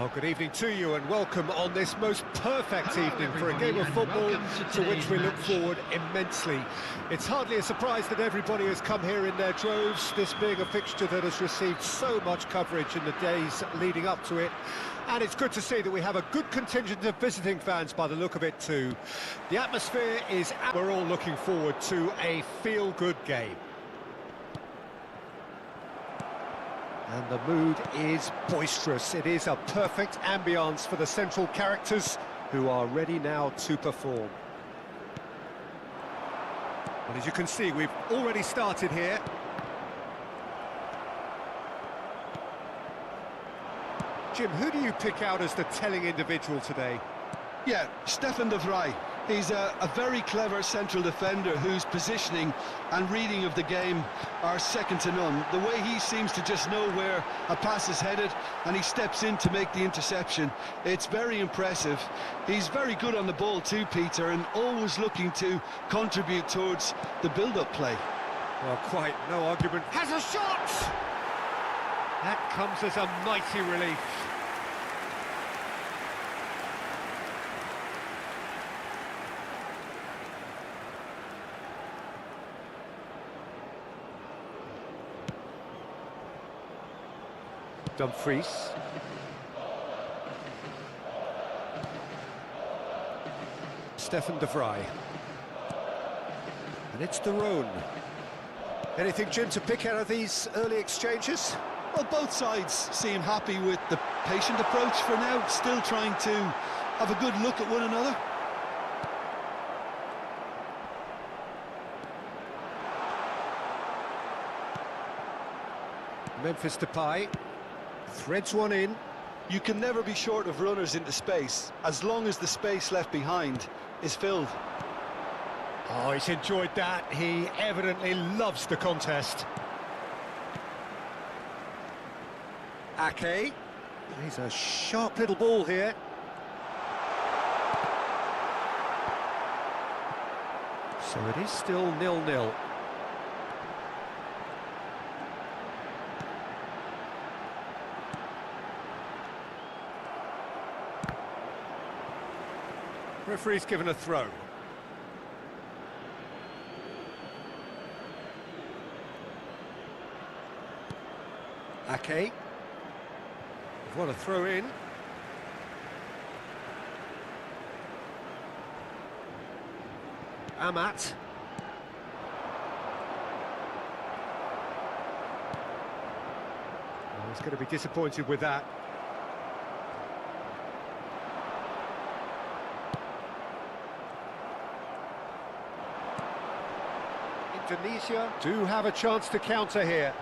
Well, good evening to you and welcome on this most perfect evening for a game of football to which we look forward immensely. It's hardly a surprise that everybody has come here in their droves, this being a fixture that has received so much coverage in the days leading up to it. And it's good to see that we have a good contingent of visiting fans by the look of it too. The atmosphere is... We're all looking forward to a feel-good game. And the mood is boisterous. It is a perfect ambience for the central characters who are ready now to perform. Well, as you can see, we've already started here. Jim, who do you pick out as the telling individual today? Yeah, Stefan de Vrij. He's a very clever central defender whose positioning and reading of the game are second to none. The way he seems to just know where a pass is headed and he steps in to make the interception, it's very impressive. He's very good on the ball too, Peter, and always looking to contribute towards the build-up play. Well, quite no argument. Has a shot! That comes as a mighty relief. Dumfries. Stefan de Vrij. And it's de Roon. Anything, Jim, to pick out of these early exchanges? Well, both sides seem happy with the patient approach for now, still trying to have a good look at one another. Memphis Depay threads one in. You can never be short of runners into space, as long as the space left behind is filled. Oh, he's enjoyed that. He evidently loves the contest. Ake. He's a sharp little ball here. So it is still 0-0. Referee's given a throw. Ake. What a throw in. Amat. Well, he's going to be disappointed with that. Indonesia do have a chance to counter here.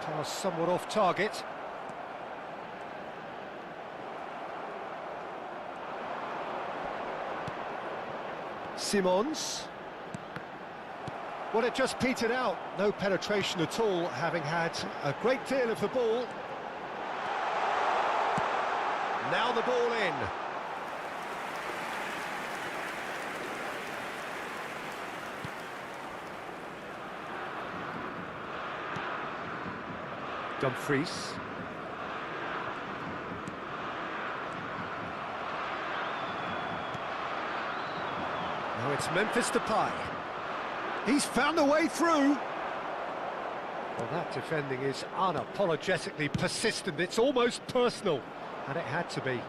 Pass somewhat off target. Simons. Well, it just petered out. No penetration at all, having had a great deal of the ball. Now the ball in. Dumfries. Now it's Memphis Depay. He's found a way through. Well, that defending is unapologetically persistent. It's almost personal, and it had to be.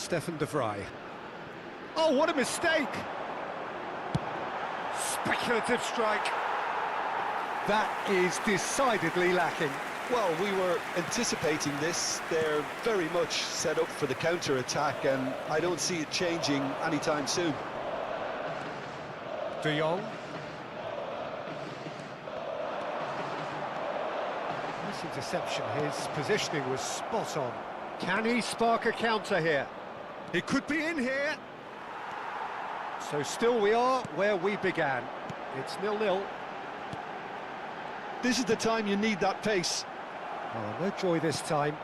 Stefan de Vrij. Oh, what a mistake! Speculative strike. That is decidedly lacking. Well, we were anticipating this. They're very much set up for the counter-attack, and I don't see it changing anytime soon. De Jong. Nice interception. His positioning was spot on. Can he spark a counter here? He could be in here. So still we are where we began. It's 0-0. This is the time you need that pace. Oh, no joy this time.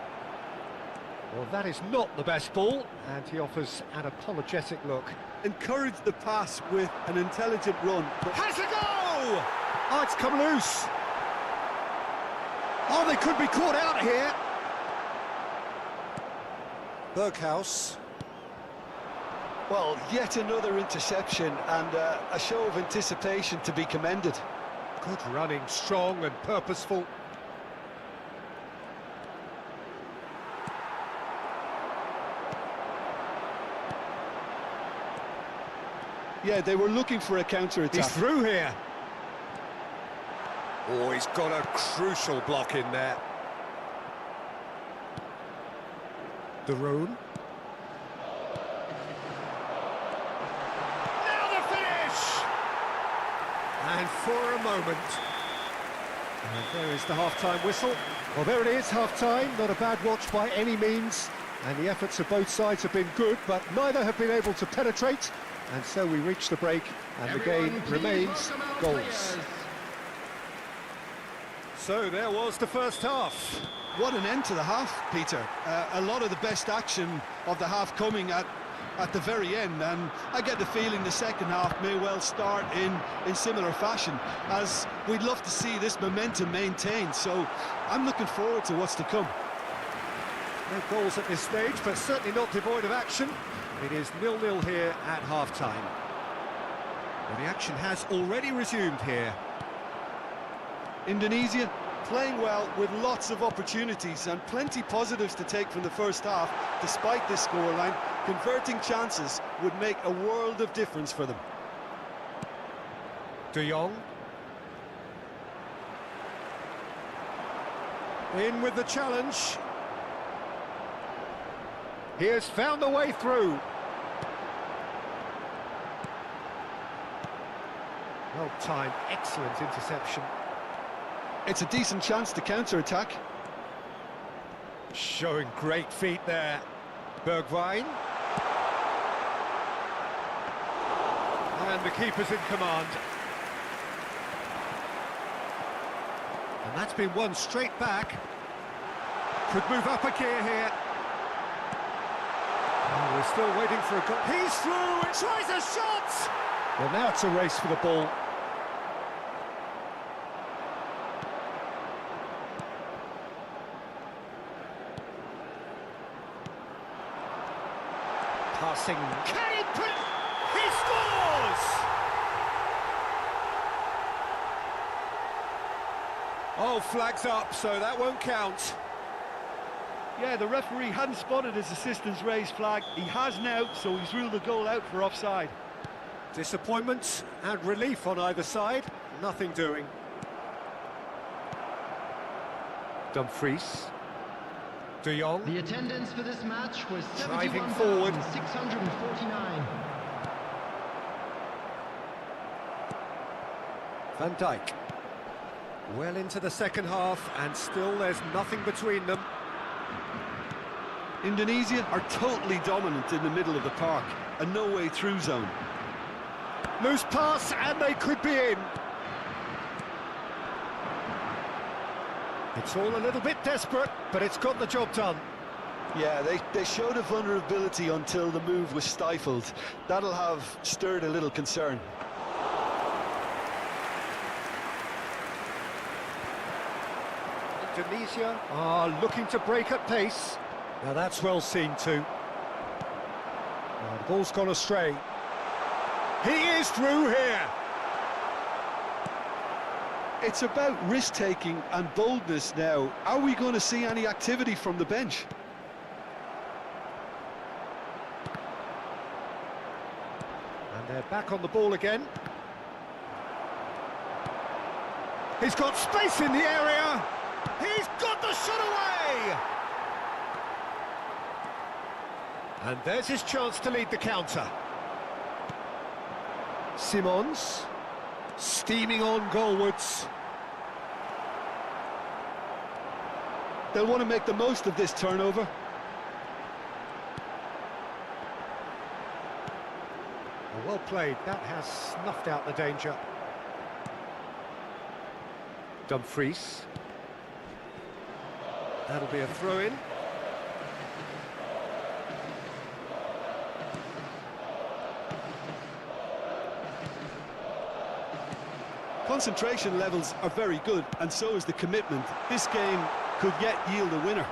Well, that is not the best ball, and he offers an apologetic look. Encourage the pass with an intelligent run. Has a go! Oh, it's come loose. Oh, they could be caught out here. Berghaus. Well, yet another interception, and a show of anticipation to be commended. Good running, strong and purposeful. Yeah, they were looking for a counter-attack. He's through here. Oh, he's got a crucial block in there. De Roon. Now the finish! And for a moment. And there is the half-time whistle. Well, there it is, half-time. Not a bad watch by any means. And the efforts of both sides have been good, but neither have been able to penetrate. And so we reach the break, and the game remains goals. So there was the first half. What an end to the half, Peter. A lot of the best action of the half coming at the very end, and I get the feeling the second half may well start in similar fashion, as we'd love to see this momentum maintained. So I'm looking forward to what's to come. No goals at this stage, but certainly not devoid of action. It is 0-0 here at half-time. Well, the action has already resumed here. Indonesia playing well with lots of opportunities and plenty positives to take from the first half. Despite this scoreline, converting chances would make a world of difference for them. De Jong. In with the challenge. He has found the way through. Well timed, excellent interception. It's a decent chance to counter-attack. Showing great feet there. Bergwijn. And the keeper's in command. And that's been won straight back. Could move up a gear here. Oh, we're still waiting for a goal. He's through and tries a shot! Well, now it's a race for the ball. Passing. Can he put it? He scores! Oh, flags up, so that won't count. Yeah, the referee hadn't spotted his assistant's raised flag. He has now, so he's ruled the goal out for offside. Disappointment and relief on either side. Nothing doing. Dumfries. De Jong. The attendance for this match was Driving forward. 71,649. Van Dijk. Well into the second half, and still there's nothing between them. Indonesia are totally dominant in the middle of the park, a no-way through zone. Loose pass, and they could be in. It's all a little bit desperate, but it's got the job done. Yeah, they showed a vulnerability until the move was stifled. That'll have stirred a little concern. Indonesia are looking to break at pace. Now that's well seen too. Oh, the ball's gone astray. He is through here. It's about risk-taking and boldness now. Are we going to see any activity from the bench? And they're back on the ball again. He's got space in the area. He's got the shot away. And there's his chance to lead the counter. Simons, steaming on goalwards. They'll want to make the most of this turnover. Well played, that has snuffed out the danger. Dumfries. That'll be a throw-in. Concentration levels are very good, and so is the commitment. This game could yet yield a winner.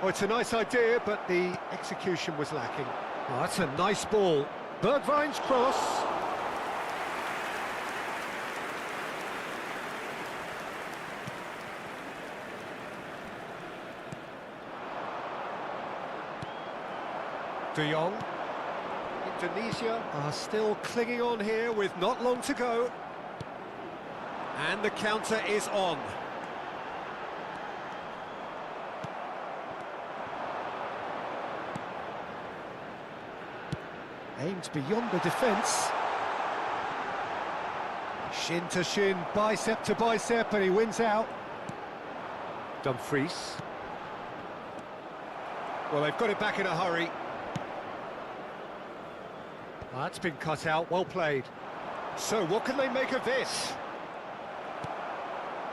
Oh, it's a nice idea, but the execution was lacking. Oh, that's a nice ball. Bergwijn's cross. De Jong. Indonesia are still clinging on here with not long to go. And the counter is on. Aimed beyond the defence. Shin to shin, bicep to bicep, and he wins out. Dumfries. Well, they've got it back in a hurry. Oh, that's been cut out, well played. So, what can they make of this?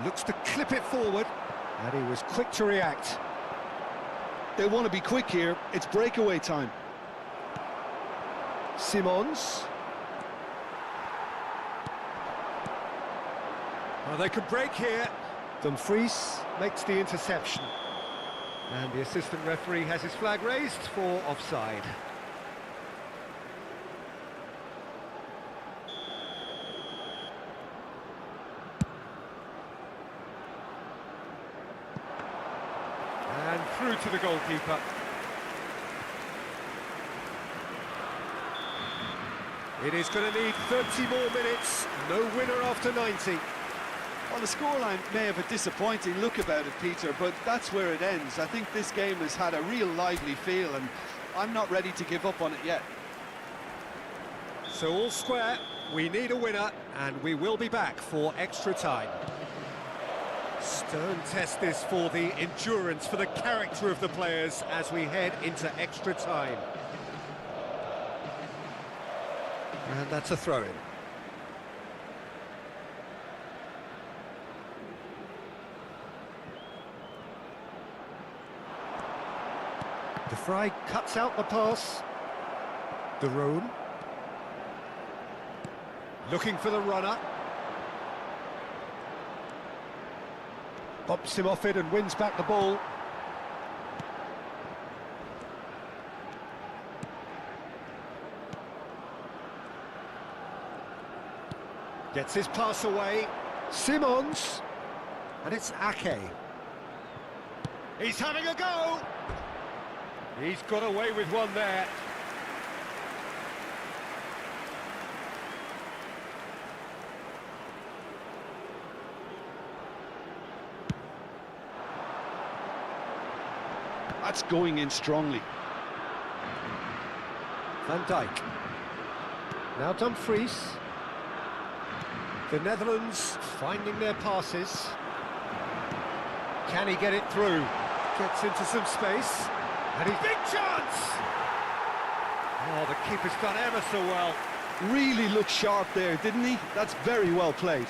Looks to clip it forward, and he was quick to react. They want to be quick here, it's breakaway time. Simons. Well, they can break here. Dumfries makes the interception. And the assistant referee has his flag raised for offside. And through to the goalkeeper. It is going to need 30 more minutes. No winner after 90. Well, the scoreline may have a disappointing look about it, Peter, but that's where it ends. I think this game has had a real lively feel, and I'm not ready to give up on it yet. So all square, we need a winner, and we will be back for extra time. Stern test this for the endurance, for the character of the players as we head into extra time. And that's a throw-in. De Vrij cuts out the pass. De Roon. Looking for the runner. Bops him off it and wins back the ball. Gets his pass away. Simons. And it's Ake. He's having a go. He's got away with one there. That's going in strongly. Van Dijk. Now Dumfries. The Netherlands finding their passes. Can he get it through? Gets into some space. And he's big chance! Oh, the keeper's done ever so well. Really looked sharp there, didn't he? That's very well played.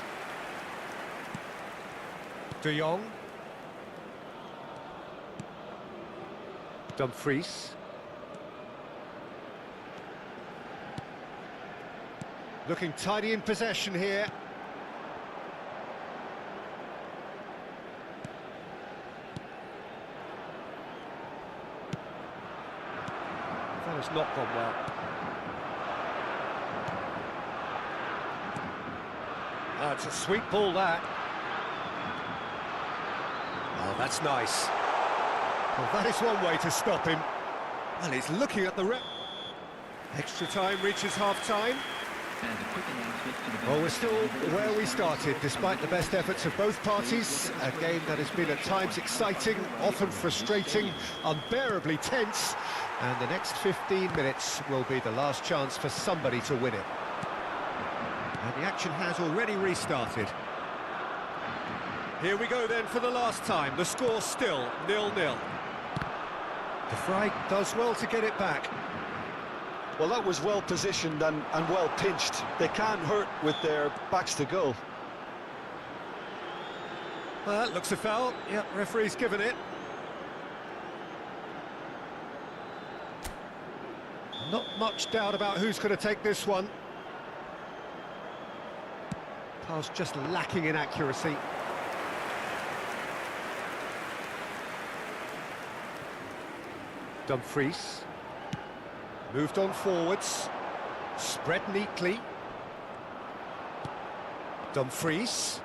De Jong. Dumfries. Looking tidy in possession here. That has not gone well. That's a sweet ball, that. Oh, that's nice. Well, that is one way to stop him. Well, he's looking at the extra time reaches half-time. Well, we're still where we started, despite the best efforts of both parties. A game that has been at times exciting, often frustrating, unbearably tense. And the next 15 minutes will be the last chance for somebody to win it. And the action has already restarted. Here we go then for the last time. The score still 0-0. De Vrij does well to get it back. Well, that was well positioned and well pinched. They can't hurt with their backs to goal. Well, that looks a foul. Yep, referee's given it. Not much doubt about who's going to take this one. Pass just lacking in accuracy. Dumfries. Moved on forwards. Spread neatly. Dumfries.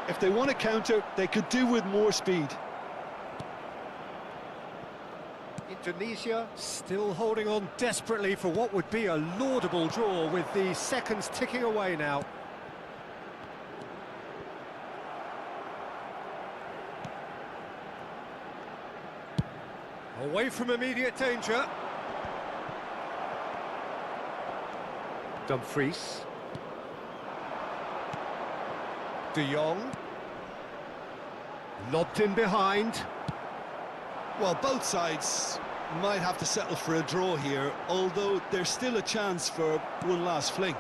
If they want to counter, they could do with more speed. Indonesia still holding on desperately for what would be a laudable draw, with the seconds ticking away now. Away from immediate danger. Dumfries. De Jong. Lobbed in behind. Well, both sides might have to settle for a draw here, although there's still a chance for one last fling.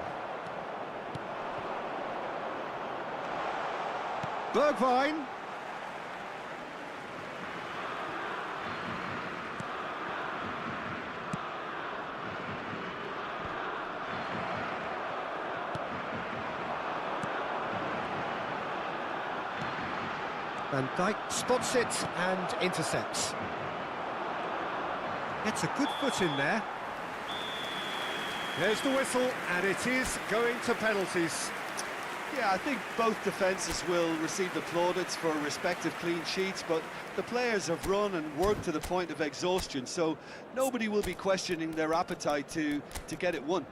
Bergwijn. Van Dijk spots it and intercepts. Gets a good foot in there. There's the whistle, and it is going to penalties. Yeah, I think both defences will receive the plaudits for respective clean sheets, but the players have run and worked to the point of exhaustion, so nobody will be questioning their appetite to get it won.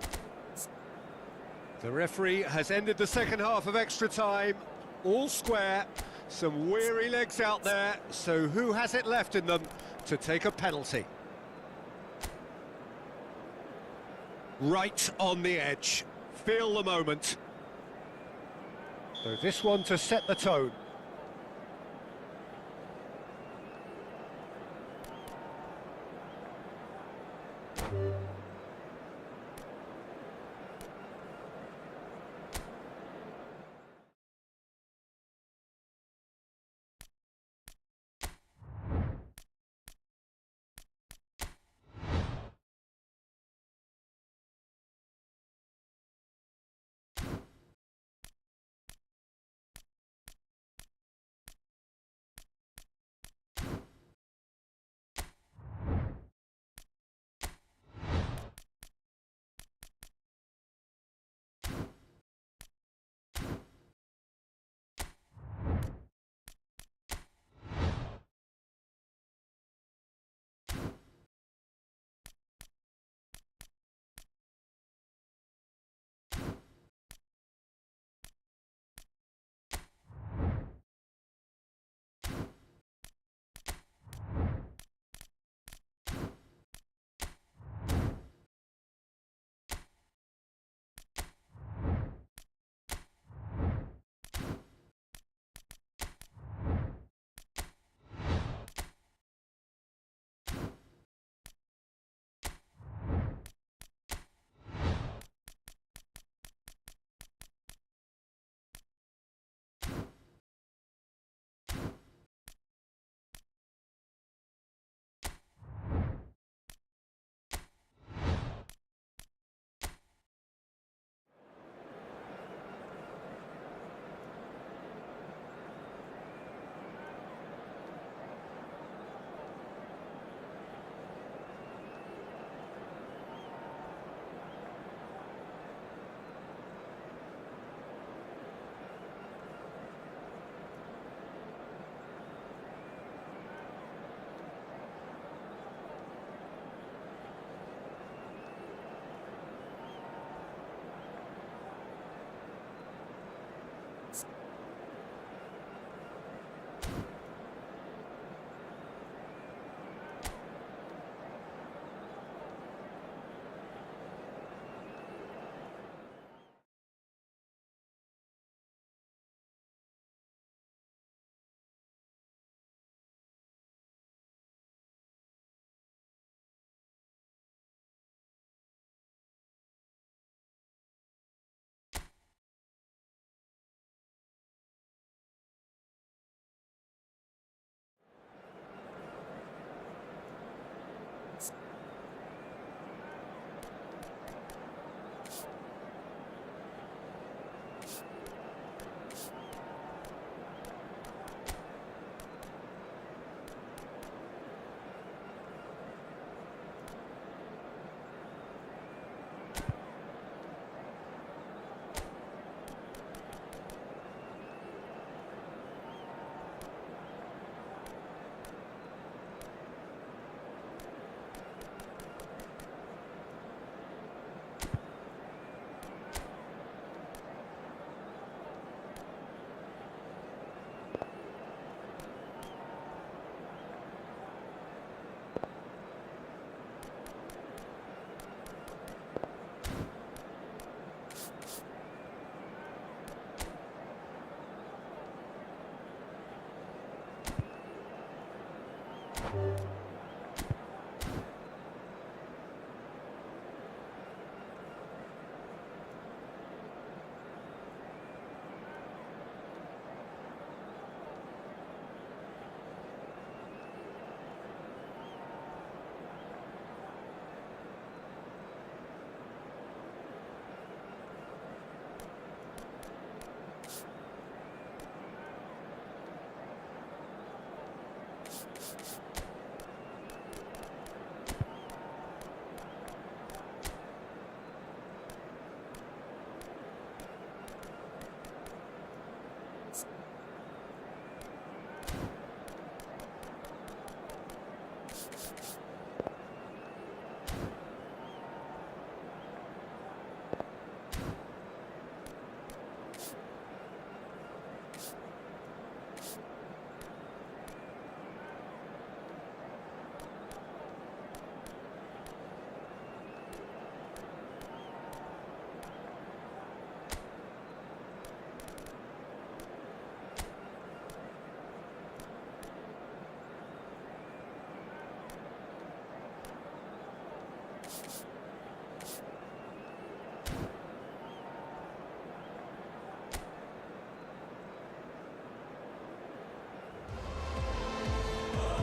The referee has ended the second half of extra time, all square. Some weary legs out there, so who has it left in them to take a penalty? Right on the edge. Feel the moment. So this one to set the tone.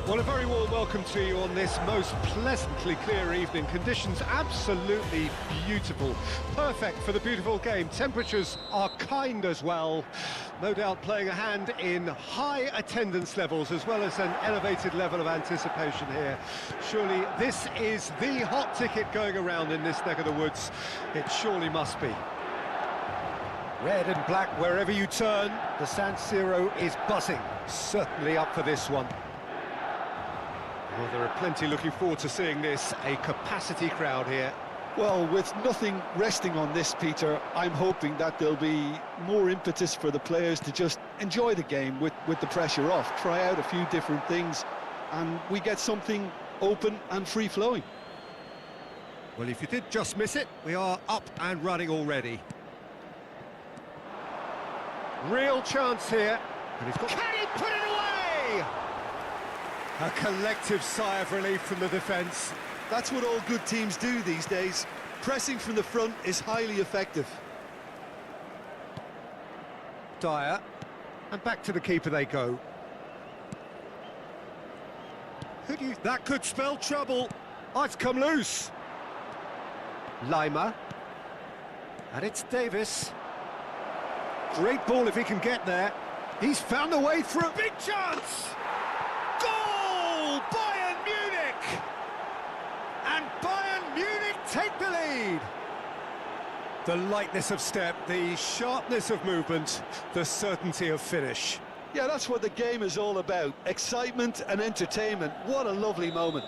Well, a very warm welcome to you on this most pleasantly clear evening. Conditions absolutely beautiful. Perfect for the beautiful game. Temperatures are kind as well. No doubt playing a hand in high attendance levels as well as an elevated level of anticipation here. Surely this is the hot ticket going around in this neck of the woods. It surely must be. Red and black wherever you turn. The San Siro is buzzing. Certainly up for this one. Well, there are plenty looking forward to seeing this, a capacity crowd here. Well, with nothing resting on this, Peter, I'm hoping that there'll be more impetus for the players to just enjoy the game with the pressure off, try out a few different things, and we get something open and free-flowing. Well, if you did just miss it, we are up and running already. Real chance here, and he's got... Can he put it away? A collective sigh of relief from the defence. That's what all good teams do these days. Pressing from the front is highly effective. Dyer, and back to the keeper they go. That could spell trouble. Oh, it's come loose. Lima, and it's Davis. Great ball if he can get there. He's found a way through. Big chance! Goal! Bayern Munich! And Bayern Munich take the lead. The lightness of step, the sharpness of movement, the certainty of finish. Yeah, that's what the game is all about. Excitement and entertainment. What a lovely moment.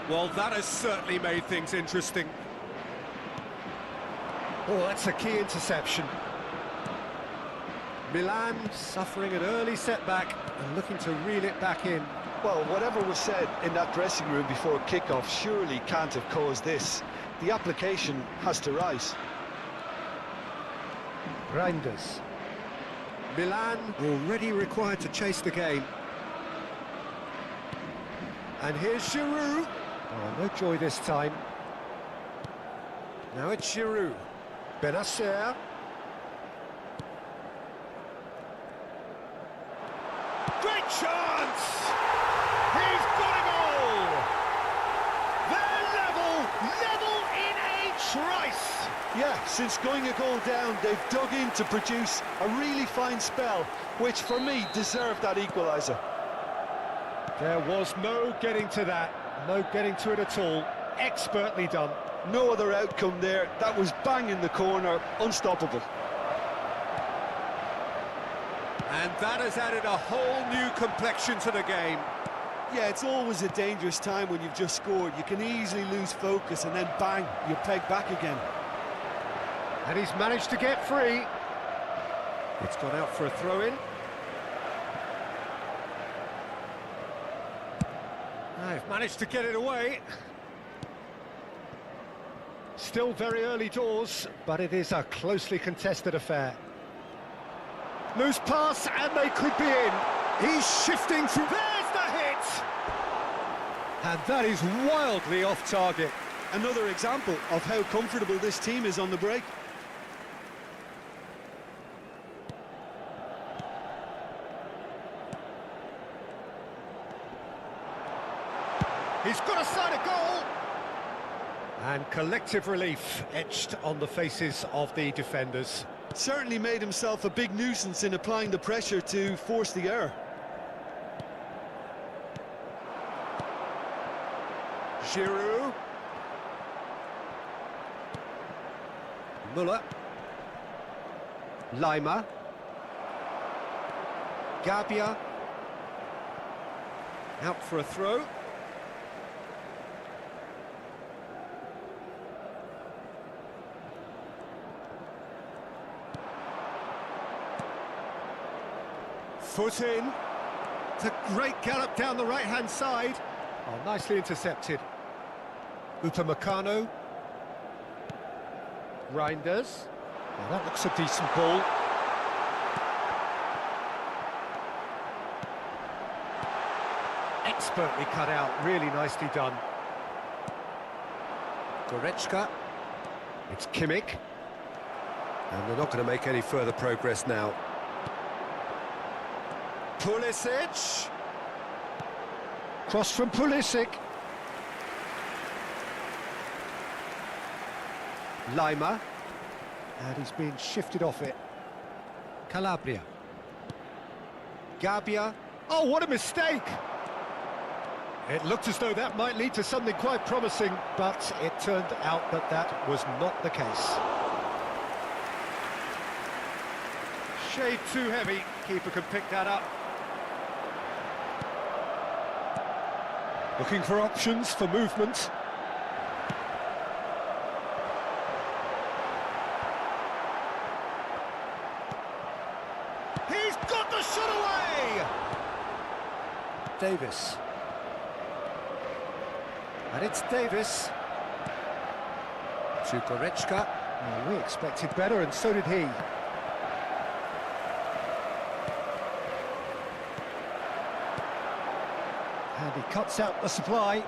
Well, that has certainly made things interesting. Oh, that's a key interception. Milan suffering an early setback and looking to reel it back in. Well, whatever was said in that dressing room before kickoff surely can't have caused this. The application has to rise. Reinders. Milan already required to chase the game. And here's Giroud. Oh, no joy this time. Now it's Giroud. Benacer. Great chance! He's got a goal! They're level in a trice! Yeah, since going a goal down, they've dug in to produce a really fine spell, which for me deserved that equaliser. There was no getting to that, no getting to it at all. Expertly done. No other outcome there. That was bang in the corner, unstoppable. And that has added a whole new complexion to the game. Yeah, it's always a dangerous time when you've just scored. You can easily lose focus and then bang, you're pegged back again. And he's managed to get free. It's gone out for a throw-in. I've managed to get it away. Still very early doors, but it is a closely contested affair. Loose pass, and they could be in. He's shifting through. There's the hit! And that is wildly off target. Another example of how comfortable this team is on the break. He's got a side of goal! And collective relief etched on the faces of the defenders. Certainly made himself a big nuisance in applying the pressure to force the error. Giroud. Müller. Lima. Gabia. Out for a throw. Foot in. It's a great gallop down the right-hand side. Oh, nicely intercepted. Upamecano. Reinders. Well, that looks a decent ball. Expertly cut out, really nicely done. Goretzka. It's Kimmich. And they're not going to make any further progress now. Pulisic. Cross from Pulisic. Lima. And he's been shifted off it. Calabria. Gabbia. Oh, what a mistake! It looked as though that might lead to something quite promising, but it turned out that that was not the case. Shade too heavy. Keeper can pick that up. Looking for options for movement. He's got the shot away! Davis. And it's Davis. To Goretzka. Well, we expected better, and so did he. And he cuts out the supply.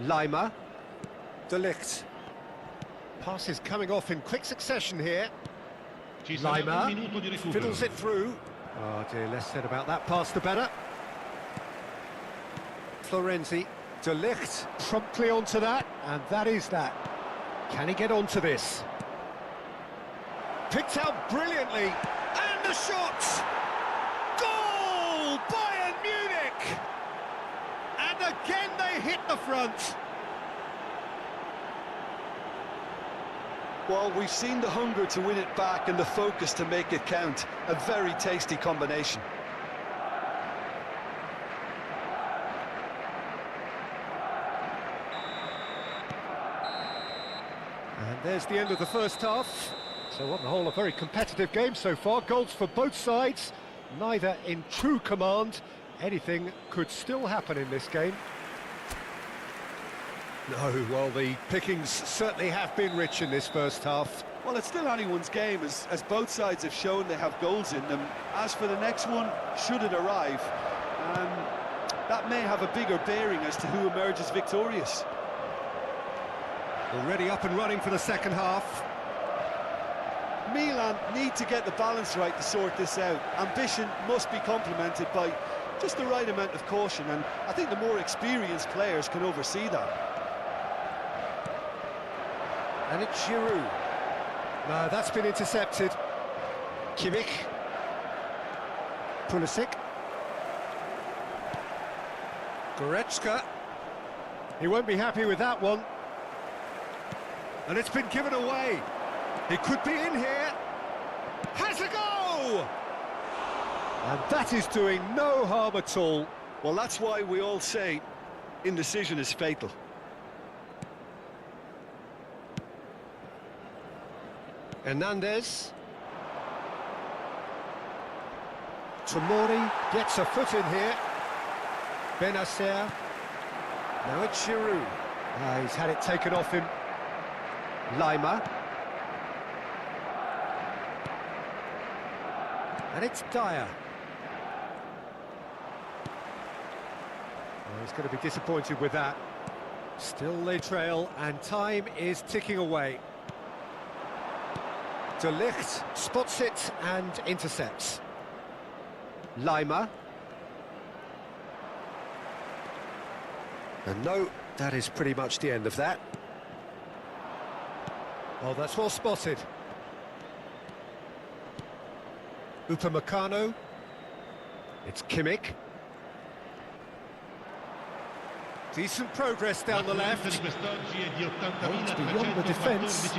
Lima. De Ligt. Passes coming off in quick succession here. Lima fiddles it through. Oh dear, less said about that pass the better. Florenzi. De Ligt promptly onto that, and that is that. Can he get onto this? Picked out brilliantly. And the shot! Goal! Bayern Munich! And again they hit the front. Well, we've seen the hunger to win it back and the focus to make it count. A very tasty combination. And there's the end of the first half. So on the whole, a very competitive game so far. Goals for both sides, neither in true command. Anything could still happen in this game. No, well, the pickings certainly have been rich in this first half. Well, it's still anyone's game, as both sides have shown they have goals in them. As for the next one, should it arrive, that may have a bigger bearing as to who emerges victorious. Already up and running for the second half. Milan need to get the balance right to sort this out. Ambition must be complemented by just the right amount of caution, and I think the more experienced players can oversee that. And it's Giroud. No, that's been intercepted. Kimmich. Pulisic. Goretzka. He won't be happy with that one. And it's been given away. He could be in here. Has a go! And that is doing no harm at all. Well, that's why we all say indecision is fatal. Hernandez. Tomori gets a foot in here. Benacer. Now it's Giroud. He's had it taken off him. Lima. And it's Dyer. He's going to be disappointed with that. Still they trail, and time is ticking away. De Ligt spots it and intercepts. Lima. And no, that is pretty much the end of that. Oh, that's well spotted. Upamecano. It's Kimmich. Decent progress down the left. Oh, it's beyond the defence.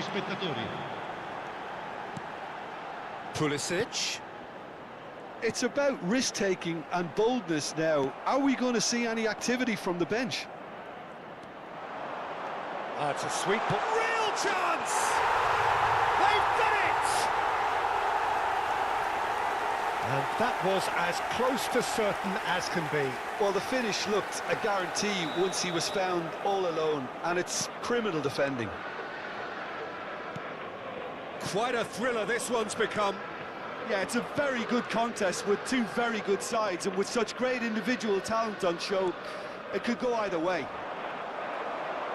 Pulisic. It's about risk-taking and boldness now. Are we going to see any activity from the bench? Oh, it's a sweet ball. Real chance! They've done it! And that was as close to certain as can be. Well, the finish looked a guarantee once he was found all alone, and it's criminal defending. Quite a thriller this one's become. Yeah, it's a very good contest with two very good sides, and with such great individual talent on show, it could go either way.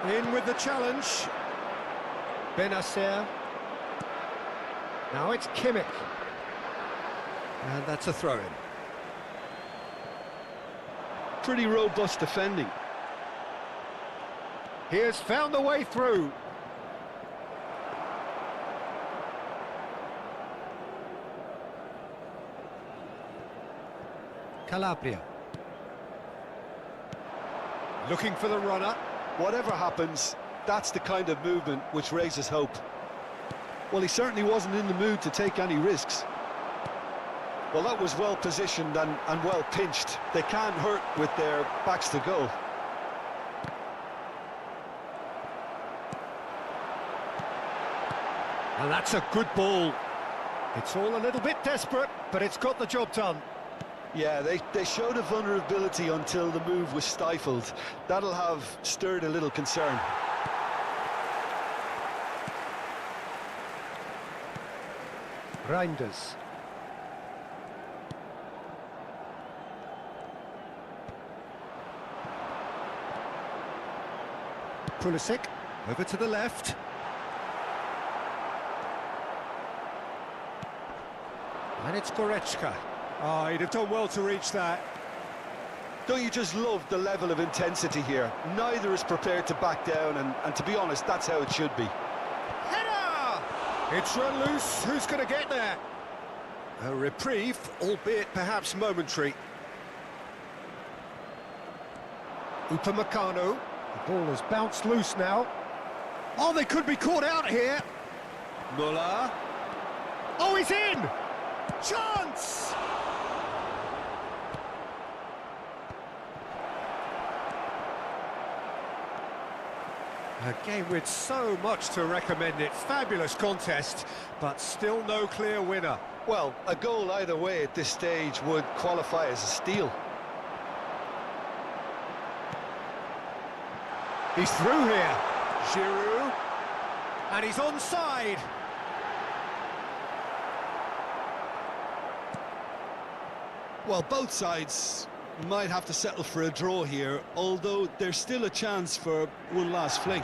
In with the challenge. Benacer. Now it's Kimmich. And that's a throw-in. Pretty robust defending. He has found the way through. Calabria. Looking for the runner. Whatever happens, that's the kind of movement which raises hope. Well, he certainly wasn't in the mood to take any risks. Well, that was well positioned and well pinched. They can't hurt with their backs to goal. And that's a good ball. It's all a little bit desperate, but it's got the job done. Yeah, they showed a vulnerability until the move was stifled. That'll have stirred a little concern. Reinders. Pulisic, over to the left. And it's Goretzka. Oh, he'd have done well to reach that. Don't you just love the level of intensity here? Neither is prepared to back down, and to be honest, that's how it should be. Header! It's run loose. Who's going to get there? A reprieve, albeit perhaps momentary. Upamecano. The ball has bounced loose now. Oh, they could be caught out here. Muller. Oh, he's in! Chance! A game with so much to recommend it. Fabulous contest, but still no clear winner. Well, a goal either way at this stage would qualify as a steal. He's through here. Giroud. And he's onside. Well, both sides might have to settle for a draw here, although there's still a chance for one last fling.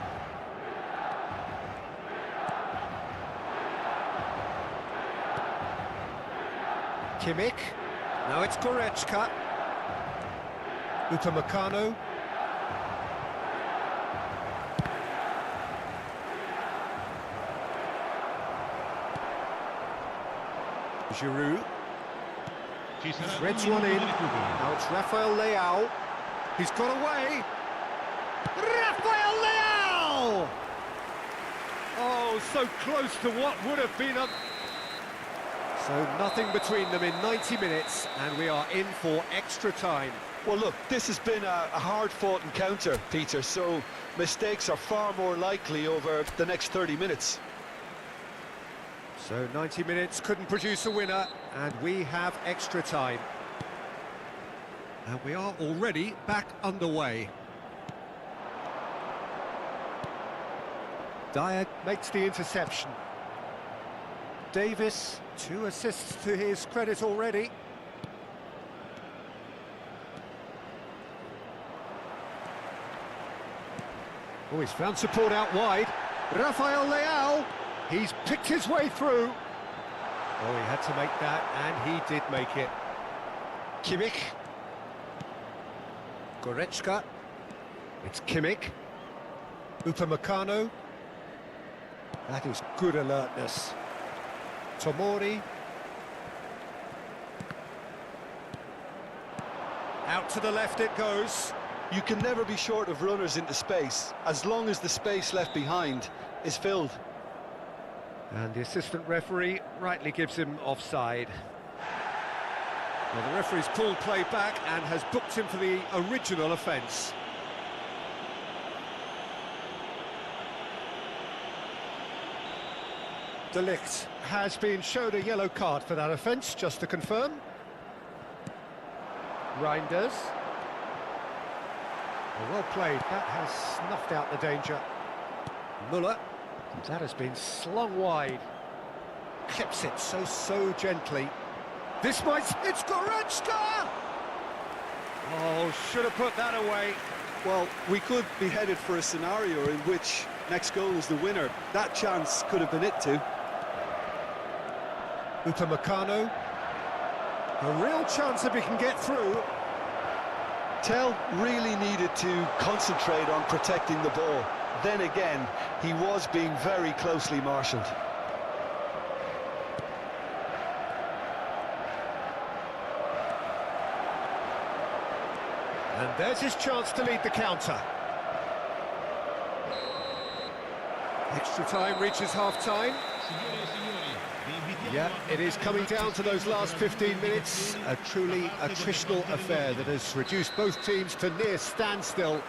Kimmich. Now it's Goretzka. Upamecano. Giroud. Threads one in. Now it's Rafael Leao. He's got away. Rafael Leao! Oh, so close to what would have been a... So nothing between them in 90 minutes, and we are in for extra time. Well, look, this has been a hard-fought encounter, Peter, so mistakes are far more likely over the next 30 minutes. So 90 minutes couldn't produce a winner, and we have extra time. And we are already back underway. Dyer makes the interception. Davis, 2 assists to his credit already. Oh, he's found support out wide. Rafael Leao. He's picked his way through. Oh, he had to make that, and he did make it. Kimmich. Goretzka. It's Kimmich. Upamecano. That is good alertness. Tomori. Out to the left it goes. You can never be short of runners into space, as long as the space left behind is filled. And the assistant referee rightly gives him offside. Well, the referee's pulled play back and has booked him for the original offence. De Ligt has been showed a yellow card for that offence, just to confirm. Reinders. Well played, that has snuffed out the danger. Muller. That has been slung wide. Clips it so gently. This might... It's Goretzka! Oh, should have put that away. Well, we could be headed for a scenario in which next goal is the winner. That chance could have been it too. Upamecano. A real chance if he can get through. Tell really needed to concentrate on protecting the ball. Then again, he was being very closely marshalled. And there's his chance to lead the counter. Extra time reaches half-time. Yeah, it is coming down to those last 15 minutes. A truly attritional affair that has reduced both teams to near standstill.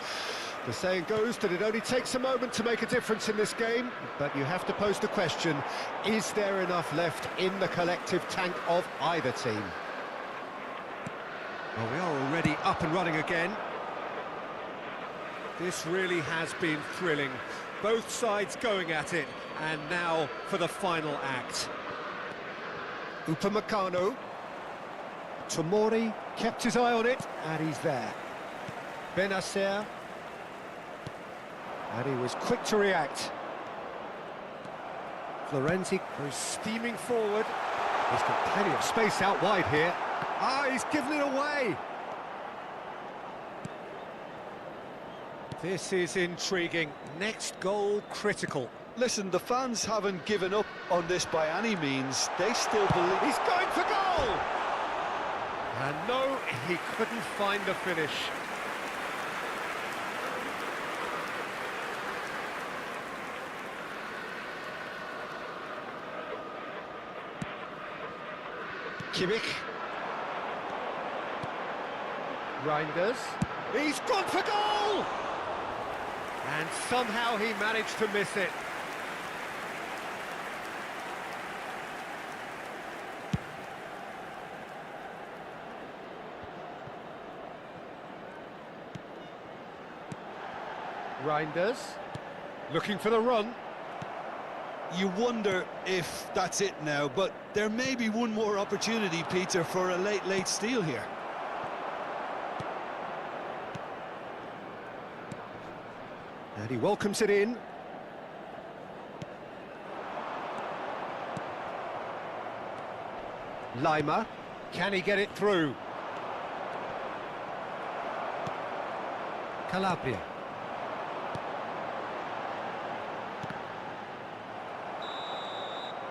The saying goes that it only takes a moment to make a difference in this game, but you have to pose the question, is there enough left in the collective tank of either team? Well, we are already up and running again. This really has been thrilling. Both sides going at it, and now for the final act. Upamecano. Tomori kept his eye on it, and he's there. Benacer. And he was quick to react. Florenzi goes steaming forward. He's got plenty of space out wide here. Ah, he's given it away. This is intriguing. Next goal critical. Listen, the fans haven't given up on this by any means. They still believe... He's going for goal! And no, he couldn't find the finish. Kimmich. Reinders. He's gone for goal! And somehow he managed to miss it. Reinders. Looking for the run. You wonder if that's it now, but there may be one more opportunity, Peter, for a late steal here. And he welcomes it in. Lima, can he get it through? Calabria.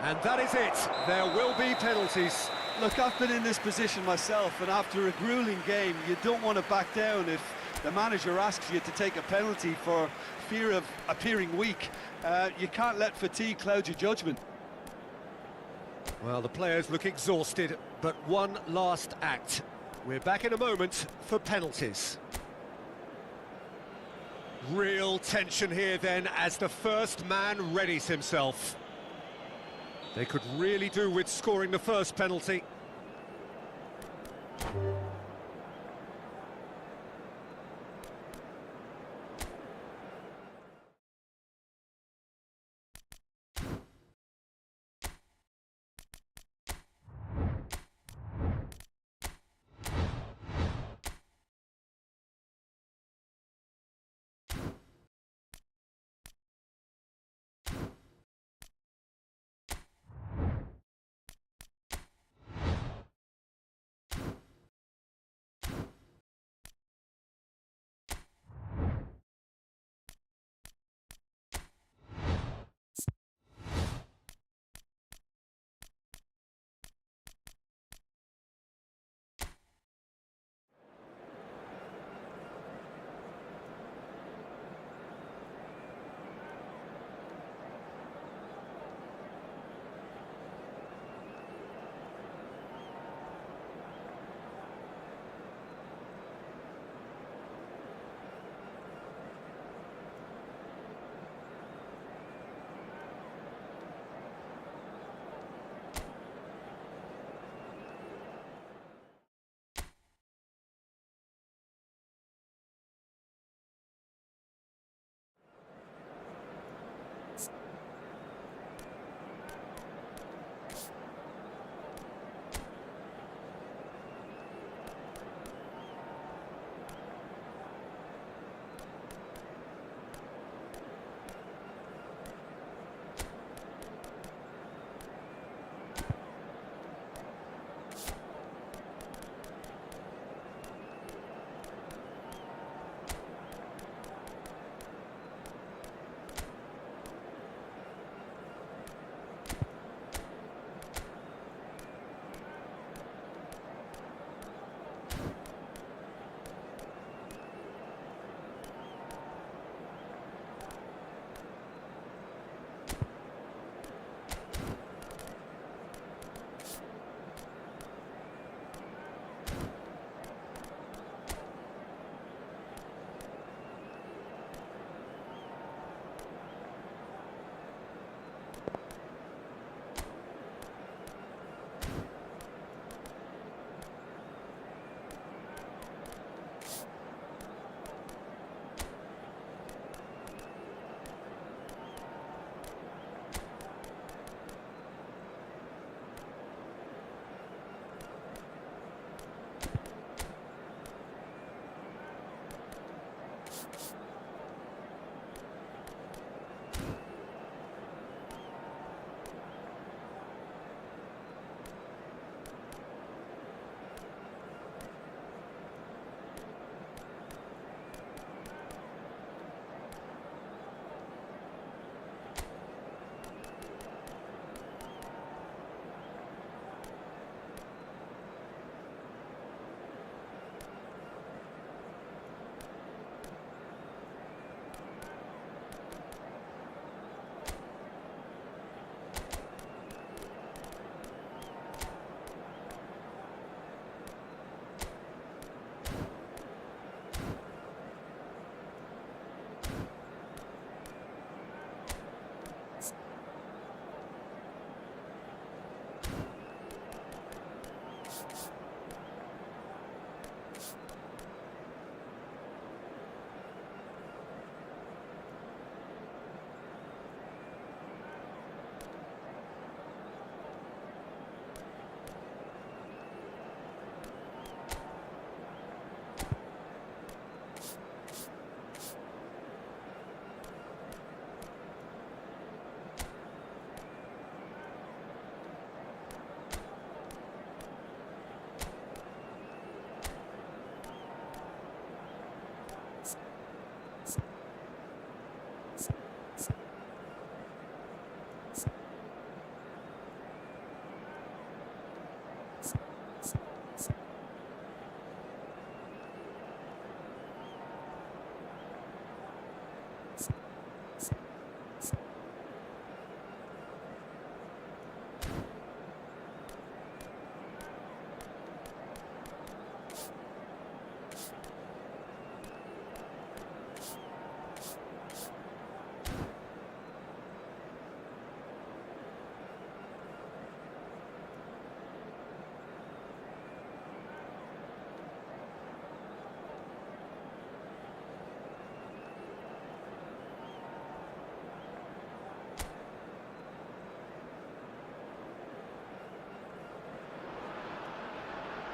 And that is it. There will be penalties. Look, I've been in this position myself, and after a grueling game, you don't want to back down if the manager asks you to take a penalty for fear of appearing weak. You can't let fatigue cloud your judgment. Well, the players look exhausted, but one last act. We're back in a moment for penalties. Real tension here then as the first man readies himself. They could really do with scoring the first penalty.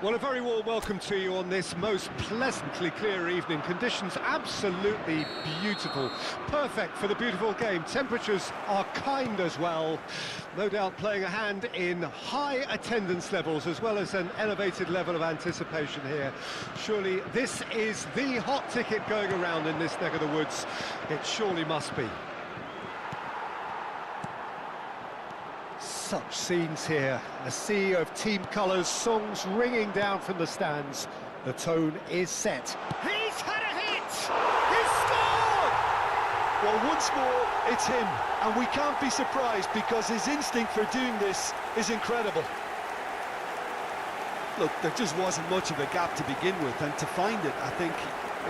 Well, a very warm welcome to you on this most pleasantly clear evening. Conditions absolutely beautiful. Perfect for the beautiful game. Temperatures are kind as well. No doubt playing a hand in high attendance levels as well as an elevated level of anticipation here. Surely this is the hot ticket going around in this neck of the woods. It surely must be. Such scenes here, a sea of team colours, songs ringing down from the stands. The tone is set. He's had a hit! He's scored! Well, once more, it's him, and we can't be surprised because his instinct for doing this is incredible. Look, there just wasn't much of a gap to begin with, and to find it, I think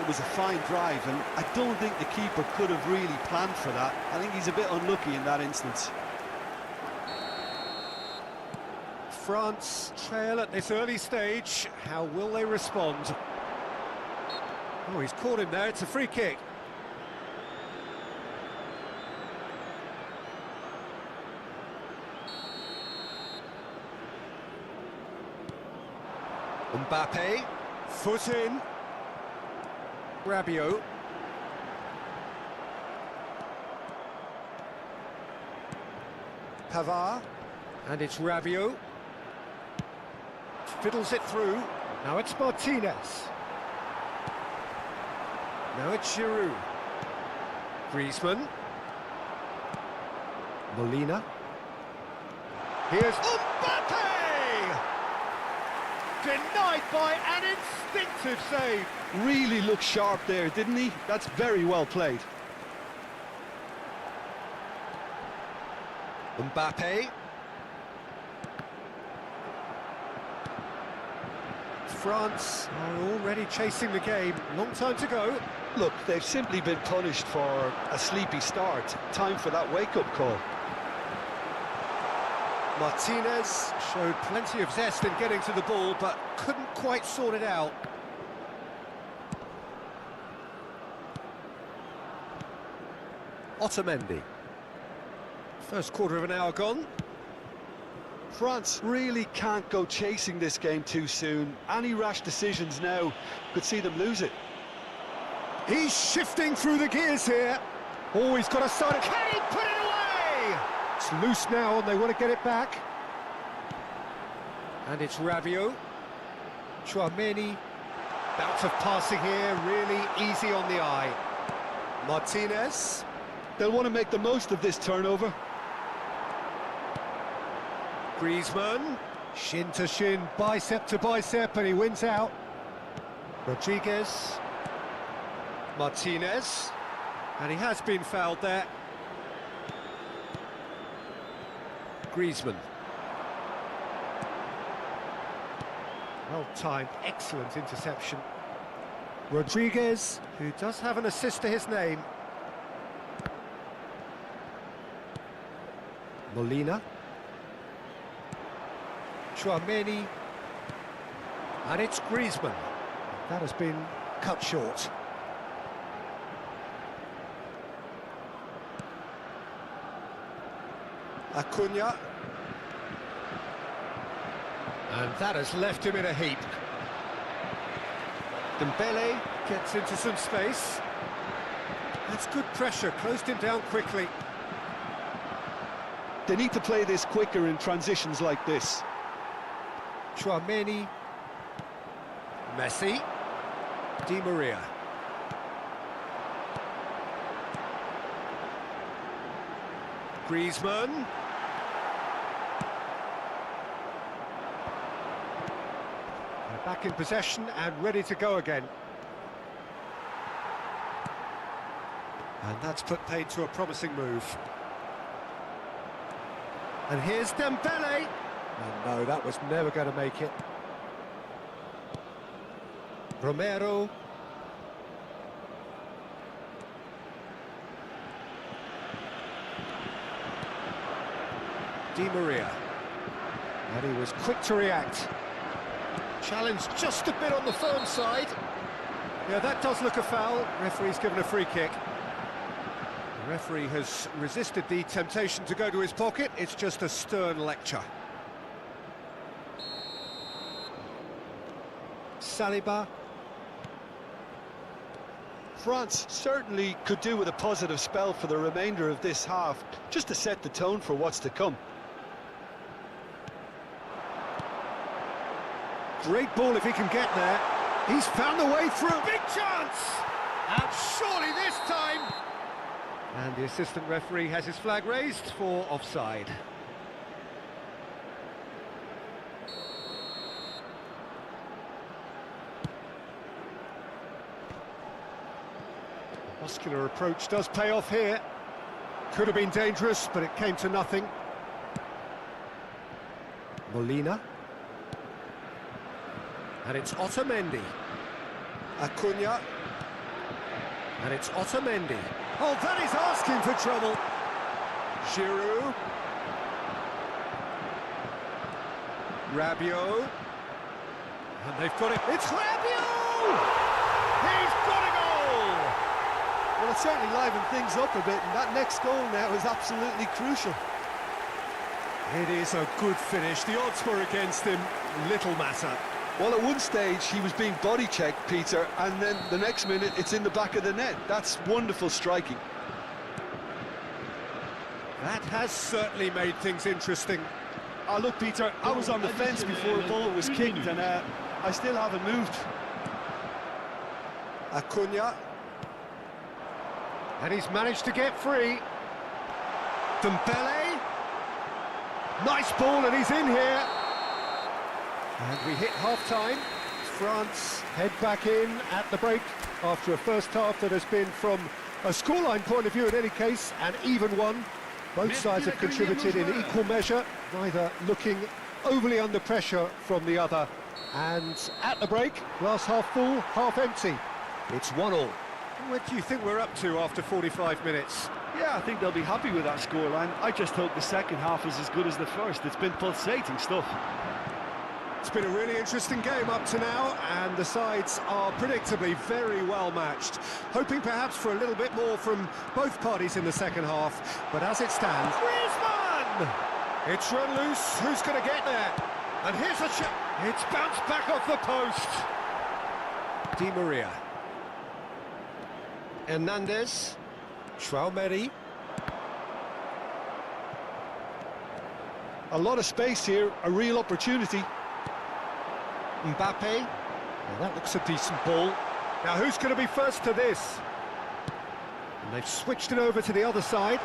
it was a fine drive, and I don't think the keeper could have really planned for that. I think he's a bit unlucky in that instance. France trail at this early stage. How will they respond? Oh, he's caught him there. It's a free kick. Mbappe, foot in. Rabiot. Pavard, and it's Rabiot. Fiddles it through. Now it's Martinez. Now it's Giroud. Griezmann. Molina. Here's Mbappe! Denied by an instinctive save. Really looked sharp there, didn't he? That's very well played. Mbappe. France are already chasing the game. Long time to go. Look, they've simply been punished for a sleepy start. Time for that wake-up call. Martinez showed plenty of zest in getting to the ball, but couldn't quite sort it out. Otamendi. First quarter of an hour gone. France really can't go chasing this game too soon. Any rash decisions now could see them lose it. He's shifting through the gears here. Oh, he's got a side. Can he put it away? It's loose now and they want to get it back. And it's Rabiot. Chouameni. Bout of passing here, really easy on the eye. Martinez. They'll want to make the most of this turnover. Griezmann, shin to shin, bicep to bicep, and he wins out. Rodriguez, Martinez, and he has been fouled there. Griezmann. Well timed, excellent interception. Rodriguez, who does have an assist to his name. Molina. Chouameni, and it's Griezmann. That has been cut short. Acuna, and that has left him in a heap. Dembele gets into some space. That's good pressure, closed him down quickly. They need to play this quicker in transitions like this. Chouameni, Messi, Di Maria. Griezmann. They're back in possession and ready to go again. And that's put paid to a promising move. And here's Dembele. Oh, no, that was never going to make it. Romero. Di Maria. And he was quick to react. Challenged just a bit on the firm side. Yeah, that does look a foul. Referee's given a free kick. The referee has resisted the temptation to go to his pocket. It's just a stern lecture. Saliba. France certainly could do with a positive spell for the remainder of this half, just to set the tone for what's to come. Great ball if he can get there. He's found a way through. Big chance! And surely this time! And the assistant referee has his flag raised for offside. Muscular approach does pay off here. Could have been dangerous, but it came to nothing. Molina. And it's Otamendi. Acuna. And it's Otamendi. Oh, that is asking for trouble. Giroud. Rabiot. And they've got it. It's Rabiot! He's got a goal! Well, it certainly livened things up a bit, and that next goal now is absolutely crucial. It is a good finish. The odds were against him. Little matter. Well, at one stage he was being body checked, Peter, and then the next minute it's in the back of the net. That's wonderful striking. That has certainly made things interesting. Oh, look, Peter, I was on the fence before the ball was kicked, and I still haven't moved. Acuna. And he's managed to get free. Dembele. Nice ball, and he's in here. And we hit half-time. France head back in at the break after a first half that has been, from a scoreline point of view in any case, an even one. Both sides have contributed in equal measure, neither looking overly under pressure from the other. And at the break, glass half full, half empty. It's 1-1. What do you think we're up to after 45 minutes? Yeah, I think they'll be happy with that scoreline. I just hope the second half is as good as the first. It's been pulsating stuff. It's been a really interesting game up to now, and the sides are predictably very well matched. Hoping perhaps for a little bit more from both parties in the second half, but as it stands... Griezmann! It's run loose, who's going to get there? And here's a shot. It's bounced back off the post. Di Maria. Hernandez. Traumeri. A lot of space here, a real opportunity. Mbappe. Well, that looks a decent ball. Now who's going to be first to this? And they've switched it over to the other side.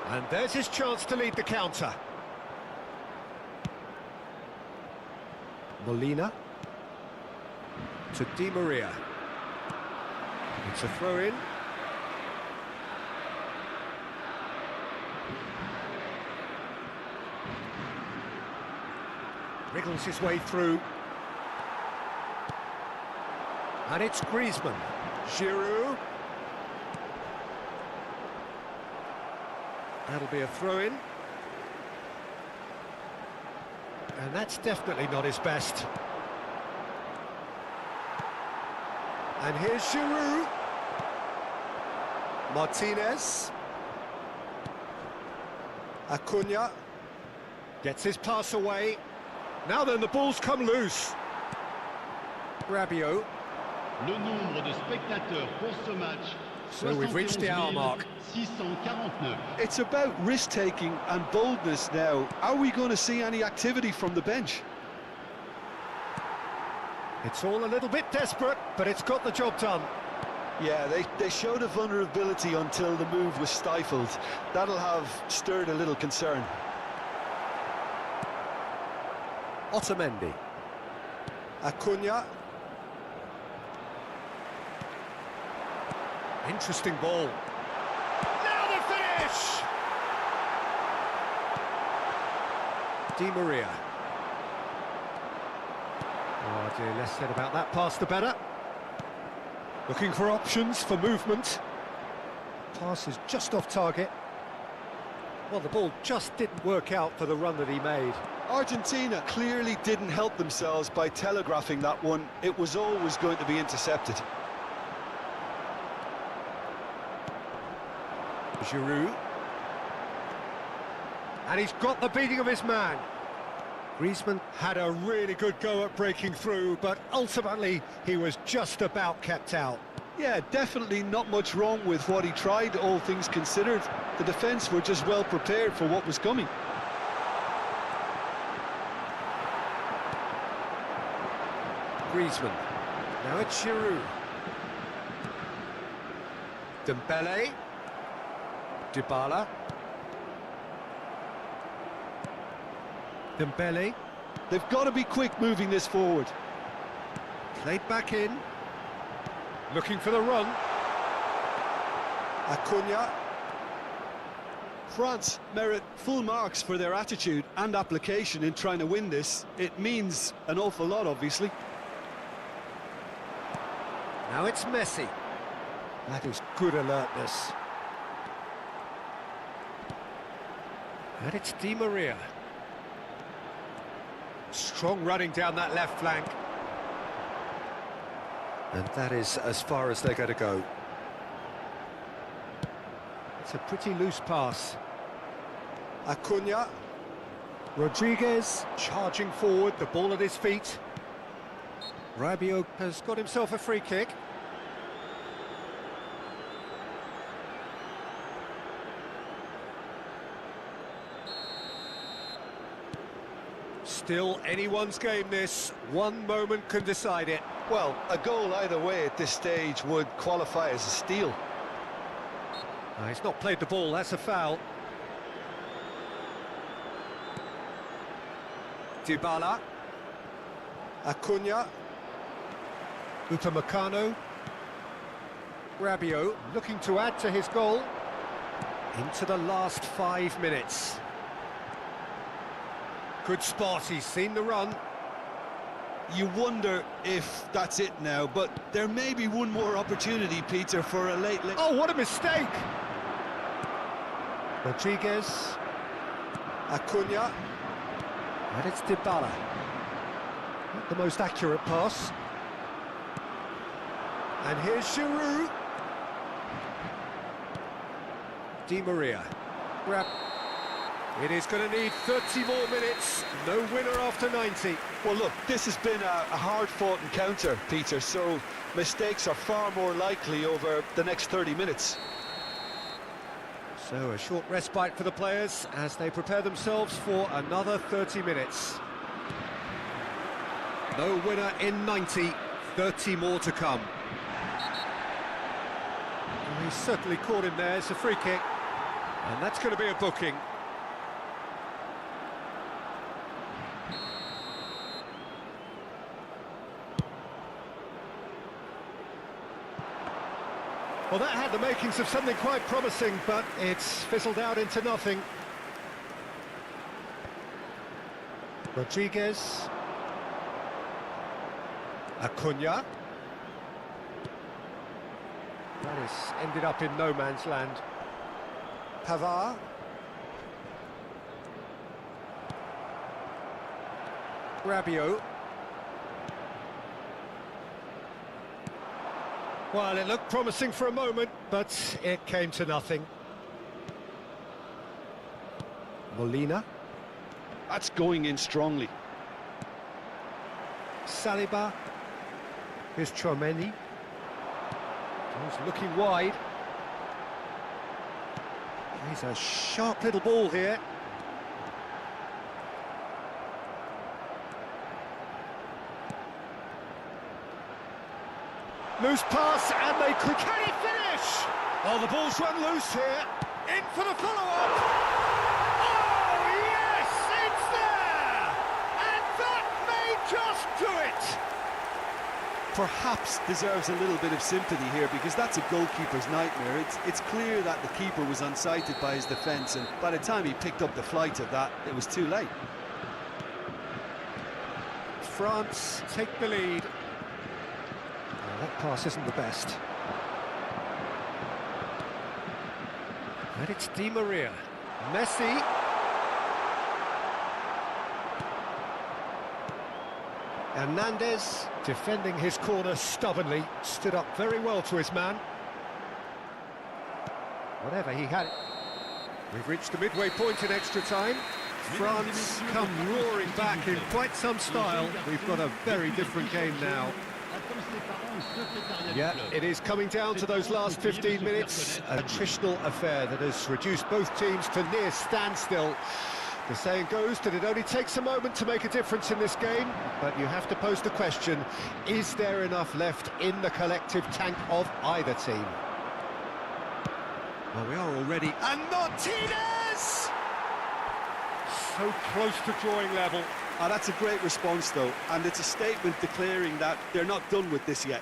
And there's his chance to lead the counter. Molina. To Di Maria. It's a throw-in. Wriggles his way through. And it's Griezmann. Giroud. That'll be a throw-in. And that's definitely not his best. And here's Giroud. Martinez. Acuna. Gets his pass away. Now then, the ball's come loose. Rabiot. Le nombre de spectateurs pour ce match. So we've reached the hour mark. 649. It's about risk-taking and boldness now. Are we going to see any activity from the bench? It's all a little bit desperate, but it's got the job done. Yeah, they showed a vulnerability until the move was stifled. That'll have stirred a little concern. Otamendi. Acuna. Interesting ball. Now the finish! Di Maria. Oh dear, less said about that pass the better. Looking for options for movement. Pass is just off target. Well, the ball just didn't work out for the run that he made. Argentina clearly didn't help themselves by telegraphing that one. It was always going to be intercepted. Giroud. And he's got the beating of his man. Griezmann had a really good go at breaking through, but ultimately he was just about kept out. Yeah, definitely not much wrong with what he tried, all things considered. The defence were just well prepared for what was coming. Griezmann. Now it's Giroud. Dembele. Dybala. Dembele. They've got to be quick moving this forward. Played back in. Looking for the run. Acuna. France merit full marks for their attitude and application in trying to win this. It means an awful lot, obviously. Now it's Messi. That is good alertness. And it's Di Maria. Strong running down that left flank. And that is as far as they're going to go. It's a pretty loose pass. Acuna. Rodriguez charging forward, the ball at his feet. Rabiot has got himself a free kick. Still anyone's game this. One moment can decide it. Well, a goal either way at this stage would qualify as a steal. He's not played the ball, that's a foul. Dybala. Acuna. Upamecano. Rabiot looking to add to his goal. Into the last 5 minutes. Good spot, he's seen the run. You wonder if that's it now, but there may be one more opportunity, Peter, for a late... Oh, what a mistake! Rodriguez. Acuna. And it's Dybala. Not the most accurate pass. And here's Giroud. Di Maria. It is going to need 30 more minutes. No winner after 90. Well, look, this has been a hard-fought encounter, Peter, so mistakes are far more likely over the next 30 minutes. So a short respite for the players as they prepare themselves for another 30 minutes. No winner in 90, 30 more to come. And he's certainly caught him there, it's a free kick. And that's going to be a booking. Well, that had the makings of something quite promising, but it's fizzled out into nothing. Rodriguez. Acuna. That has ended up in no man's land. Pavard. Rabiot. Well, it looked promising for a moment, but it came to nothing. Molina. That's going in strongly. Saliba. Here's Tchouaméni. He's looking wide. He's a sharp little ball here. Loose pass, and they could... Can he finish? Oh, the ball's run loose here. In for the follow-up. Oh, yes, it's there! And that may just do it. Perhaps deserves a little bit of sympathy here, because that's a goalkeeper's nightmare. It's clear that the keeper was unsighted by his defence, and by the time he picked up the flight of that, it was too late. France take the lead. That pass isn't the best. And it's Di Maria. Messi. Hernandez, defending his corner stubbornly, stood up very well to his man. Whatever he had. We've reached the midway point in extra time. France come roaring back in quite some style. We've got a very different game now. Yeah, it is coming down to those last 15 minutes. A attritional affair that has reduced both teams to near standstill. The saying goes that it only takes a moment to make a difference in this game, but you have to pose the question, is there enough left in the collective tank of either team? Well, we are already... And Martinez! So close to drawing level. That's a great response, though, and it's a statement declaring that they're not done with this yet.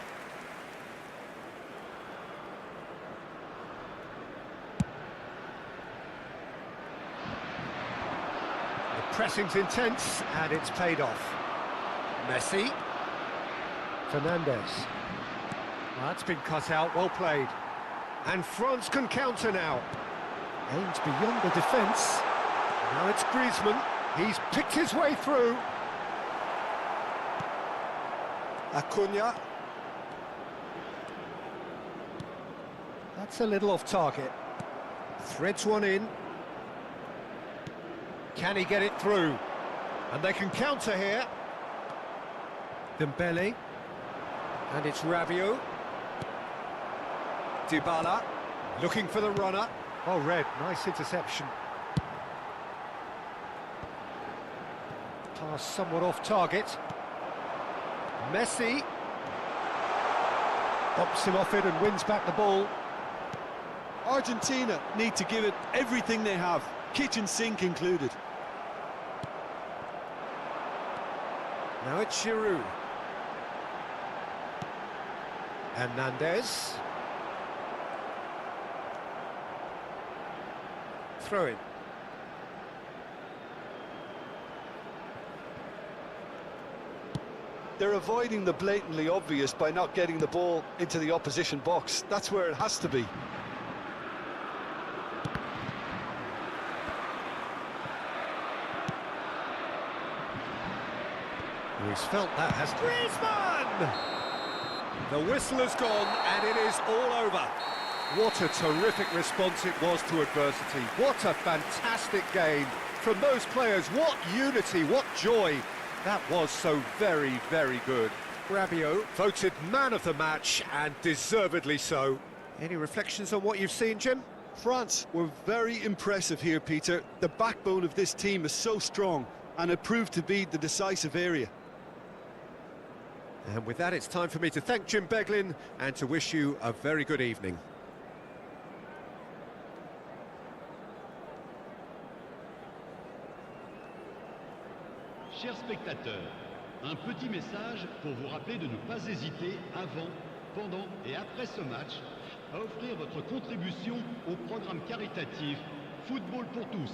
The pressing's intense, and it's paid off. Messi. Fernandez. Well, that's been cut out, well played. And France can counter now. Aims beyond the defence. Now it's Griezmann. He's picked his way through. Acuna. That's a little off target. Threads one in. Can he get it through? And they can counter here. Dembele. And it's Rabiot. Dybala. Looking for the runner. Oh, Red, nice interception. Pass somewhat off target. Messi bops him off it and wins back the ball. Argentina need to give it everything they have, kitchen sink included. Now it's Giroud. Hernandez. Throw in. They're avoiding the blatantly obvious by not getting the ball into the opposition box. That's where it has to be. He's felt that has... Griezmann! The whistle has gone and it is all over. What a terrific response it was to adversity. What a fantastic game from those players. What unity, what joy. That was so very, very good. Rabiot voted man of the match, and deservedly so. Any reflections on what you've seen, Jim? France were very impressive here, Peter. The backbone of this team is so strong, and it proved to be the decisive area. And with that, it's time for me to thank Jim Beglin and to wish you a very good evening. Chers spectateurs, un petit message pour vous rappeler de ne pas hésiter avant, pendant et après ce match à offrir votre contribution au programme caritatif Football pour tous.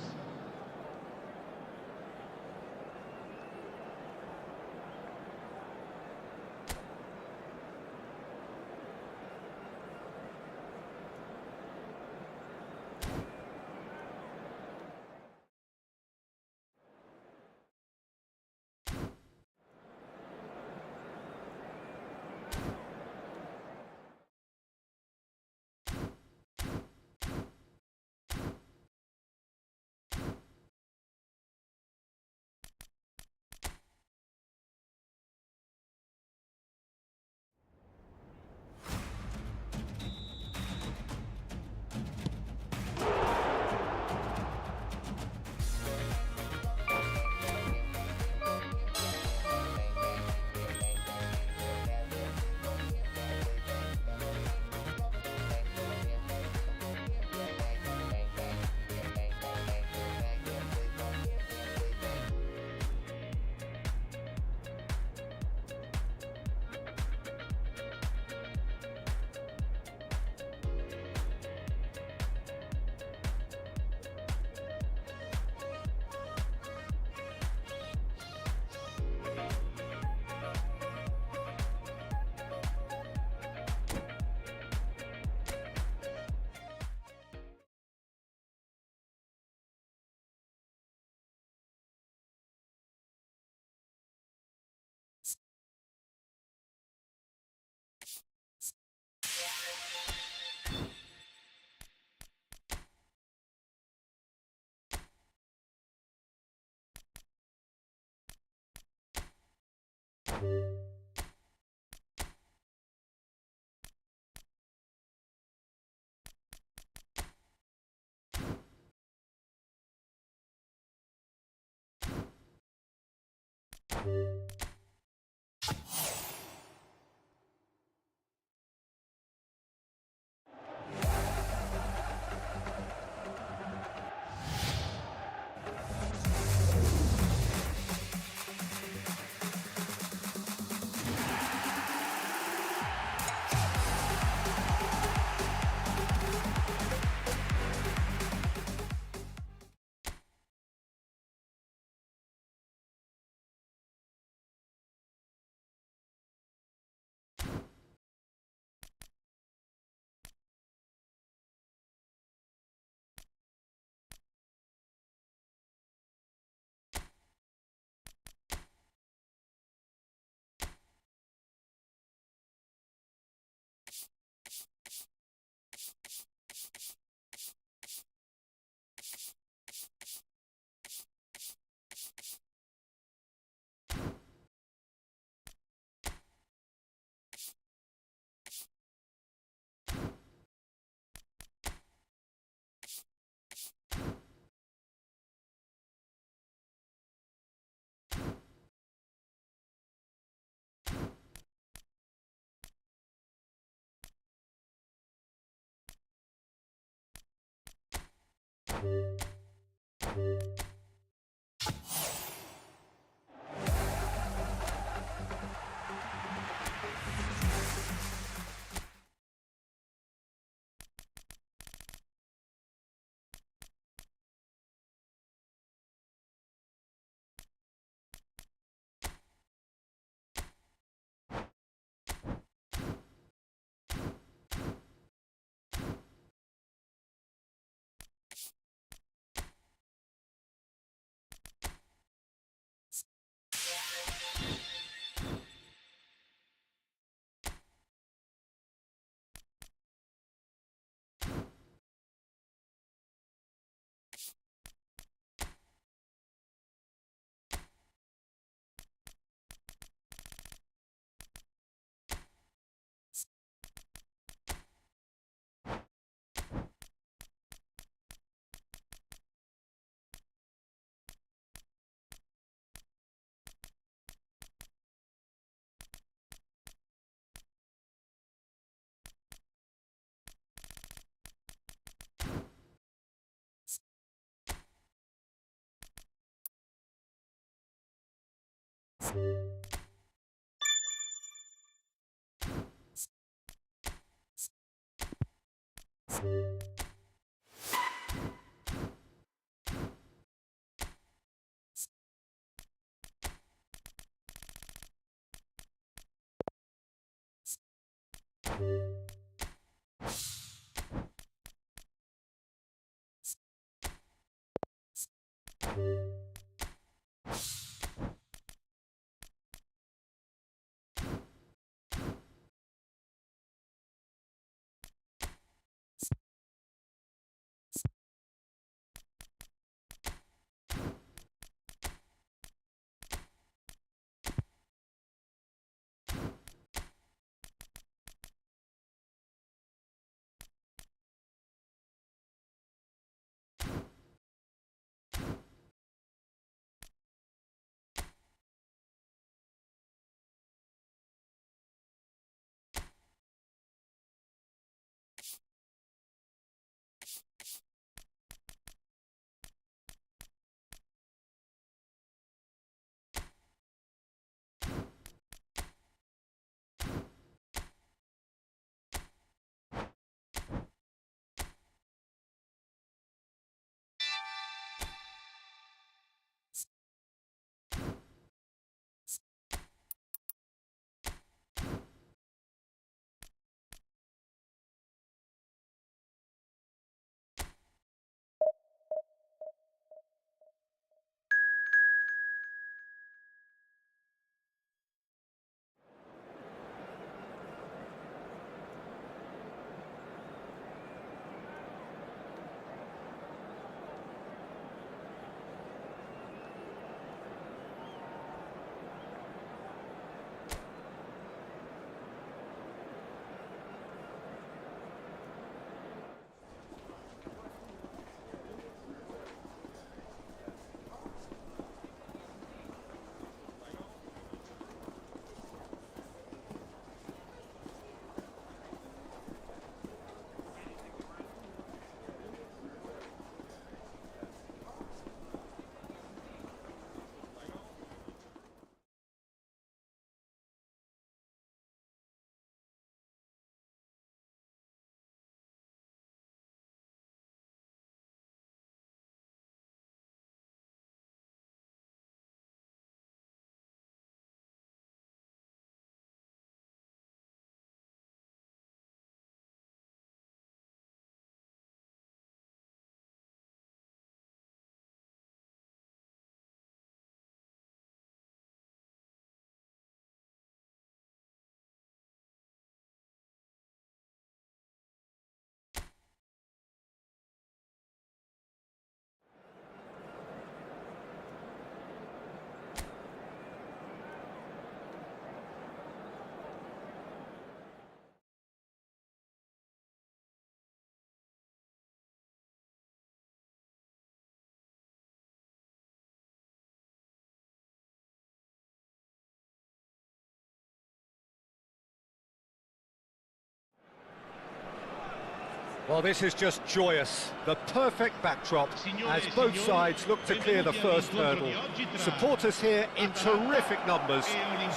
Well, this is just joyous. The perfect backdrop as both sides look to clear the first hurdle. Supporters here in terrific numbers,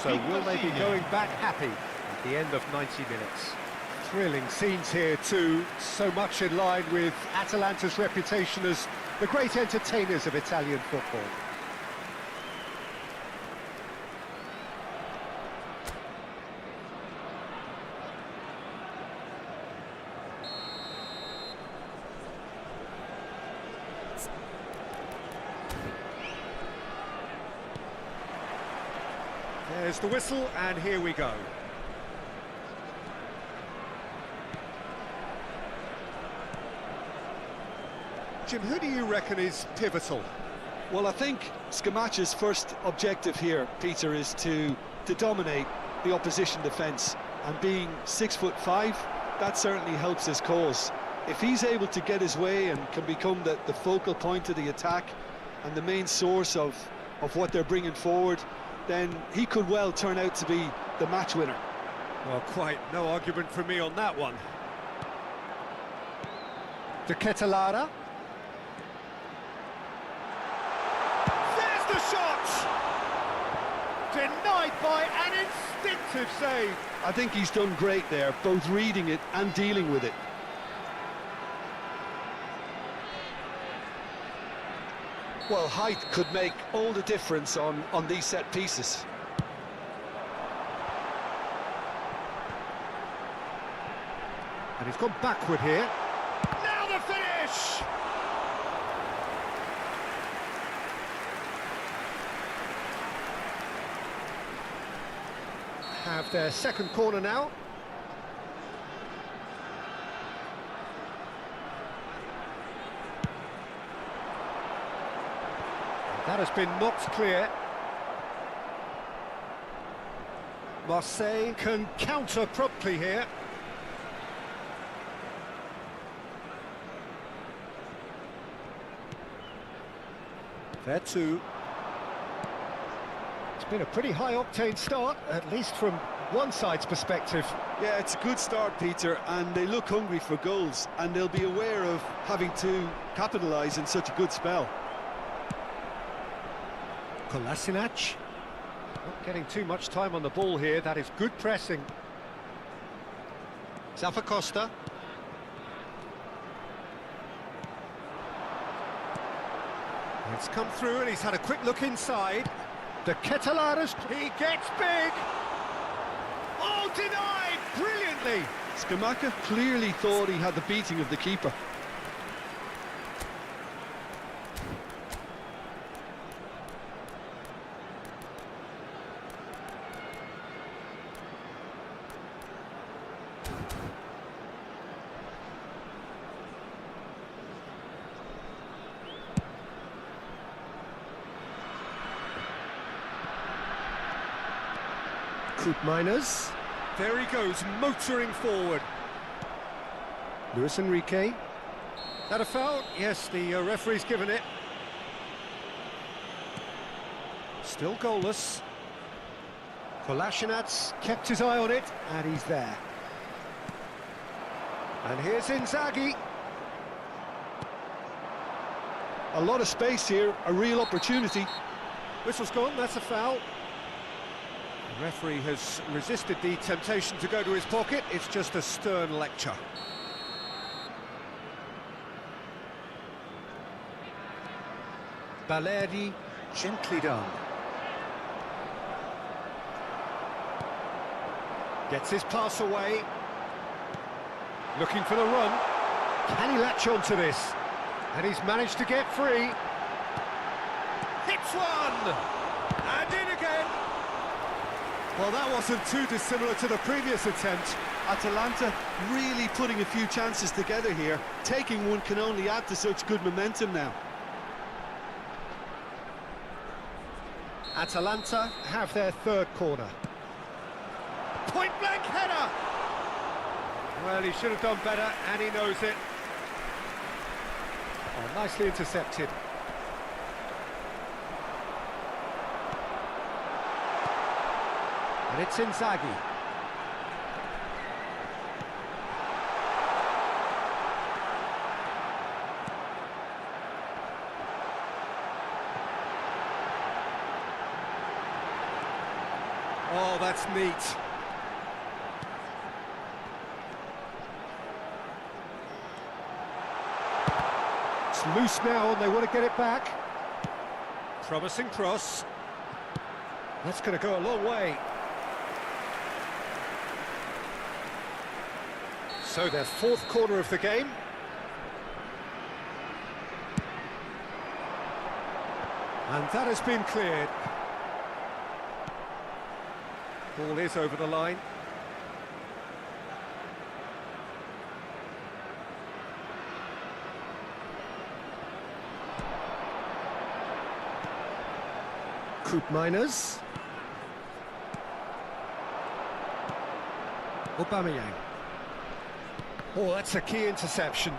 so will they be going back happy at the end of 90 minutes? Thrilling scenes here too, so much in line with Atalanta's reputation as the great entertainers of Italian football. There's the whistle, and here we go. Jim, who do you reckon is pivotal? Well, I think Scamacca's first objective here, Peter, is to dominate the opposition defence, and being 6'5", that certainly helps his cause. If he's able to get his way and can become the focal point of the attack and the main source of what they're bringing forward, then he could well turn out to be the match winner. Well, quite no argument from me on that one. De Ketelaere. There's the shot! Denied by an instinctive save. I think he's done great there, both reading it and dealing with it. Well, height could make all the difference on these set pieces. And he's gone backward here. Now the finish! Have their second corner now. That has been knocked clear. Marseille can counter promptly here. There too. It's been a pretty high-octane start, at least from one side's perspective. Yeah, it's a good start, Peter, and they look hungry for goals, and they'll be aware of having to capitalise in such a good spell. Kolasinac, not getting too much time on the ball here. That is good pressing. Zappacosta. It's come through and he's had a quick look inside. De Ketelaere, he gets big. Oh, denied brilliantly. Scamacca clearly thought he had the beating of the keeper. Miners. There he goes, motoring forward. Luis Enrique. That a foul? Yes, the referee's given it. Still goalless. Kolasinac kept his eye on it, and he's there. And here's Inzaghi. A lot of space here, a real opportunity. Whistle's gone, that's a foul. The referee has resisted the temptation to go to his pocket. It's just a stern lecture. Baleri, gently done. Gets his pass away. Looking for the run. Can he latch onto this? And he's managed to get free. Hits one! And in again! Well, that wasn't too dissimilar to the previous attempt. Atalanta really putting a few chances together here. Taking one can only add to such good momentum now. Atalanta have their third corner. Point-blank header! Well, he should have done better, and he knows it. Oh, nicely intercepted. And it's Inzaghi. Oh, that's neat. It's loose now and they want to get it back. Promising cross. That's going to go a long way. So their fourth corner of the game. And that has been cleared. Ball is over the line. Koopmeiners. Aubameyang. Oh, that's a key interception.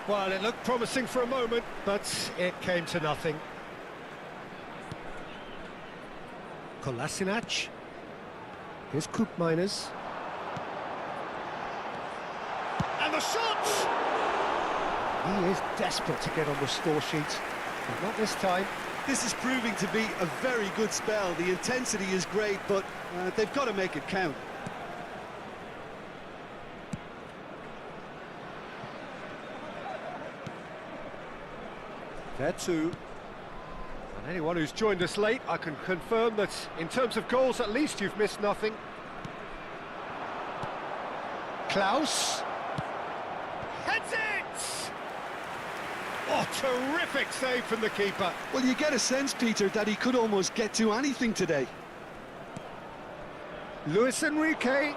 Well, it looked promising for a moment, but it came to nothing. Kolasinac. Here's Koopmeiners. And the shot! He is desperate to get on the score sheet, but not this time. This is proving to be a very good spell. The intensity is great, but they've got to make it count. There too. And anyone who's joined us late, I can confirm that in terms of goals, at least you've missed nothing. Klaus. Heads it! Oh, terrific save from the keeper. Well, you get a sense, Peter, that he could almost get to anything today. Luis Enrique.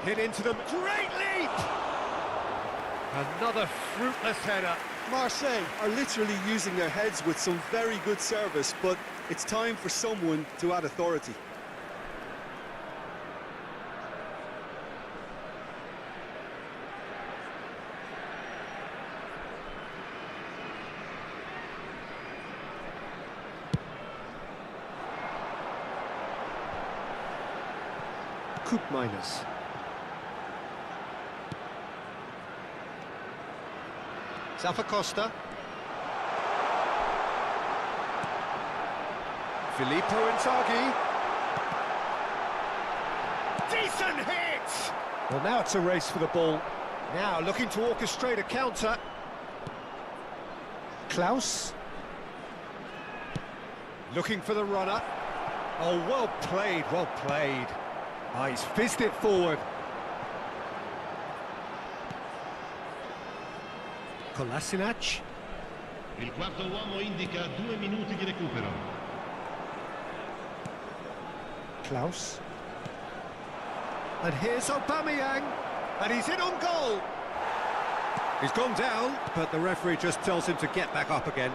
Hit into them. Great leap! Another fruitless header. Marseille are literally using their heads with some very good service, but it's time for someone to add authority. Koopmeiners. Costa. Filippo Inzaghi. Decent hit! Well, now it's a race for the ball. Now looking to orchestrate a counter. Klaus. Looking for the runner. Oh, well played, well played. Oh, he's fizzed it forward. Kolasinac. Il quarto uomo indica 2 minuti di recupero. Klaus. And here's Aubameyang. And he's in on goal. He's gone down, but the referee just tells him to get back up again.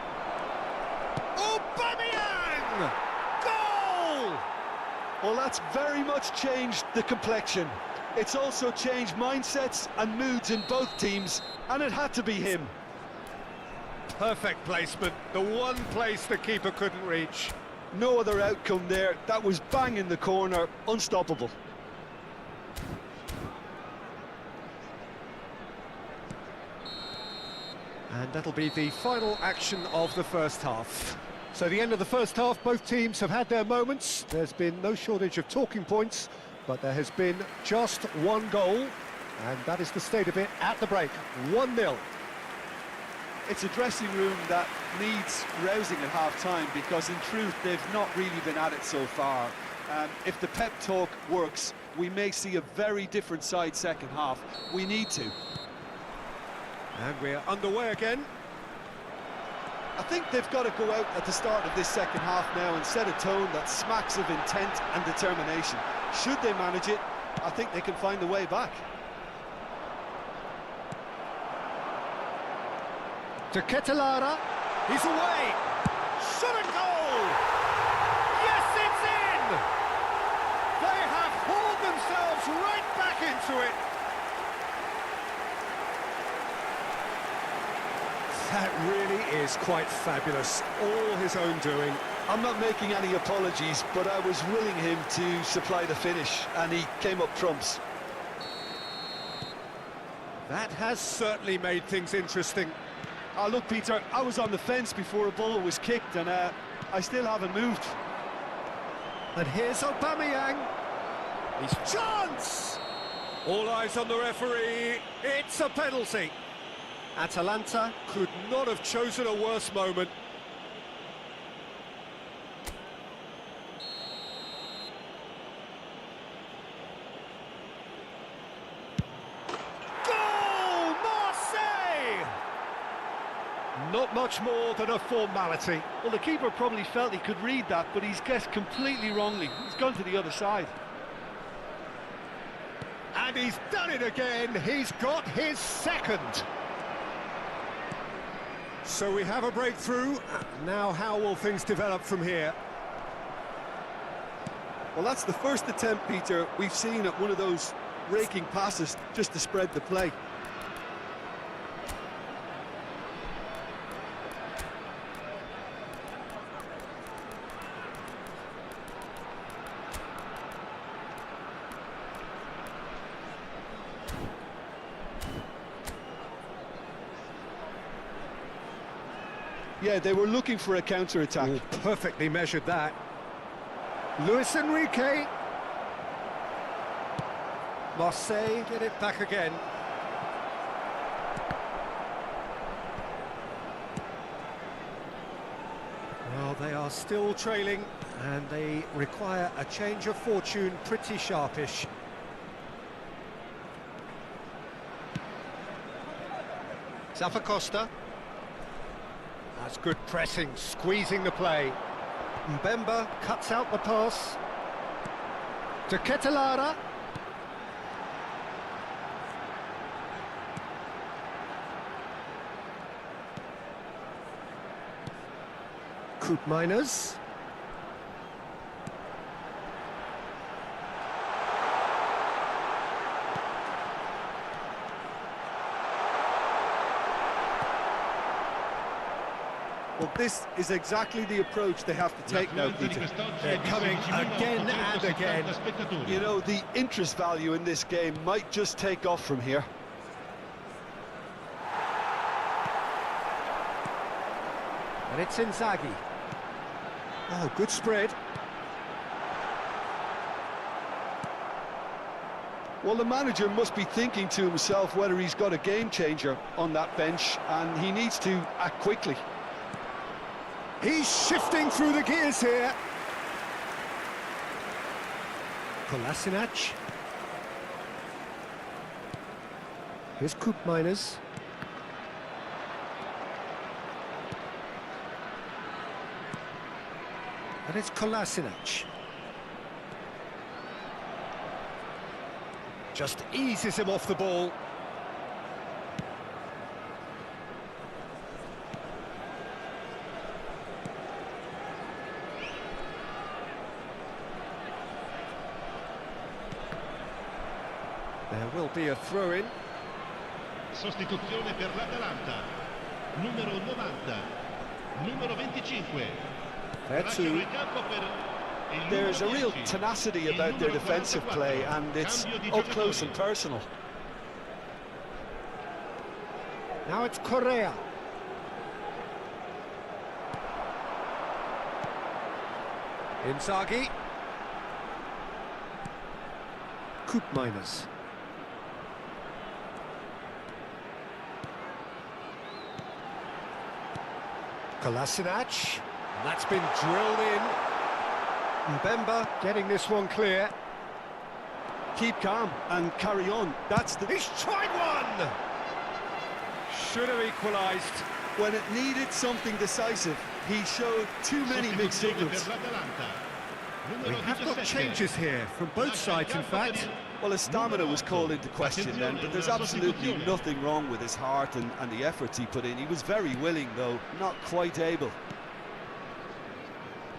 Aubameyang! Goal! Well, that's very much changed the complexion. It's also changed mindsets and moods in both teams, and it had to be him. Perfect placement, the one place the keeper couldn't reach. No other outcome there. That was bang in the corner, unstoppable. And that'll be the final action of the first half. So the end of the first half, both teams have had their moments. There's been no shortage of talking points, but there has been just one goal, and that is the state of it at the break, 1-0. It's a dressing room that needs rousing at half-time, because in truth they've not really been at it so far. If the pep talk works, we may see a very different side second half. We need to. And we're underway again. I think they've got to go out at the start of this second half now and set a tone that smacks of intent and determination. Should they manage it, I think they can find a way back. To Ketelara, he's away. Shot and goal! Yes, it's in! They have hauled themselves right back into it. That really is quite fabulous, all his own doing. I'm not making any apologies, but I was willing him to supply the finish, and he came up trumps. That has certainly made things interesting. Oh, look, Peter, I was on the fence before a ball was kicked, and I still haven't moved. And here's Aubameyang. His chance! All eyes on the referee. It's a penalty. Atalanta could not have chosen a worse moment. Goal! Marseille! Not much more than a formality. Well, the keeper probably felt he could read that, but he's guessed completely wrongly. He's gone to the other side. And he's done it again. He's got his second. So we have a breakthrough. Now how will things develop from here? Well, that's the first attempt, Peter, we've seen at one of those raking passes just to spread the play. Yeah, they were looking for a counter-attack. Oh, perfectly measured that. Luis Enrique. Marseille get it back again. Well, they are still trailing, and they require a change of fortune pretty sharpish. Zappacosta. That's good pressing, squeezing the play. Mbemba cuts out the pass. To Ketelara. Koopmeiners. Well, this is exactly the approach they have to take now, Peter. They're coming again and again. You know, the interest value in this game might just take off from here. And it's Inzaghi. Oh, good spread. Well, the manager must be thinking to himself whether he's got a game changer on that bench, and he needs to act quickly. He's shifting through the gears here. Kolasinac. Here's Koopmeiners. And it's Kolasinac. Just eases him off the ball. There will be a throw-in. Sostituzione per l'Atalanta. Numero 90. Numero 25. There's a real tenacity about their defensive play, and it's up close and personal. Now it's Correa. Inzaghi. Koopmeiners. Kolasinac. That's been drilled in. Mbemba getting this one clear. Keep calm and carry on. That's the... He's tried one! Should have equalised. When it needed something decisive, he showed too many mixed signals. We have got changes here from both sides, in fact. Well, his stamina was called into question then, but there's absolutely nothing wrong with his heart and the efforts he put in. He was very willing, though, not quite able.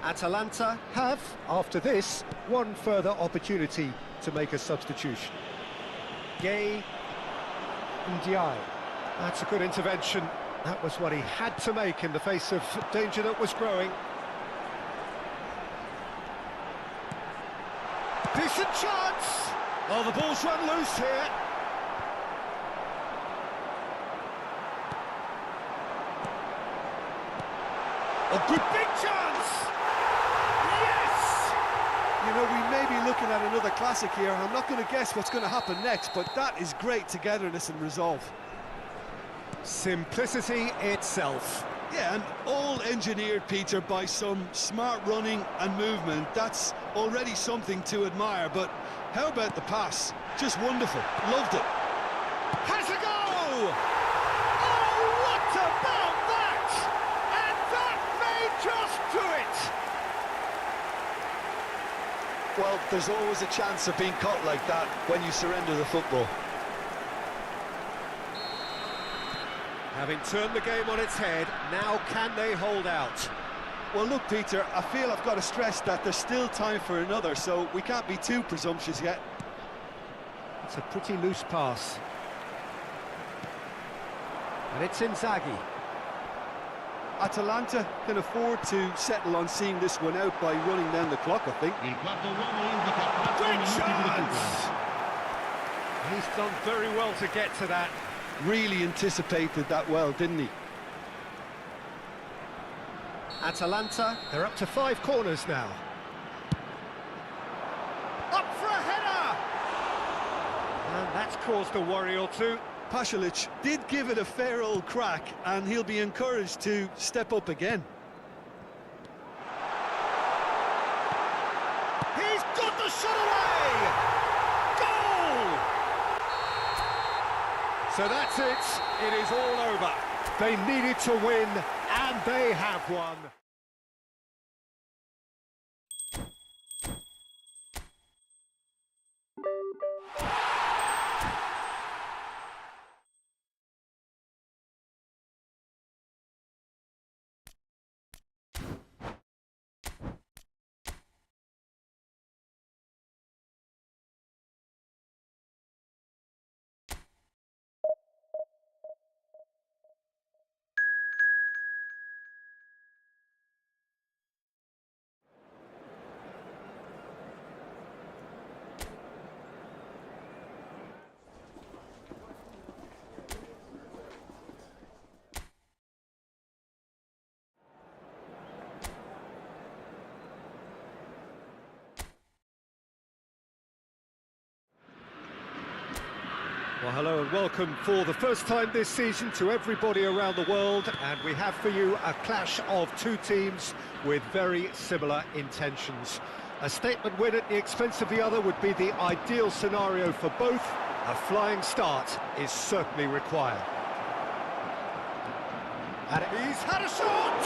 Atalanta have, after this, one further opportunity to make a substitution. Gay Ndiaye. That's a good intervention. That was what he had to make in the face of danger that was growing. Decent chance! Oh, the ball's run loose here. Oh, good big chance! Yes! you know, we may be looking at another classic here. I'm not going to guess what's going to happen next, but that is great togetherness and resolve. Simplicity itself. Yeah, and all engineered, Peter, by some smart running and movement. That's already something to admire, but how about the pass? Just wonderful. Loved it. Has a go! Oh, what about that? And that may just do it! Well, there's always a chance of being caught like that when you surrender the football. Having turned the game on its head, now can they hold out? Well, look, Peter, I feel I've got to stress that there's still time for another, so we can't be too presumptuous yet. It's a pretty loose pass. And it's Inzaghi. Atalanta can afford to settle on seeing this one out by running down the clock, I think. Great chance! He's done very well to get to that. Really anticipated that well, didn't he? Atalanta, they're up to 5 corners now. Up for a header! And that's caused a worry or two. Pasalic did give it a fair old crack, and he'll be encouraged to step up again. He's got the shot away! Goal! So that's it. It is all over. They needed to win, and they have won. Well, hello and welcome for the first time this season to everybody around the world, and we have for you a clash of two teams with very similar intentions. A statement win at the expense of the other would be the ideal scenario for both. A flying start is certainly required. And he's had a shot!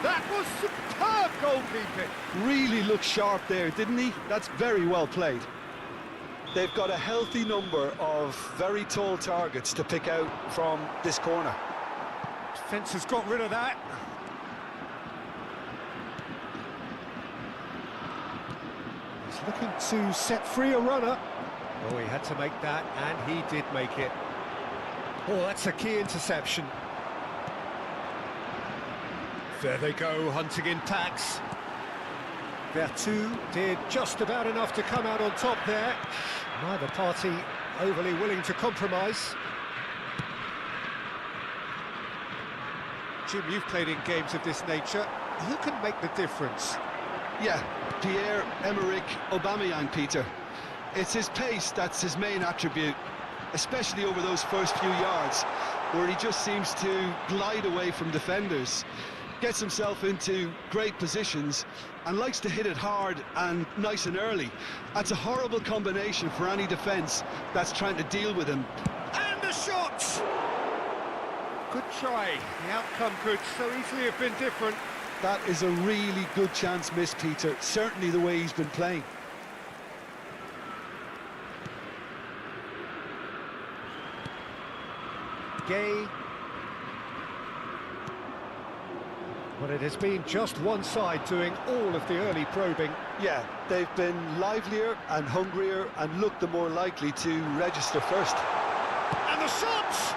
That was superb goalkeeping! Really looked sharp there, didn't he? That's very well played. They've got a healthy number of very tall targets to pick out from this corner. Defence has got rid of that. He's looking to set free a runner. Oh, he had to make that, and he did make it. Oh, that's a key interception. There they go, hunting in packs. Vertu did just about enough to come out on top there. Neither party overly willing to compromise. Jim, you've played in games of this nature. Who can make the difference? Yeah, Pierre-Emerick Aubameyang, Peter. It's his pace that's his main attribute, especially over those first few yards, where he just seems to glide away from defenders. Gets himself into great positions and likes to hit it hard and nice and early. That's a horrible combination for any defence that's trying to deal with him. And the shot! Good try. The outcome could so easily have been different. That is a really good chance missed, Peter. Certainly the way he's been playing. Gay. Well, it has been just one side doing all of the early probing. Yeah, they've been livelier and hungrier and looked the more likely to register first. And the shot!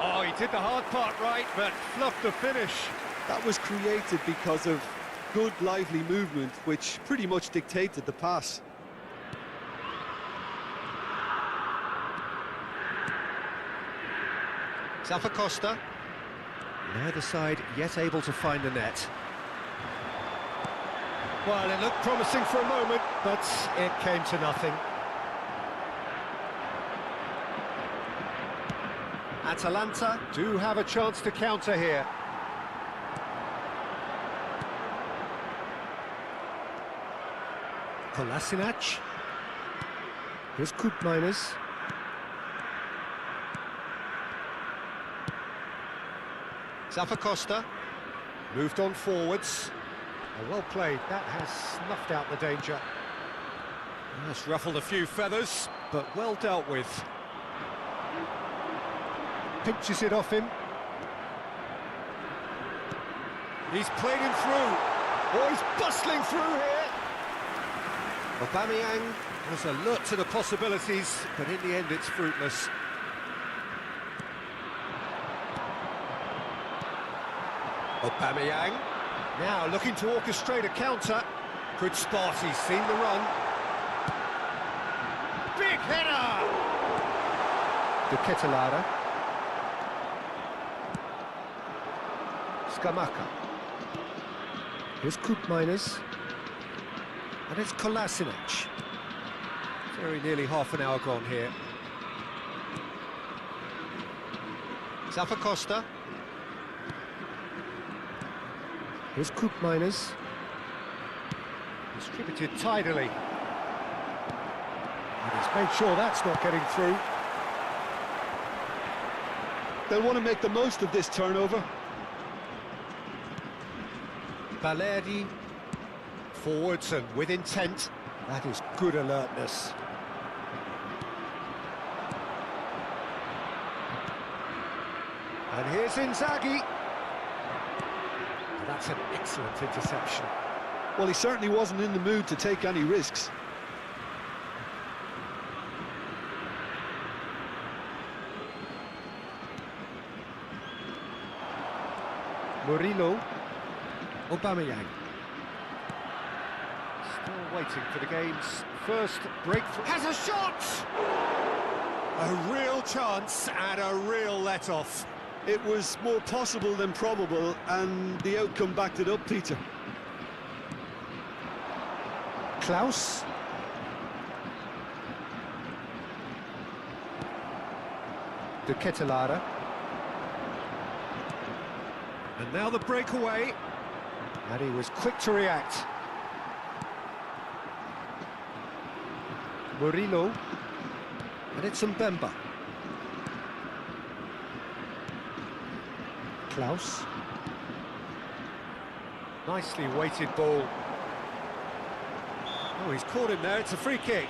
Oh, he did the hard part right, but fluffed the finish. That was created because of good, lively movement, which pretty much dictated the pass. Zappacosta. Neither side yet able to find the net. Well, it looked promising for a moment, but it came to nothing. Atalanta do have a chance to counter here. Kolasinac. Here's Koopmeiners. Zappacosta. Moved on forwards. Oh, well played. That has snuffed out the danger. That's ruffled a few feathers, but well dealt with. Pinches it off him. He's played him through. Oh, he's bustling through here. Aubameyang was alert to the possibilities, but in the end it's fruitless. Aubameyang now looking to orchestrate a counter. Good spot, he's seen the run. Big header! De Ketelaere. Scamacca. Here's Koopmeiners. And it's Kolasinac. Very nearly half an hour gone here. Zappacosta. Here's Koopmeiners. Distributed tidily. And he's made sure that's not getting through. They'll want to make the most of this turnover. Balerdi. Forwards and with intent. That is good alertness. And here's Inzaghi. That's an excellent interception. Well, he certainly wasn't in the mood to take any risks. Murillo. Aubameyang. Still waiting for the game's first breakthrough. Has a shot! A real chance and a real let-off. It was more possible than probable, and the outcome backed it up, Peter. Klaus. De Ketelaere. And now the breakaway. And he was quick to react. Murillo. And it's Mbemba. Klaus. Nicely weighted ball. Oh, he's caught him there, it's a free kick.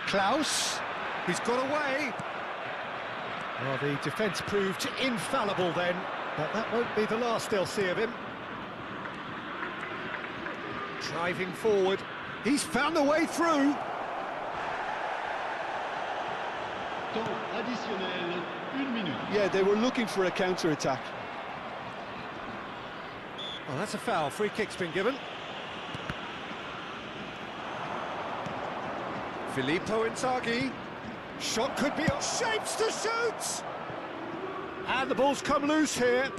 Klaus, he's got away. Well, the defence proved infallible then, but that won't be the last they'll see of him. Driving forward, he's found a way through. Temps additionnel, 1 minute. Yeah, they were looking for a counter-attack. Oh, that's a foul. Free kick's been given. Filippo Inzaghi. Shot could be on. Shapes to shoot! And the ball's come loose here.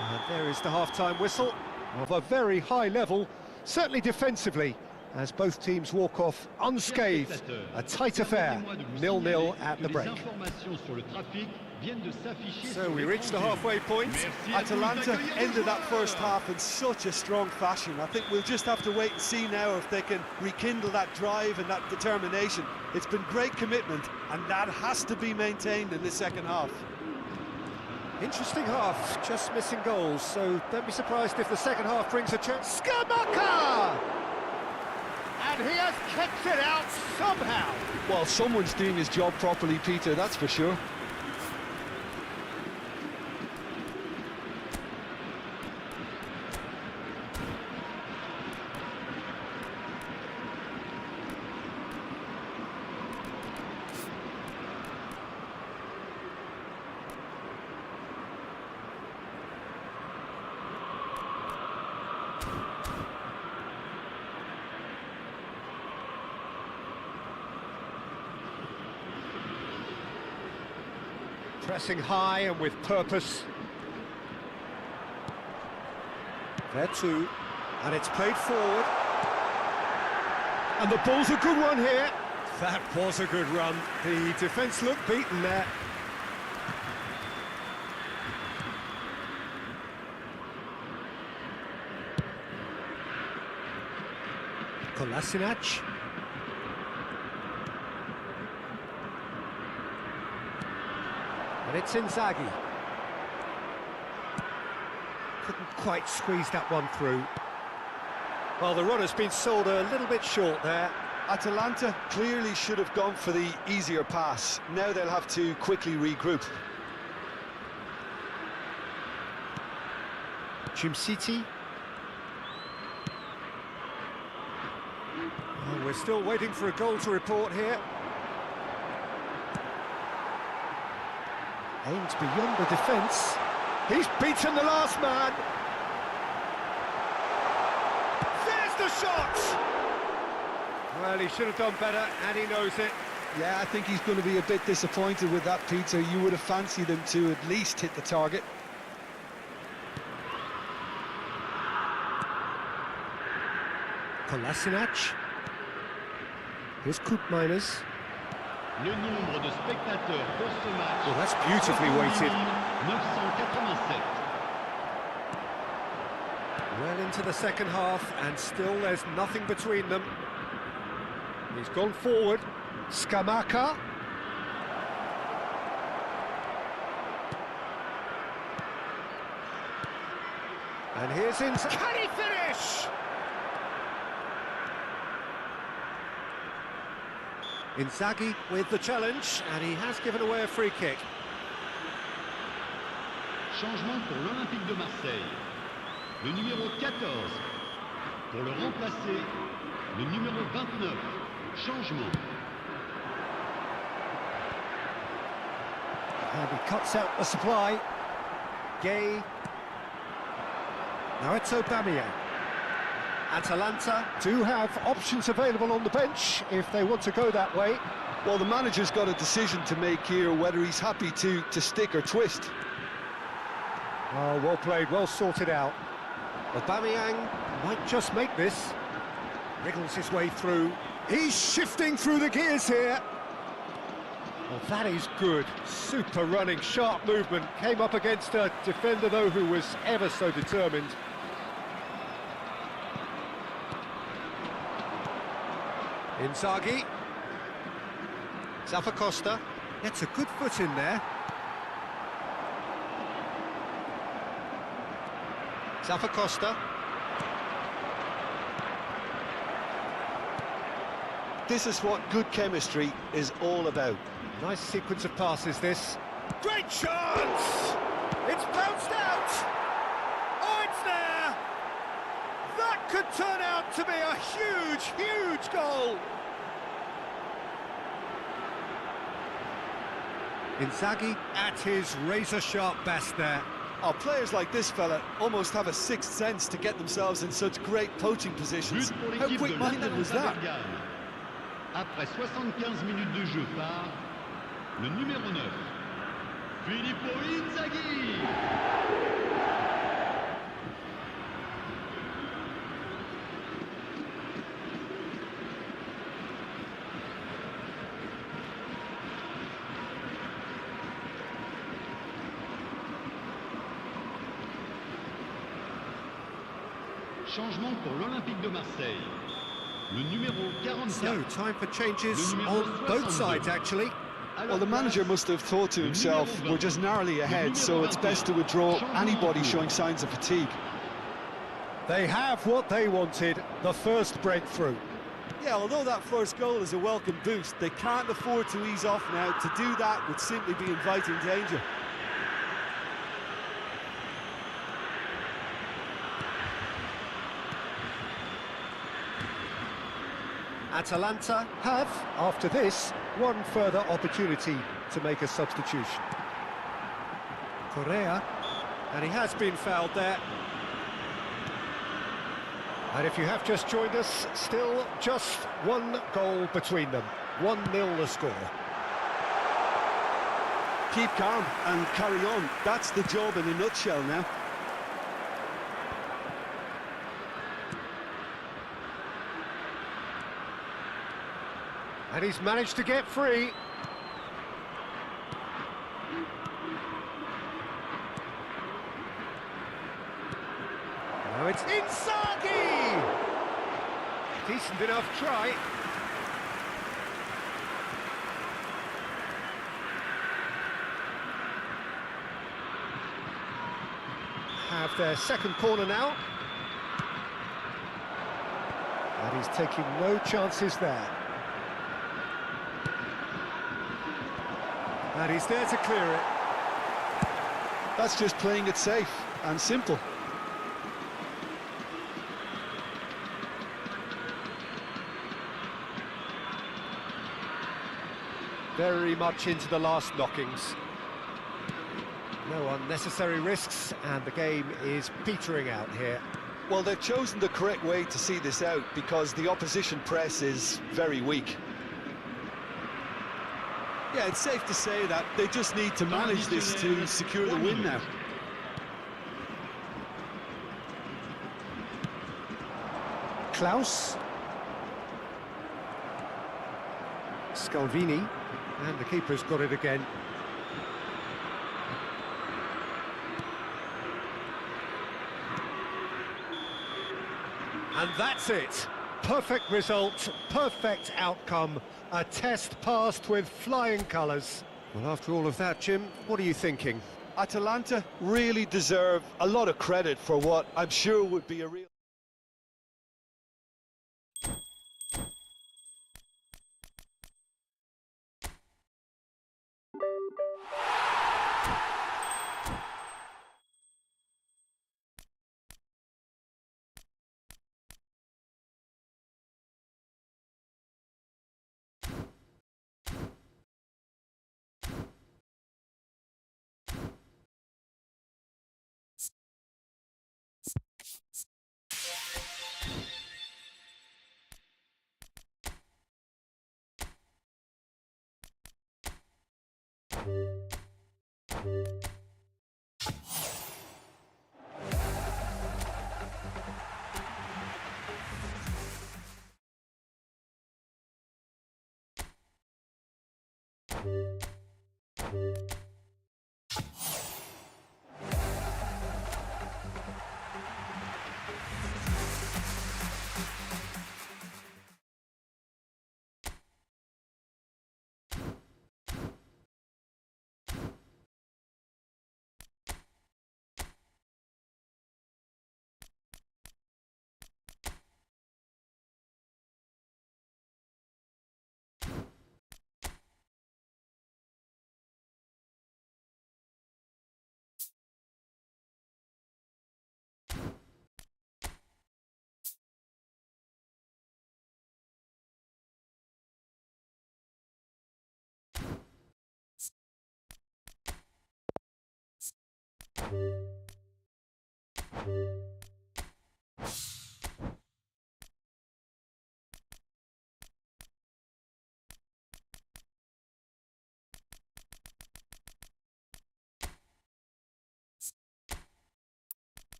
And there is the half-time whistle of a very high level, certainly defensively, as both teams walk off unscathed. A tight affair, 0-0 at the break. So we reach the halfway point. Atalanta ended that first half in such a strong fashion. I think we'll just have to wait and see now if they can rekindle that drive and that determination. It's been great commitment, and that has to be maintained in the second half. Interesting half, just missing goals, so don't be surprised if the second half brings a chance. Scamacca! And he has kept it out somehow. Well, someone's doing his job properly, Peter, that's for sure. Pressing high and with purpose. There too, and it's played forward. And the ball's a good one here. That was a good run. The defence looked beaten there. Kolasinac. And it's Inzaghi. Couldn't quite squeeze that one through. Well, the runner's been sold a little bit short there. Atalanta clearly should have gone for the easier pass. Now they'll have to quickly regroup. City. Oh, we're still waiting for a goal to report here. Aims beyond the defence. He's beaten the last man. There's the shot! Well, he should have done better, and he knows it. Yeah, I think he's going to be a bit disappointed with that, Peter. You would have fancied him to at least hit the target. Kolasinac. Here's Koopmeiners. Le nombre de spectateurs pour ce match. Well, that's beautifully weighted. 987. Well into the second half, and still there's nothing between them. He's gone forward. Skamaka. And here's Inzaghi. Can he finish? Inzaghi with the challenge, and he has given away a free kick. Changement pour l'Olympique de Marseille. Le numéro 14. Pour le remplacer, le numéro 29. Changement. And he cuts out the supply. Gay. Now it's Aubameyang. Atalanta do have options available on the bench if they want to go that way. Well, the manager's got a decision to make here, whether he's happy to stick or twist. Oh, well played, well sorted out. Aubameyang might just make this. Wriggles his way through. He's shifting through the gears here. Well, that is good. Super running, sharp movement. Came up against a defender, though, who was ever so determined. Inzaghi. Zappacosta gets a good foot in there. Zappacosta. This is what good chemistry is all about. Nice sequence of passes, this. Great chance! It's bounced out! Oh, it's there! That could turn out to be a huge, huge goal! Inzaghi at his razor-sharp best there. Oh, players like this fella almost have a sixth sense to get themselves in such great poaching positions. How quick-minded was that? Après 75 minutes de jeu par le numéro 9, Filippo Inzaghi. Changement pour l'Olympique de Marseille. Le numéro 44. So, time for changes on both sides, actually. Well, the manager must have thought to himself, we're just narrowly ahead, so it's best to withdraw anybody showing signs of fatigue. They have what they wanted, the first breakthrough. Yeah, although that first goal is a welcome boost, they can't afford to ease off now. To do that would simply be inviting danger. Atalanta have, after this, one further opportunity to make a substitution. Correa, and he has been fouled there. And if you have just joined us, still just one goal between them. 1-0 the score. keep calm and carry on. That's the job in a nutshell now. And he's managed to get free. Now it's Inzaghi! Decent enough try. Have their second corner now. And he's taking no chances there. And he's there to clear it. That's just playing it safe and simple. Very much into the last knockings. No unnecessary risks, and the game is petering out here. Well, they've chosen the correct way to see this out because the opposition press is very weak. Yeah, it's safe to say that they just need to manage this to secure the win now. Klaus. Scalvini. And the keeper's got it again. And that's it. Perfect result, perfect outcome. A test passed with flying colours. Well, after all of that, Jim, what are you thinking? Atalanta really deserve a lot of credit for what I'm sure would be a real...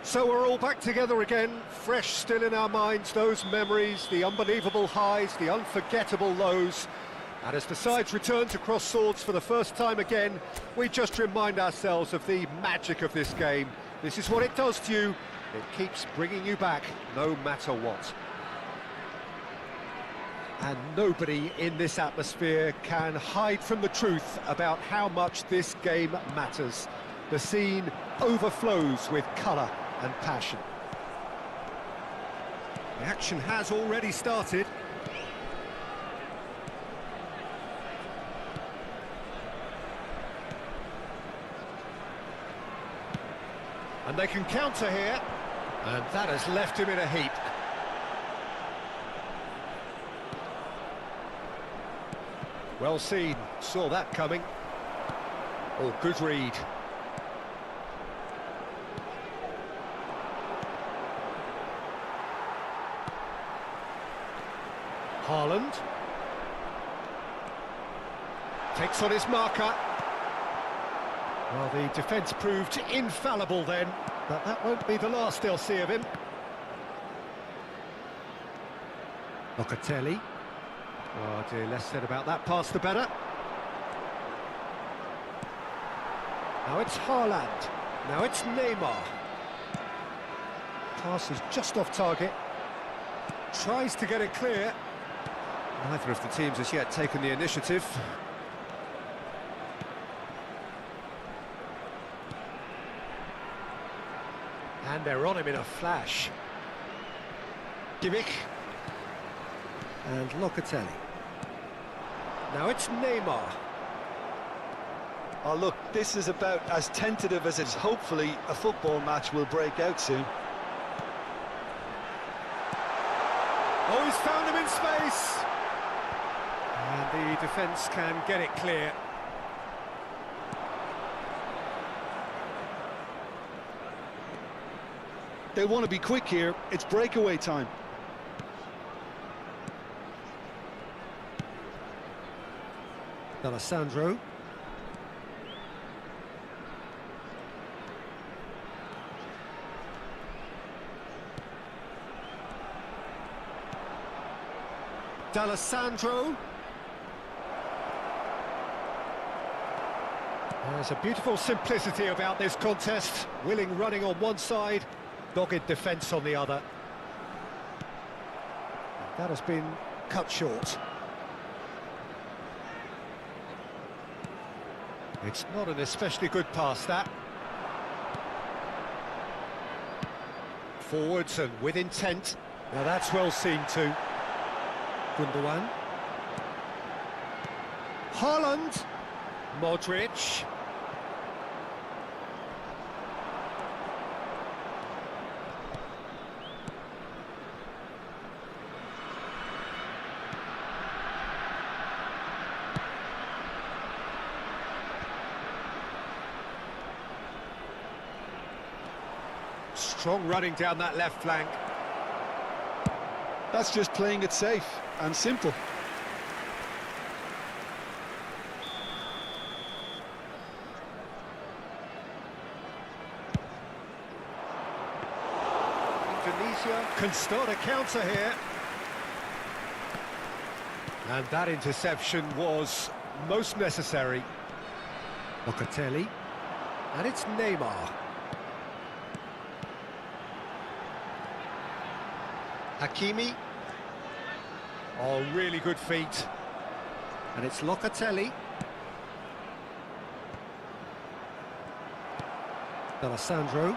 So we're all back together again, fresh still in our minds, those memories, the unbelievable highs, the unforgettable lows. And as the sides return to cross swords for the first time again, we just remind ourselves of the magic of this game. This is what it does to you. It keeps bringing you back, no matter what. And nobody in this atmosphere can hide from the truth about how much this game matters. The scene overflows with colour and passion. The action has already started. And they can counter here. And that has left him in a heap. Well seen, saw that coming. Oh, good read. Haaland. Takes on his marker. Well, the defence proved infallible then, but that won't be the last they'll see of him. Locatelli. Oh dear, less said about that pass the better. Now it's Haaland. Now it's Neymar. Pass is just off target. Tries to get it clear. Neither of the teams has yet taken the initiative. And they're on him in a flash. Kimmich. And Locatelli. Now it's Neymar. Oh look, this is about as tentative as it's hopefully a football match will break out soon. Oh, he's found him in space. And the defence can get it clear. They want to be quick here, it's breakaway time. Alessandro. D'Alessandro. There's a beautiful simplicity about this contest. Willing running on one side, dogged defence on the other. That has been cut short. It's not an especially good pass, that. Forwards and with intent. Now that's well seen too. Gundogan. Haaland. Modric. Strong running down that left flank. That's just playing it safe and simple. Indonesia can start a counter here. And that interception was most necessary. Locatelli. And it's Neymar. Hakimi. Oh, really good feet. And it's Locatelli. Alessandro.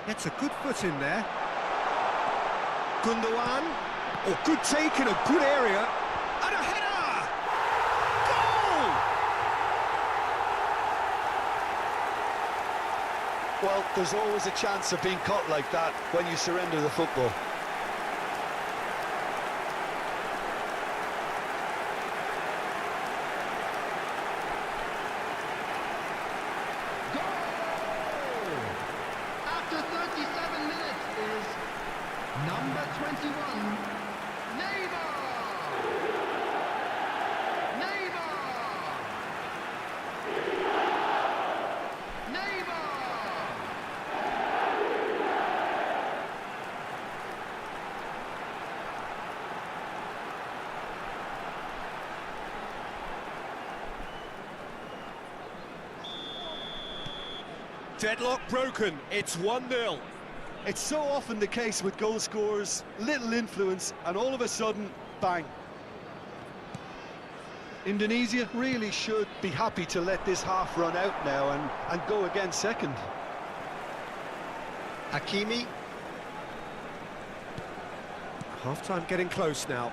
Gets a good foot in there. Gundogan. Oh, good take in a good area. And a header! Goal! Well, there's always a chance of being caught like that when you surrender the football. Goal! After 37 minutes is number 21, Neymar! Neymar! Deadlock broken, it's 1-0. It's so often the case with goal scorers, little influence, and all of a sudden, bang. Indonesia really should be happy to let this half run out now and go again second. Hakimi. Half-time getting close now.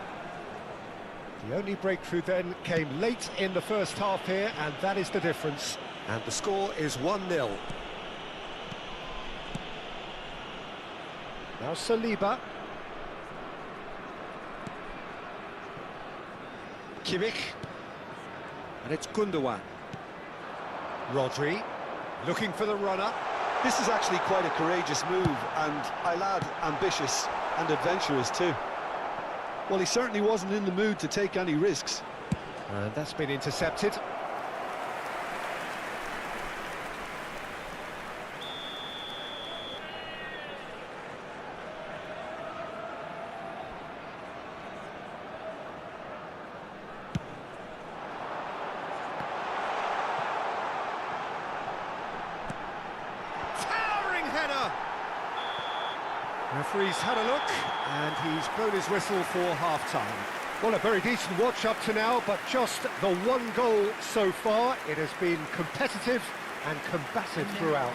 The only breakthrough then came late in the first half here, and that is the difference. And the score is 1-0. Now Saliba. Kimmich. And it's Gundogan. Rodri, looking for the runner. This is actually quite a courageous move, and I'll add ambitious and adventurous too. Well, he certainly wasn't in the mood to take any risks. And that's been intercepted. Header. Referee's had a look, and he's blown his whistle for half-time. Well, a very decent watch up to now, but just the one goal so far. It has been competitive and combative throughout.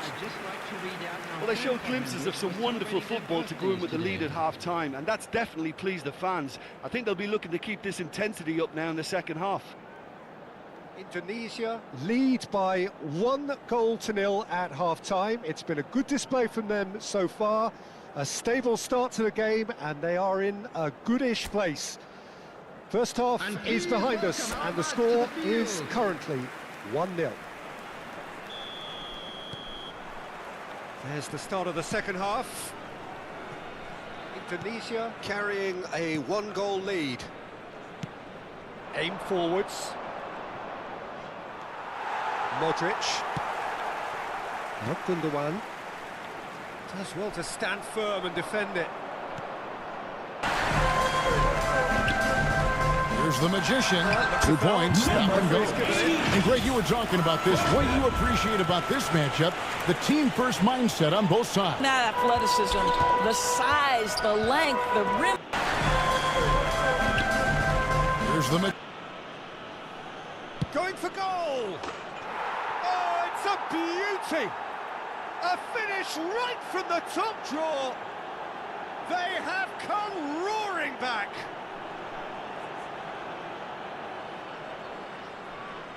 Well, they showed glimpses of some wonderful football to go in with the lead at half-time, and that's definitely pleased the fans. I think they'll be looking to keep this intensity up now in the second half. Indonesia lead by 1-0 at half-time. It's been a good display from them so far. A stable start to the game, and they are in a goodish place. First half is behind us, and the score is currently 1-0. There's the start of the second half. Indonesia carrying a 1-goal lead. Aim forwards. Modric. Now Gundogan. Does well to stand firm and defend it. Here's the magician. 2 points, stop and go. And Greg, you were talking about this. What you appreciate about this matchup, the team-first mindset on both sides. That athleticism, the size, the length, the rim. Here's the Going for goal! Oh, it's a beauty! A finish right from the top draw! They have come roaring back!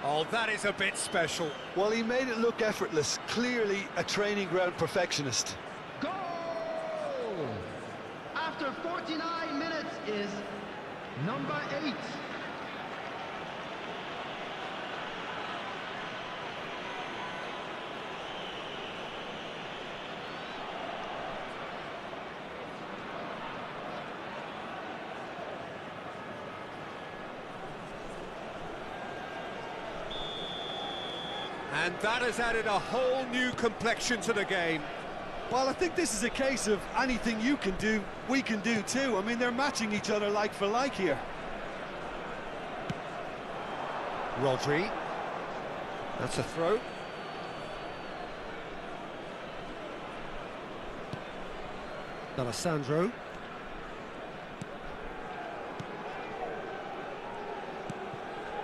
Oh, that is a bit special. Well, he made it look effortless. Clearly a training ground perfectionist. Goal! After 49 minutes is number 8. And that has added a whole new complexion to the game. Well, I think this is a case of anything you can do, we can do too. I mean, they're matching each other like for like here. Rodri. That's a throw. Alessandro.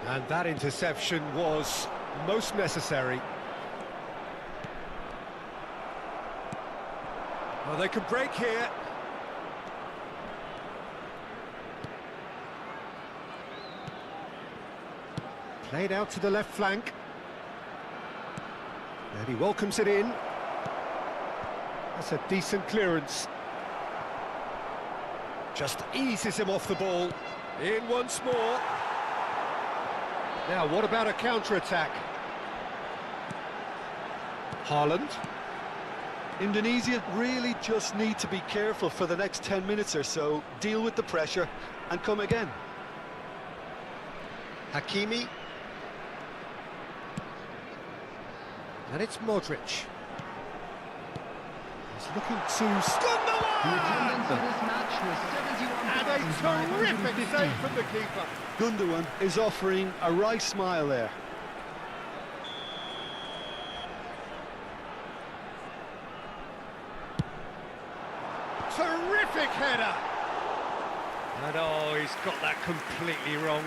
And that interception was most necessary. Well, they can break here. Played out to the left flank. And he welcomes it in. That's a decent clearance. Just eases him off the ball. In once more. Now, what about a counter-attack? Haaland. Indonesia really just need to be careful for the next 10 minutes or so, deal with the pressure and come again. Hakimi. And it's Modric. He's looking to Gundogan! And a terrific save from the keeper. Gundogan is offering a wry smile there. Terrific header! And oh, he's got that completely wrong.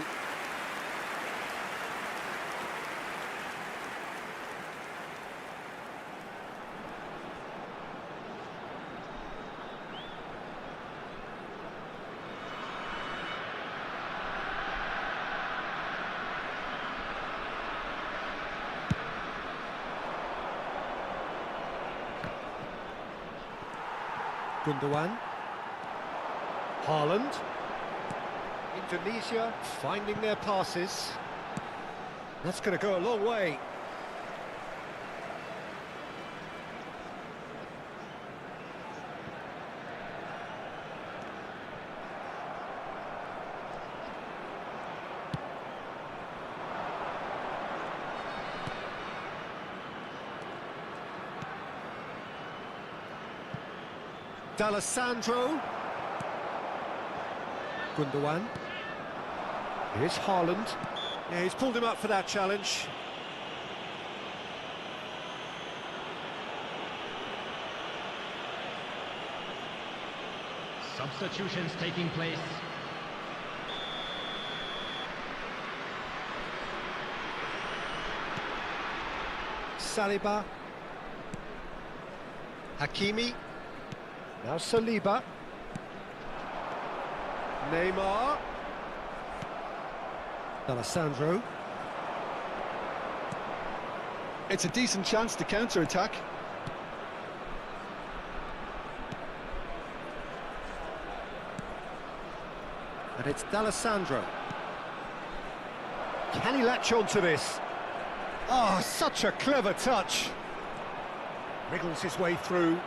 Gundogan. Haaland. Indonesia finding their passes. That's going to go a long way. D'Alessandro. Gundogan. Here's Haaland. Yeah, he's pulled him up for that challenge. Substitutions taking place. Saliba. Hakimi. Now Saliba. Neymar. D'Alessandro. It's a decent chance to counter-attack. And it's D'Alessandro. Can he latch on to this? Oh, such a clever touch. Wriggles his way through.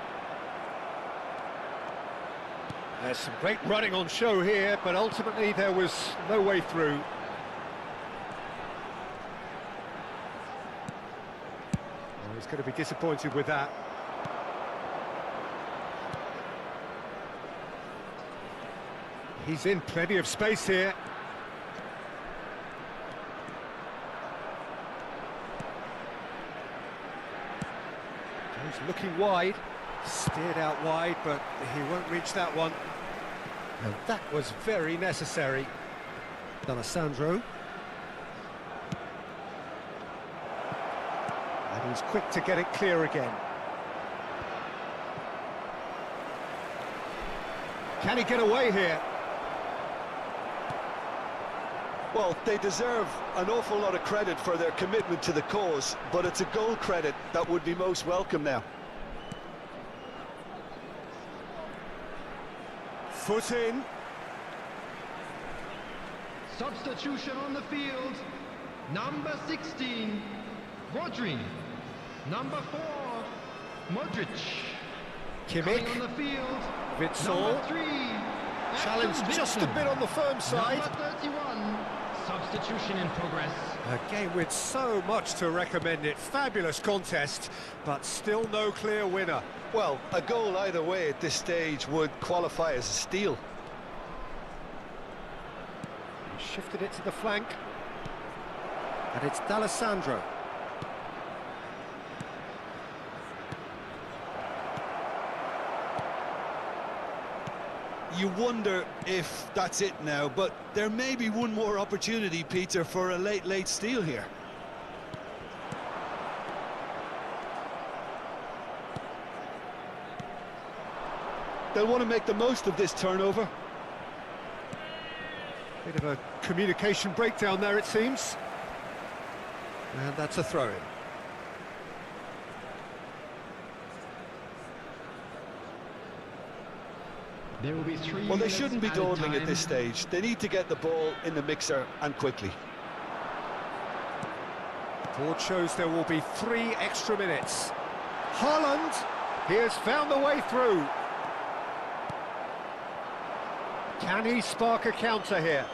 There's some great running on show here, but ultimately there was no way through. Oh, he's going to be disappointed with that. He's in plenty of space here. He's looking wide. Steered out wide, but he won't reach that one. And that was very necessary. D'Alessandro. And he's quick to get it clear again. Can he get away here? Well, they deserve an awful lot of credit for their commitment to the cause, but it's a goal credit that would be most welcome now. Foot in. Substitution on the field. Number 16, Rodri. Number 4, Modric. Coming Kimmich. on the field. Witsel. Number 3, Challenge just a bit on the firm side. Number 31, substitution in progress. A game with so much to recommend it. Fabulous contest, but still no clear winner. Well, a goal either way at this stage would qualify as a steal. He shifted it to the flank. And it's D'Alessandro. You wonder if that's it now, but there may be one more opportunity, Peter, for a late steal here. They'll want to make the most of this turnover. Bit of a communication breakdown there, it seems. And that's a throw-in. There will be 3 Well, they minutes shouldn't be added dawdling at time. this stage. They need to get the ball in the mixer and quickly. Board shows there will be 3 extra minutes. Haaland, he has found the way through. Can he spark a counter here?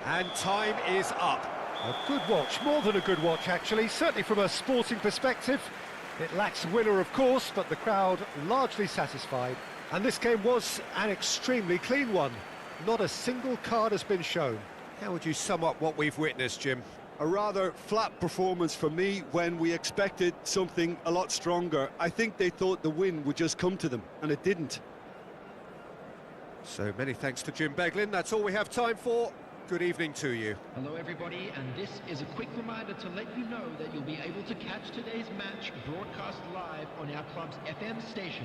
And time is up. A good watch, more than a good watch actually, certainly from a sporting perspective. It lacks winner, of course, but the crowd largely satisfied. And this game was an extremely clean one. Not a single card has been shown. How would you sum up what we've witnessed, Jim? A rather flat performance for me when we expected something a lot stronger. I think they thought the win would just come to them, and it didn't. So many thanks to Jim Beglin. That's all we have time for. Good evening to you. Hello everybody, and this is a quick reminder to let you know that you'll be able to catch today's match broadcast live on our club's FM station.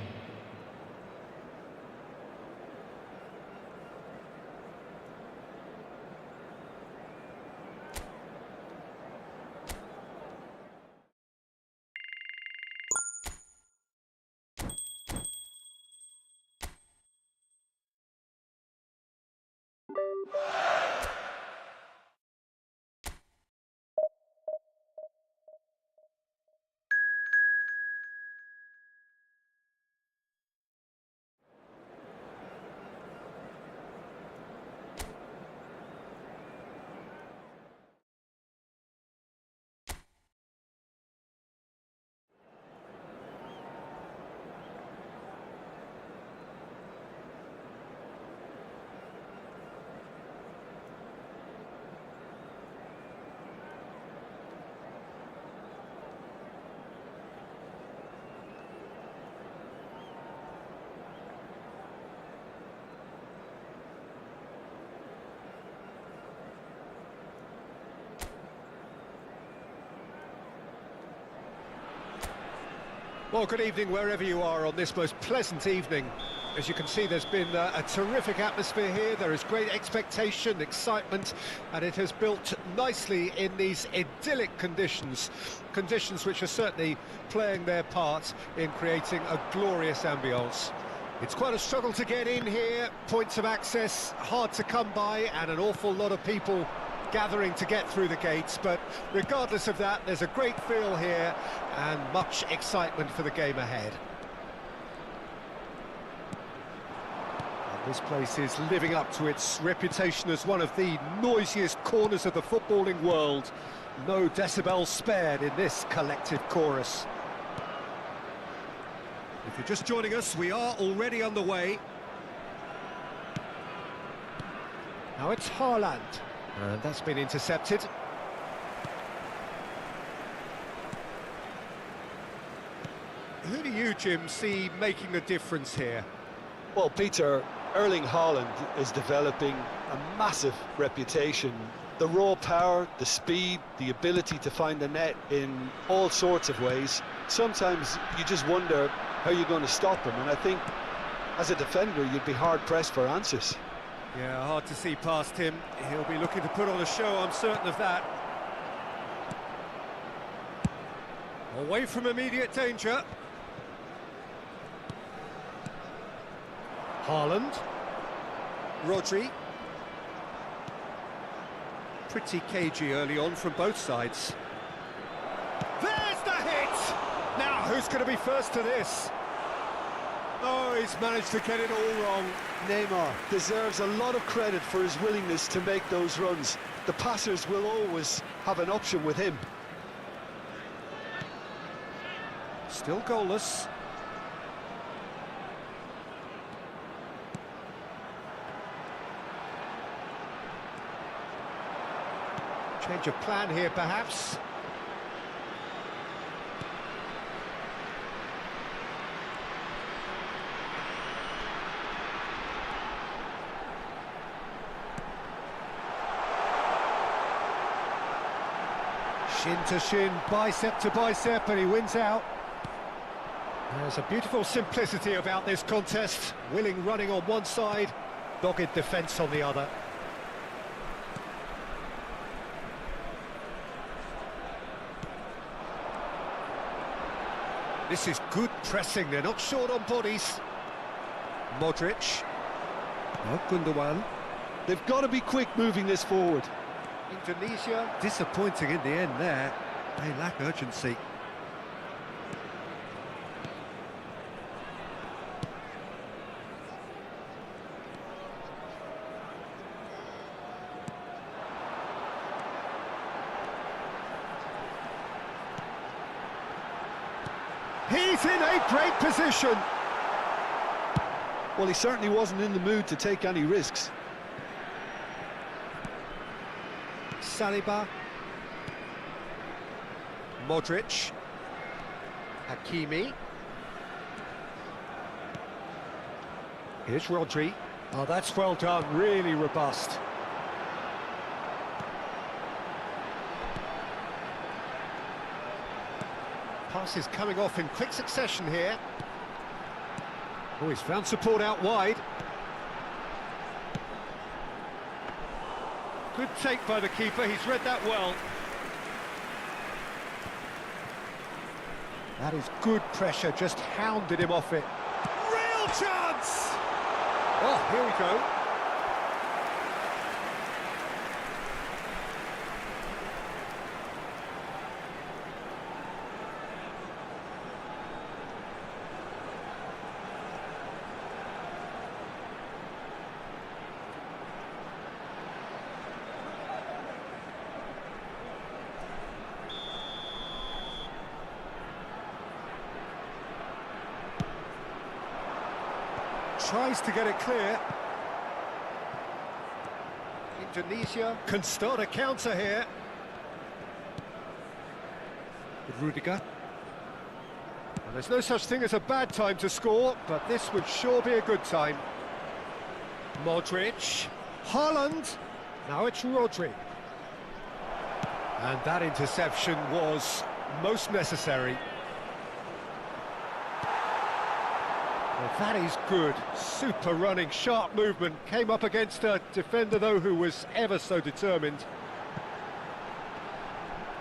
Well, good evening wherever you are on this most pleasant evening. As you can see, there's been a terrific atmosphere here. There is great expectation, excitement, and it has built nicely in these idyllic conditions. Conditions which are certainly playing their part in creating a glorious ambience. It's quite a struggle to get in here, points of access hard to come by, and an awful lot of people gathering to get through the gates, but regardless of that, there's a great feel here and much excitement for the game ahead. And this place is living up to its reputation as one of the noisiest corners of the footballing world. No decibels spared in this collective chorus. If you're just joining us, we are already underway. Now it's Haaland. And that's been intercepted. Who do you, Jim, see making a difference here? Well, Peter, Erling Haaland is developing a massive reputation. The raw power, the speed, the ability to find the net in all sorts of ways. Sometimes you just wonder how you're going to stop him, and I think as a defender you'd be hard-pressed for answers. Yeah, hard to see past him. He'll be looking to put on a show, I'm certain of that. Away from immediate danger. Haaland. Rodri. Pretty cagey early on from both sides. There's the hit! Now, who's going to be first to this? Oh, he's managed to get it all wrong. Neymar deserves a lot of credit for his willingness to make those runs. The passers will always have an option with him. Still goalless. Change of plan here, perhaps. Shin to shin, bicep to bicep, and he wins out. There's a beautiful simplicity about this contest. Willing running on one side, dogged defence on the other. This is good pressing, they're not short on bodies. Modric. Oh, Gundogan. They've got to be quick moving this forward. Indonesia, disappointing in the end there. They lack urgency. He's in a great position. Well, he certainly wasn't in the mood to take any risks. Saliba. Modric. Hakimi. Here's Rodri. Oh, that's well done, really robust. Passes coming off in quick succession here. Oh, he's found support out wide. Good take by the keeper, he's read that well. That is good pressure, just hounded him off it. Real chance! Oh, here we go. Tries to get it clear. Indonesia can start a counter here. With Rudiger. And there's no such thing as a bad time to score, but this would sure be a good time. Modric. Haaland. Now it's Rodri. And that interception was most necessary. Well, that is good. Super running, sharp movement. Came up against a defender, though, who was ever so determined.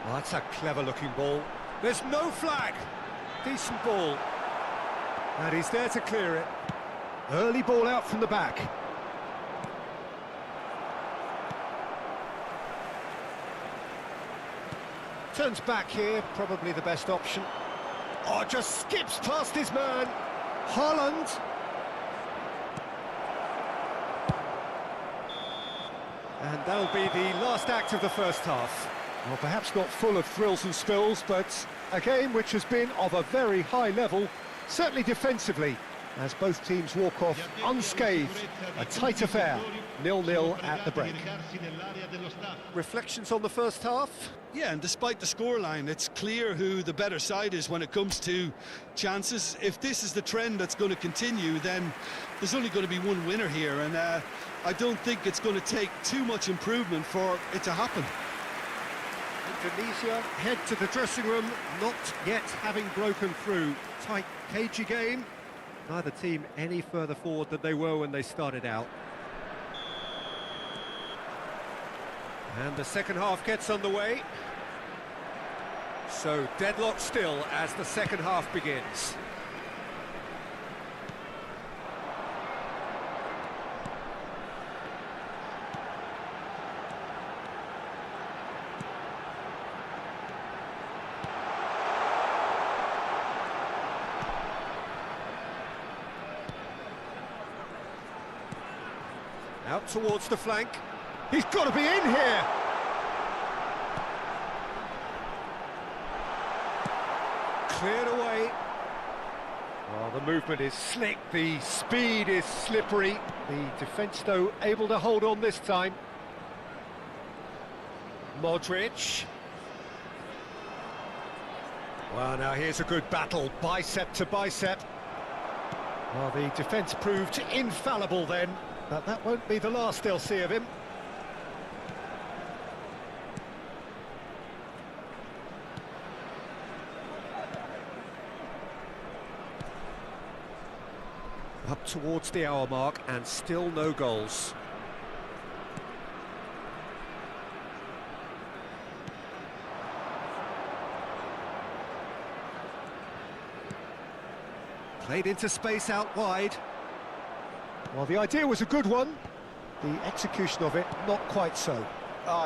Well, that's a clever-looking ball. There's no flag. Decent ball. And he's there to clear it. Early ball out from the back. Turns back here, probably the best option. Oh, just skips past his man. Haaland. And that'll be the last act of the first half. Well, perhaps not full of thrills and spills, but a game which has been of a very high level, certainly defensively, as both teams walk off unscathed. A tight affair, 0-0 at the break. Reflections on the first half? Yeah, and despite the scoreline, it's clear who the better side is when it comes to chances. If this is the trend that's going to continue, then there's only going to be one winner here, and I don't think it's going to take too much improvement for it to happen. Indonesia head to the dressing room, not yet having broken through. Tight, cagey game. Neither team any further forward than they were when they started out. And the second half gets underway. So deadlock still as the second half begins. Out towards the flank. He's got to be in here! Cleared away. Oh, the movement is slick, the speed is slippery. The defence, though, able to hold on this time. Modric. Well, now here's a good battle, bicep to bicep. Well, the defence proved infallible then. But that won't be the last they'll see of him. Up towards the hour mark and still no goals. Played into space out wide. Well, the idea was a good one. The execution of it, not quite so.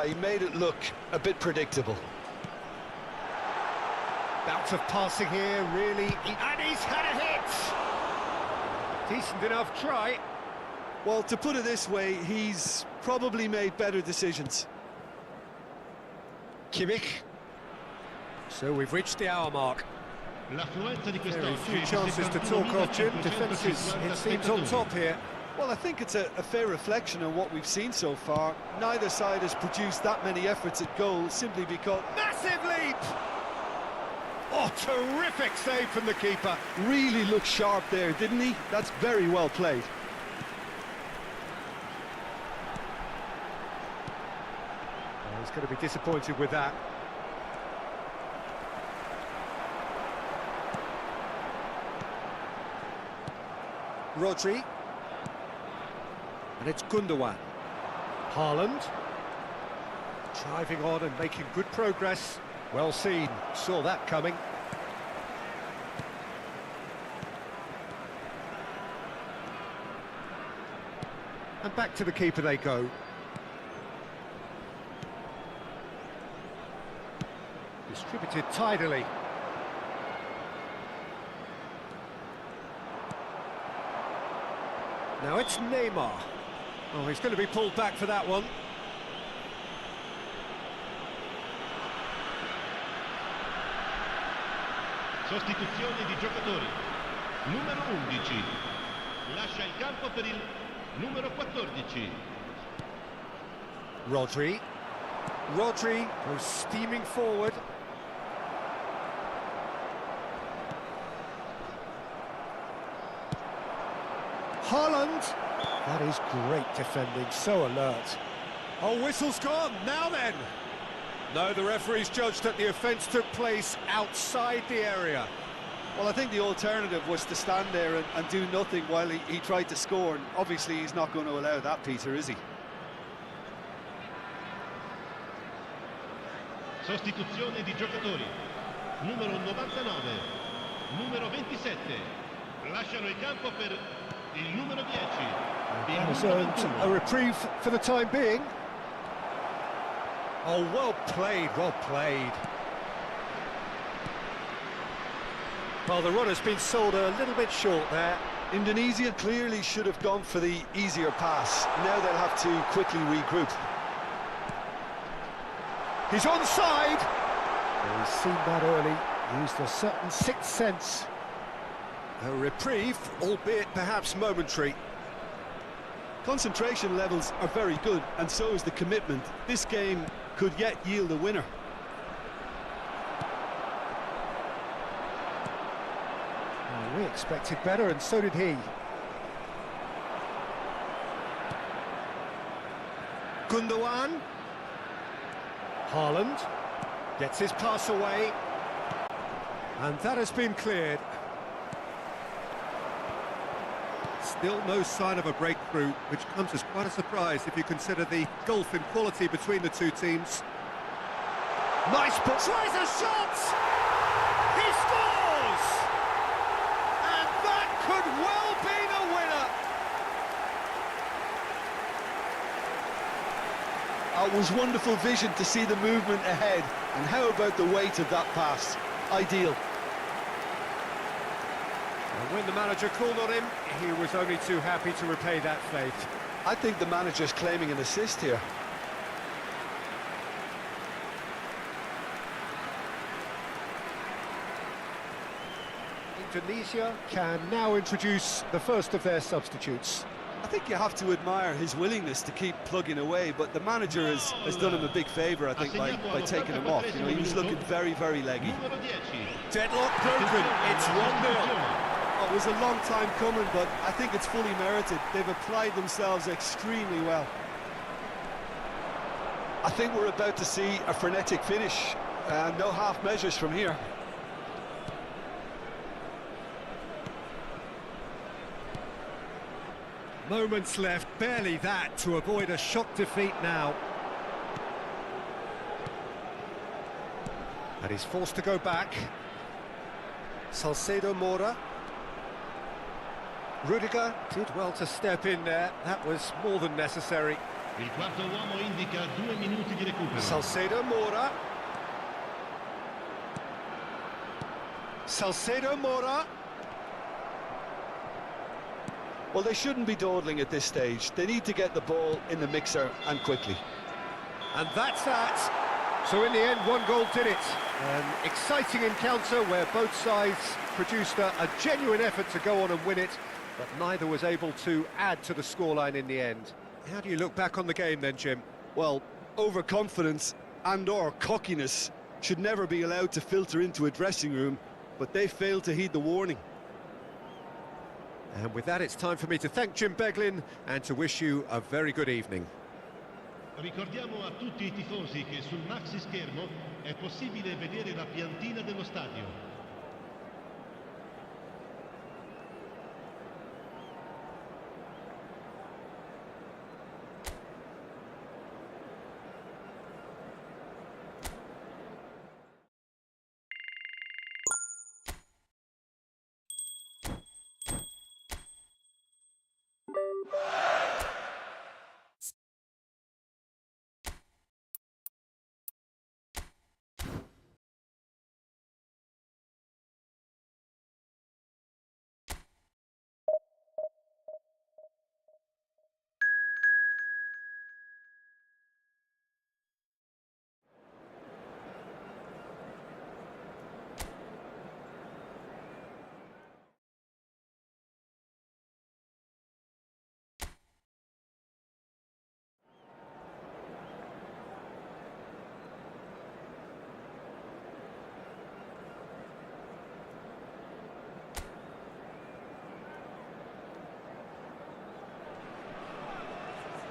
He made it look a bit predictable. Bout of passing here, really. And he's had a hit! Decent enough try. Well, to put it this way, he's probably made better decisions. Kimmich. So we've reached the hour mark. Very few chances to talk of, Jim. Defence is, it seems, on top here. Well, I think it's a fair reflection on what we've seen so far. Neither side has produced that many efforts at goal simply because... Massive leap! Oh, terrific save from the keeper. Really looked sharp there, didn't he? That's very well played. Oh, he's going to be disappointed with that. Rodri. And it's Gundogan. Haaland. Driving on and making good progress. Well seen, saw that coming. And back to the keeper they go. Distributed tidily. Now it's Neymar. Oh, he's going to be pulled back for that one. Sostituzione di giocatori. Numero 11. Lascia il campo per il numero 14. Rodri. Rodri goes steaming forward. Haaland. That is great defending, so alert. Oh, whistle's gone, now then. No, the referee's judged that the offence took place outside the area. Well, I think the alternative was to stand there and do nothing while he tried to score, and obviously he's not going to allow that, Peter, is he? Sostituzione di giocatori. Numero 99. Numero 27. Lasciano il campo per il numero 10. Il Has numero earned 21. a reprieve for the time being. Oh, well played, well played. Well, the run has been sold a little bit short there. Indonesia clearly should have gone for the easier pass. Now they'll have to quickly regroup. He's onside. Well, he's seen that early, used a certain sixth sense. A reprieve, albeit perhaps momentary. Concentration levels are very good, and so is the commitment. This game could yet yield a winner. Oh, we expected better, and so did he. Gundogan. Haaland gets his pass away. And that has been cleared. Still no sign of a breakthrough, which comes as quite a surprise if you consider the gulf in quality between the two teams. Nice ball. Tries a shot! He scores! And that could well be the winner! It was wonderful vision to see the movement ahead, and how about the weight of that pass? Ideal. And when the manager called on him, he was only too happy to repay that faith. I think the manager's claiming an assist here. Indonesia can now introduce the first of their substitutes. I think you have to admire his willingness to keep plugging away, but the manager has done him a big favour, I think, by taking him off. You know, he was looking very, very leggy. Numero 10. Deadlock broken, it's 1-0. It was a long time coming, but I think it's fully merited. They've applied themselves extremely well. I think we're about to see a frenetic finish. No half measures from here. Moments left, barely that, to avoid a shock defeat now. And he's forced to go back. Salcedo Mora. Rudiger did well to step in there. That was more than necessary. Il quarto uomo indica 2 minuti di recupero. Salcedo Mora. Salcedo Mora. Well, they shouldn't be dawdling at this stage. They need to get the ball in the mixer, and quickly. And that's that. So in the end, one goal did it. An exciting encounter where both sides produced a genuine effort to go on and win it, but neither was able to add to the scoreline in the end. How do you look back on the game then, Jim? Well, overconfidence and/or cockiness should never be allowed to filter into a dressing room, but they failed to heed the warning. And with that, it's time for me to thank Jim Beglin and to wish you a very good evening. Ricordiamo a tutti I tifosi che sul maxi schermo è possibile vedere la piantina dello stadio.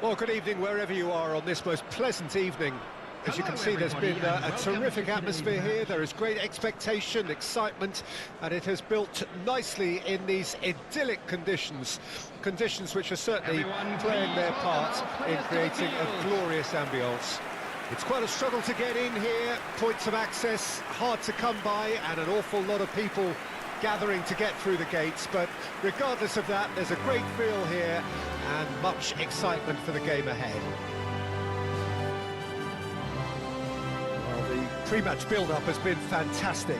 Well, good evening wherever you are on this most pleasant evening. As you can see, there's been a terrific atmosphere here. There is great expectation, excitement, and it has built nicely in these idyllic conditions. Conditions which are certainly playing their part in creating a glorious ambience. It's quite a struggle to get in here, points of access hard to come by, and an awful lot of people gathering to get through the gates, but regardless of that, there's a great feel here and much excitement for the game ahead. Well, the pre-match build-up has been fantastic.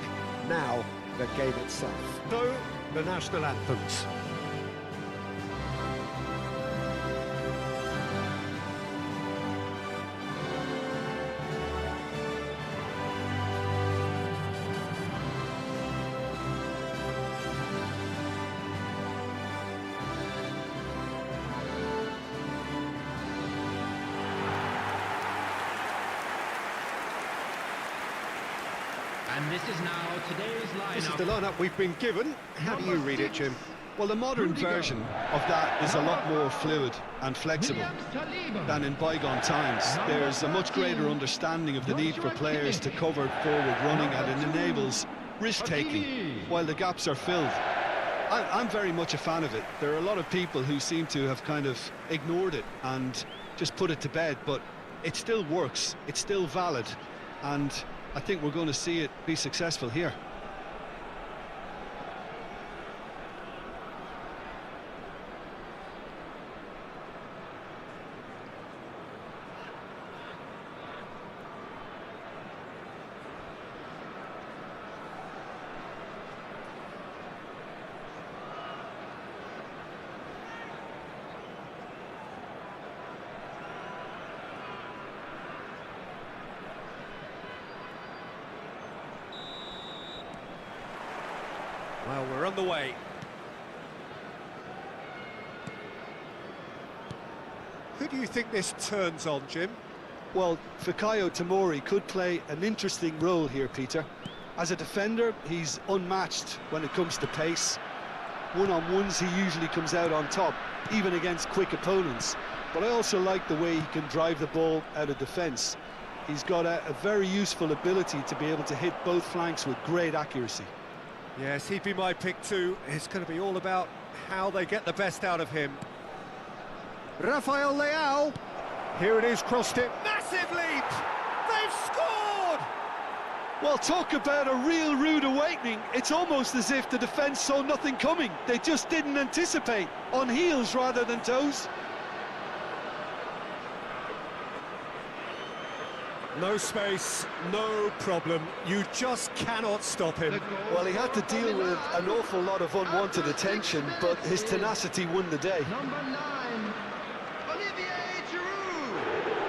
Now, the game itself. So, the national anthems. And this is now today's lineup. This is the lineup we've been given. How do you read it, Jim? Well, the modern version of that is a lot more fluid and flexible than in bygone times. There's a much greater understanding of the need for players to cover forward running, and it enables risk-taking while the gaps are filled. I'm very much a fan of it. There are a lot of people who seem to have kind of ignored it and just put it to bed, but it still works, it's still valid, and I think we're going to see it be successful here. Well, we're on the way. Who do you think this turns on, Jim? Well, Fikayo Tomori could play an interesting role here, Peter. As a defender, he's unmatched when it comes to pace. One-on-ones, he usually comes out on top, even against quick opponents. But I also like the way he can drive the ball out of defence. He's got a very useful ability to be able to hit both flanks with great accuracy. Yes, he'd be my pick too. It's going to be all about how they get the best out of him. Rafael Leao. Here it is, crossed it. Massive leap! They've scored! Well, talk about a real rude awakening. It's almost as if the defence saw nothing coming. They just didn't anticipate. On heels rather than toes. No space, no problem. You just cannot stop him. Well, he had to deal with an awful lot of unwanted attention, but his tenacity won the day. Number 9, Olivier Giroud.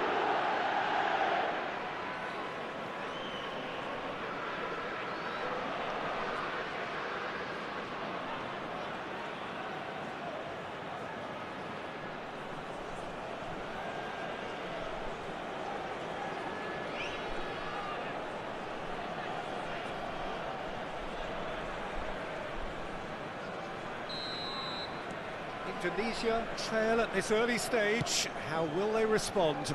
Indonesia trail at this early stage. How will they respond?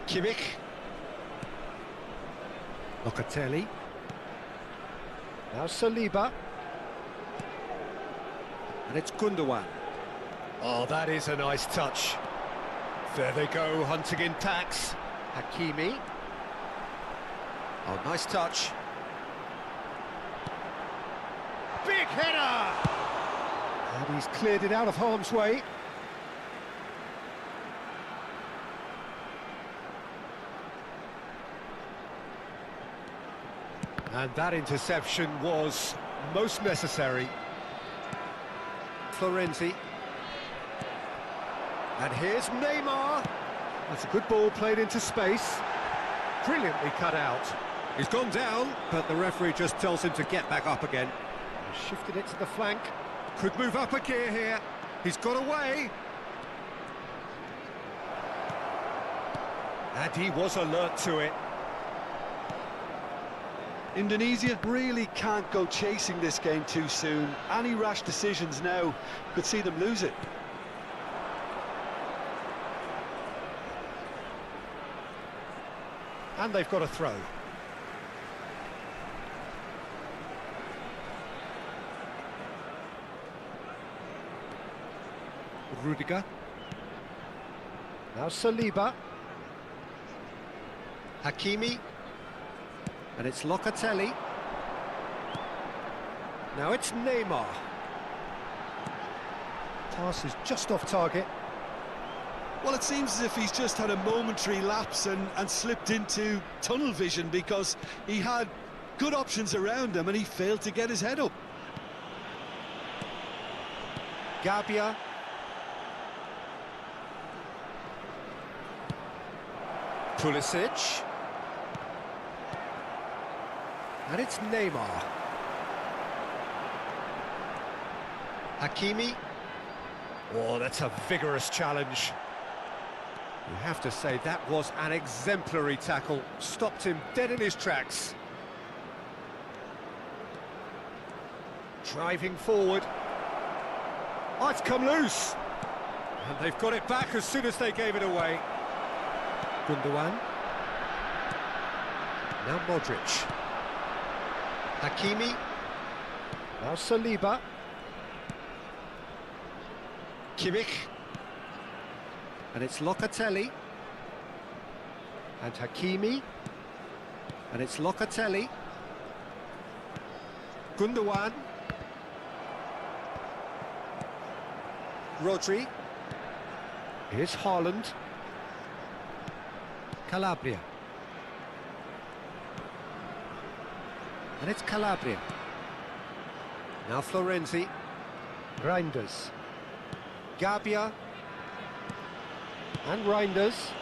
Kimmich. Locatelli. Now Saliba. And it's Gundogan. Oh, that is a nice touch. There they go, hunting in packs. Hakimi. Oh, nice touch. Big header! And he's cleared it out of harm's way. And that interception was most necessary. Florenzi. And here's Neymar. That's a good ball played into space. Brilliantly cut out. He's gone down, but the referee just tells him to get back up again. He's shifted it to the flank. Could move up a gear here. He's got away. And he was alert to it. Indonesia really can't go chasing this game too soon. Any rash decisions now could see them lose it. And they've got a throw. Rudiger. Now Saliba. Hakimi. And it's Locatelli. Now it's Neymar. Pass is just off target. Well, it seems as if he's just had a momentary lapse and slipped into tunnel vision, because he had good options around him and he failed to get his head up. Gabia. Pulisic. And it's Neymar. Hakimi. Oh, that's a vigorous challenge. You have to say that was an exemplary tackle. Stopped him dead in his tracks. Driving forward. Oh, it's come loose. And they've got it back as soon as they gave it away. Gundogan. Now Modric. Hakimi. Now Saliba. Kimmich. And it's Locatelli. And Hakimi. And it's Locatelli. Gundogan. Rodri. Here's Haaland. Calabria. And it's Calabria. Now Florenzi. Reinders. Gabia. And Reinders.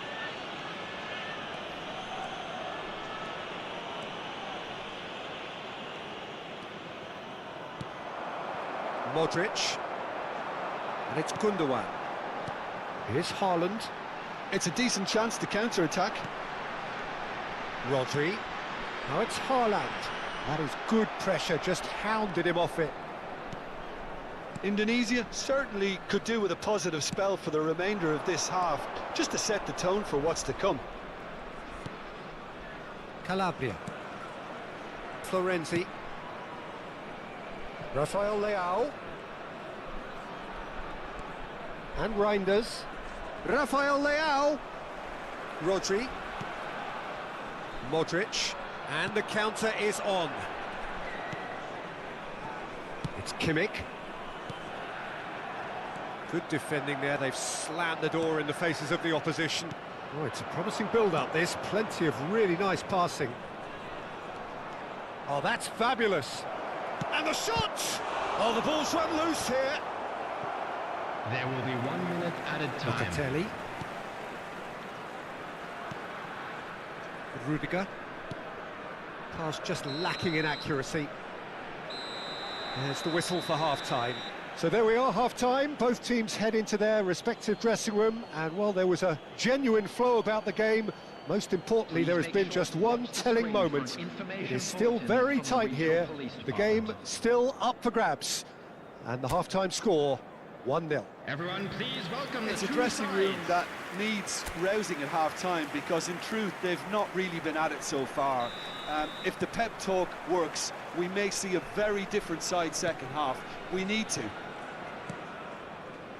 Modric. And it's Gundogan. Here's Haaland. It's a decent chance to counter-attack. Rodri. Now it's Haaland. That is good pressure, just hounded him off it. Indonesia certainly could do with a positive spell for the remainder of this half, just to set the tone for what's to come. Calabria. Florenzi. Rafael Leao. And Reinders. Rafael Leao. Rodri. Modric. And the counter is on. It's Kimmich. Good defending there. They've slammed the door in the faces of the opposition. Oh, it's a promising build-up, this. Plenty of really nice passing. Oh, that's fabulous. And the shot! Oh, the ball's run loose here. There will be 1 minute added time. Locatelli. Rudiger. Pass just lacking in accuracy. There's the whistle for half-time. So there we are, half-time. Both teams head into their respective dressing room, and while there was a genuine flow about the game, Most importantly, there has been just one telling moment. It is still very tight here. The game still up for grabs. And the half-time score, 1-0. Everyone, please welcome It's a dressing room that needs rousing at half-time, because in truth they've not really been at it so far. If the pep talk works, we may see a very different side second half. We need to.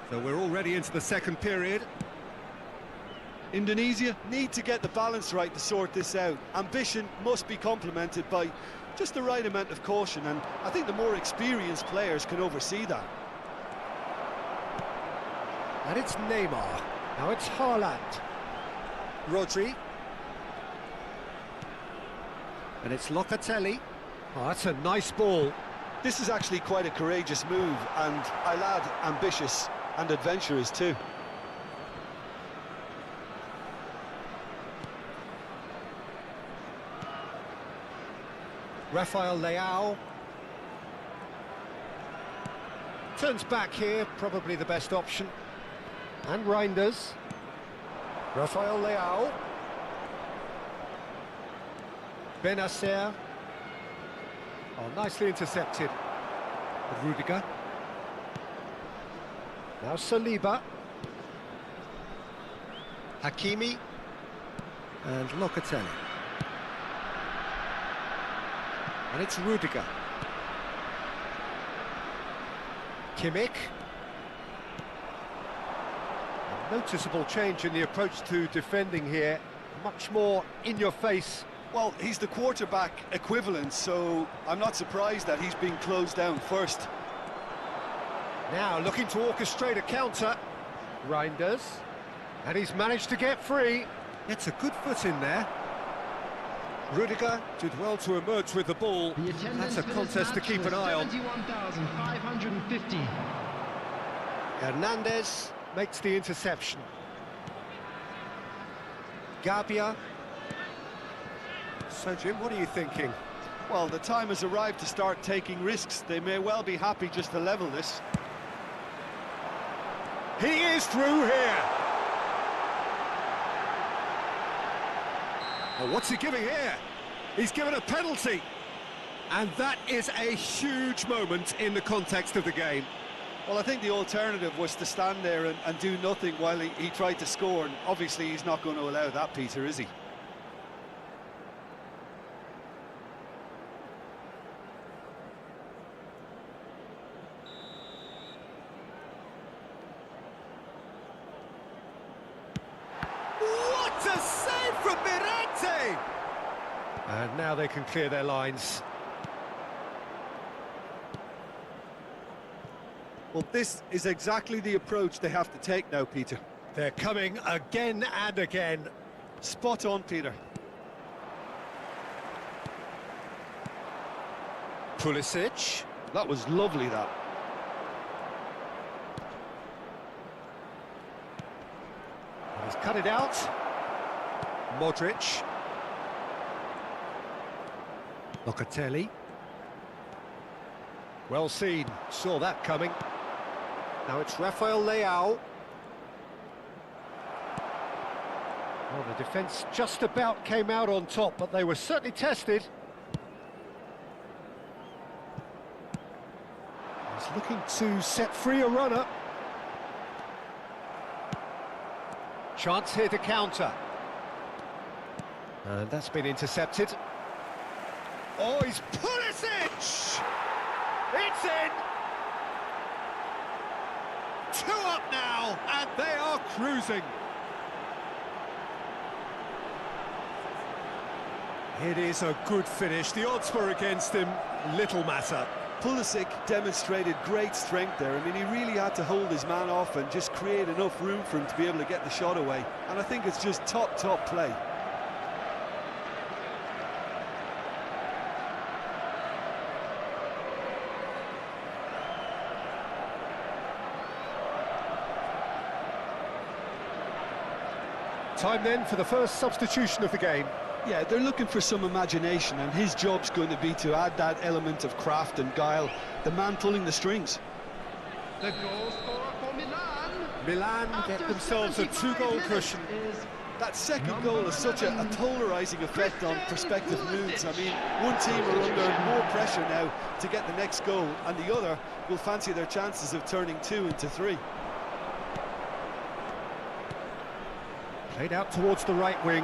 So we're already into the second period. Indonesia need to get the balance right to sort this out. Ambition must be complemented by just the right amount of caution, and I think the more experienced players can oversee that. And it's Neymar. Now it's Haaland. Rodri. And it's Locatelli. Oh, that's a nice ball. This is actually quite a courageous move, and I'll add ambitious and adventurous too. Rafael Leao. Turns back here, probably the best option. And Reinders. Rafael Leao. Benacer. Oh, nicely intercepted. Rudiger. Now Saliba. Hakimi. And Locatelli. And it's Rudiger. Kimmich. A noticeable change in the approach to defending here. Much more in your face. Well, he's the quarterback equivalent, so I'm not surprised that he's been closed down first. Now looking to orchestrate a counter. Reinders. And he's managed to get free. Gets a good foot in there. Rudiger did well to emerge with the ball. That's a contest to keep an eye on. 71,550. Hernandez makes the interception. Gabia. So, Jim, what are you thinking? Well, the time has arrived to start taking risks. They may well be happy just to level this. He is through here. Oh, what's he giving here? He's given a penalty. And that is a huge moment in the context of the game. Well, I think the alternative was to stand there and do nothing while he tried to score. And obviously he's not going to allow that, Peter, is he? What a save from Mirante! And now they can clear their lines. Well, this is exactly the approach they have to take now, Peter. They're coming again and again. Spot on, Peter. Pulisic. That was lovely, that. He's cut it out. Modric. Locatelli. Well seen, saw that coming. Now it's Rafael Leao. Well, the defence just about came out on top, but they were certainly tested. He's looking to set free a runner. Chance here to counter. And that's been intercepted. Oh, he's Pulisic! It's in! 2 up now, and they are cruising. It is a good finish. The odds were against him, little matter. Pulisic demonstrated great strength there. I mean, he really had to hold his man off and just create enough room for him to be able to get the shot away. And I think it's just top play. Time then for the first substitution of the game. Yeah, they're looking for some imagination, and his job's going to be to add that element of craft and guile, the man pulling the strings. The goal scorer for Milan. Milan get themselves a 2-goal cushion. Is That second goal has such a polarising effect on prospective moods. I mean, one team are under more pressure now to get the next goal, and the other will fancy their chances of turning 2 into 3. Played out towards the right wing.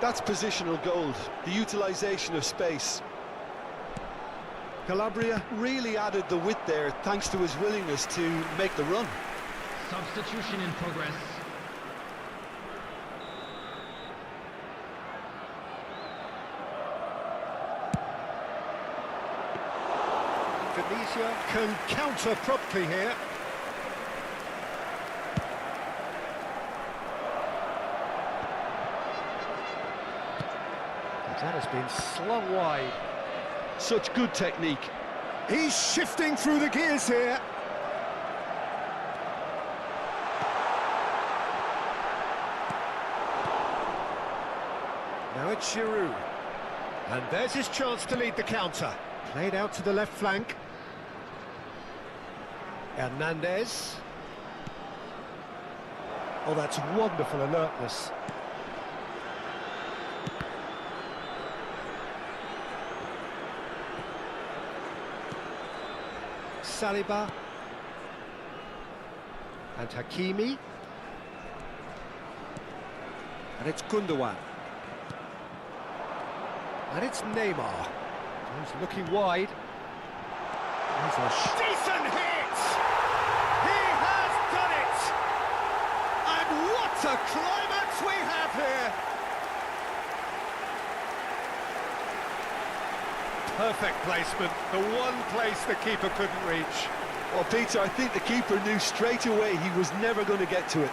That's positional gold, the utilisation of space. Calabria really added the width there thanks to his willingness to make the run. Substitution in progress. Indonesia can counter promptly here. That has been slung wide. Such good technique. He's shifting through the gears here. Now it's Giroud. And there's his chance to lead the counter. Played out to the left flank. Hernandez. Oh, that's wonderful alertness. Saliba. And Hakimi. And it's Gundogan. And it's Neymar. He's looking wide. There's a decent hit! He has done it! And what a climax we have here! Perfect placement, the one place the keeper couldn't reach. Well, Peter, I think the keeper knew straight away he was never going to get to it.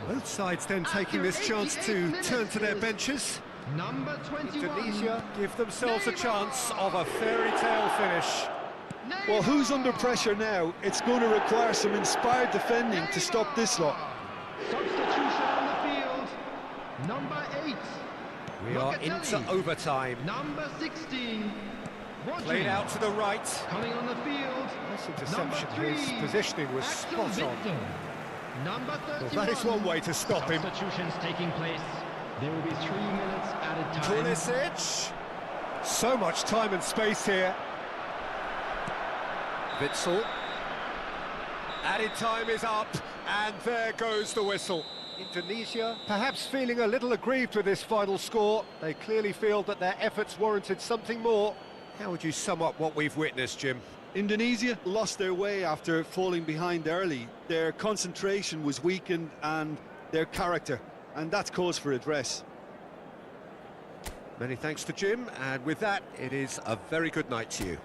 Both sides then taking this chance to turn to their benches. Number 21. Indonesia give themselves a chance of a fairy tale finish. Well, who's under pressure now? It's going to require some inspired defending to stop this lot. Substitution on the field. Number 8. We are Locatelli. into overtime. Number 16. Rodri. Played out to the right. Coming on the field. Nice interception. Number 3. His positioning was Axel spot on. Witsel. Number 31. Well, that is one way to stop him. Substitutions taking place. There will be 3 minutes added time. Pulisic. So much time and space here. Witsel. Added time is up, and there goes the whistle. Indonesia perhaps feeling a little aggrieved with this final score. They clearly feel that their efforts warranted something more. How would you sum up what we've witnessed, Jim? Indonesia lost their way after falling behind early. Their concentration was weakened and their character, and that's cause for address. Many thanks to Jim, and with that, it is a very good night to you.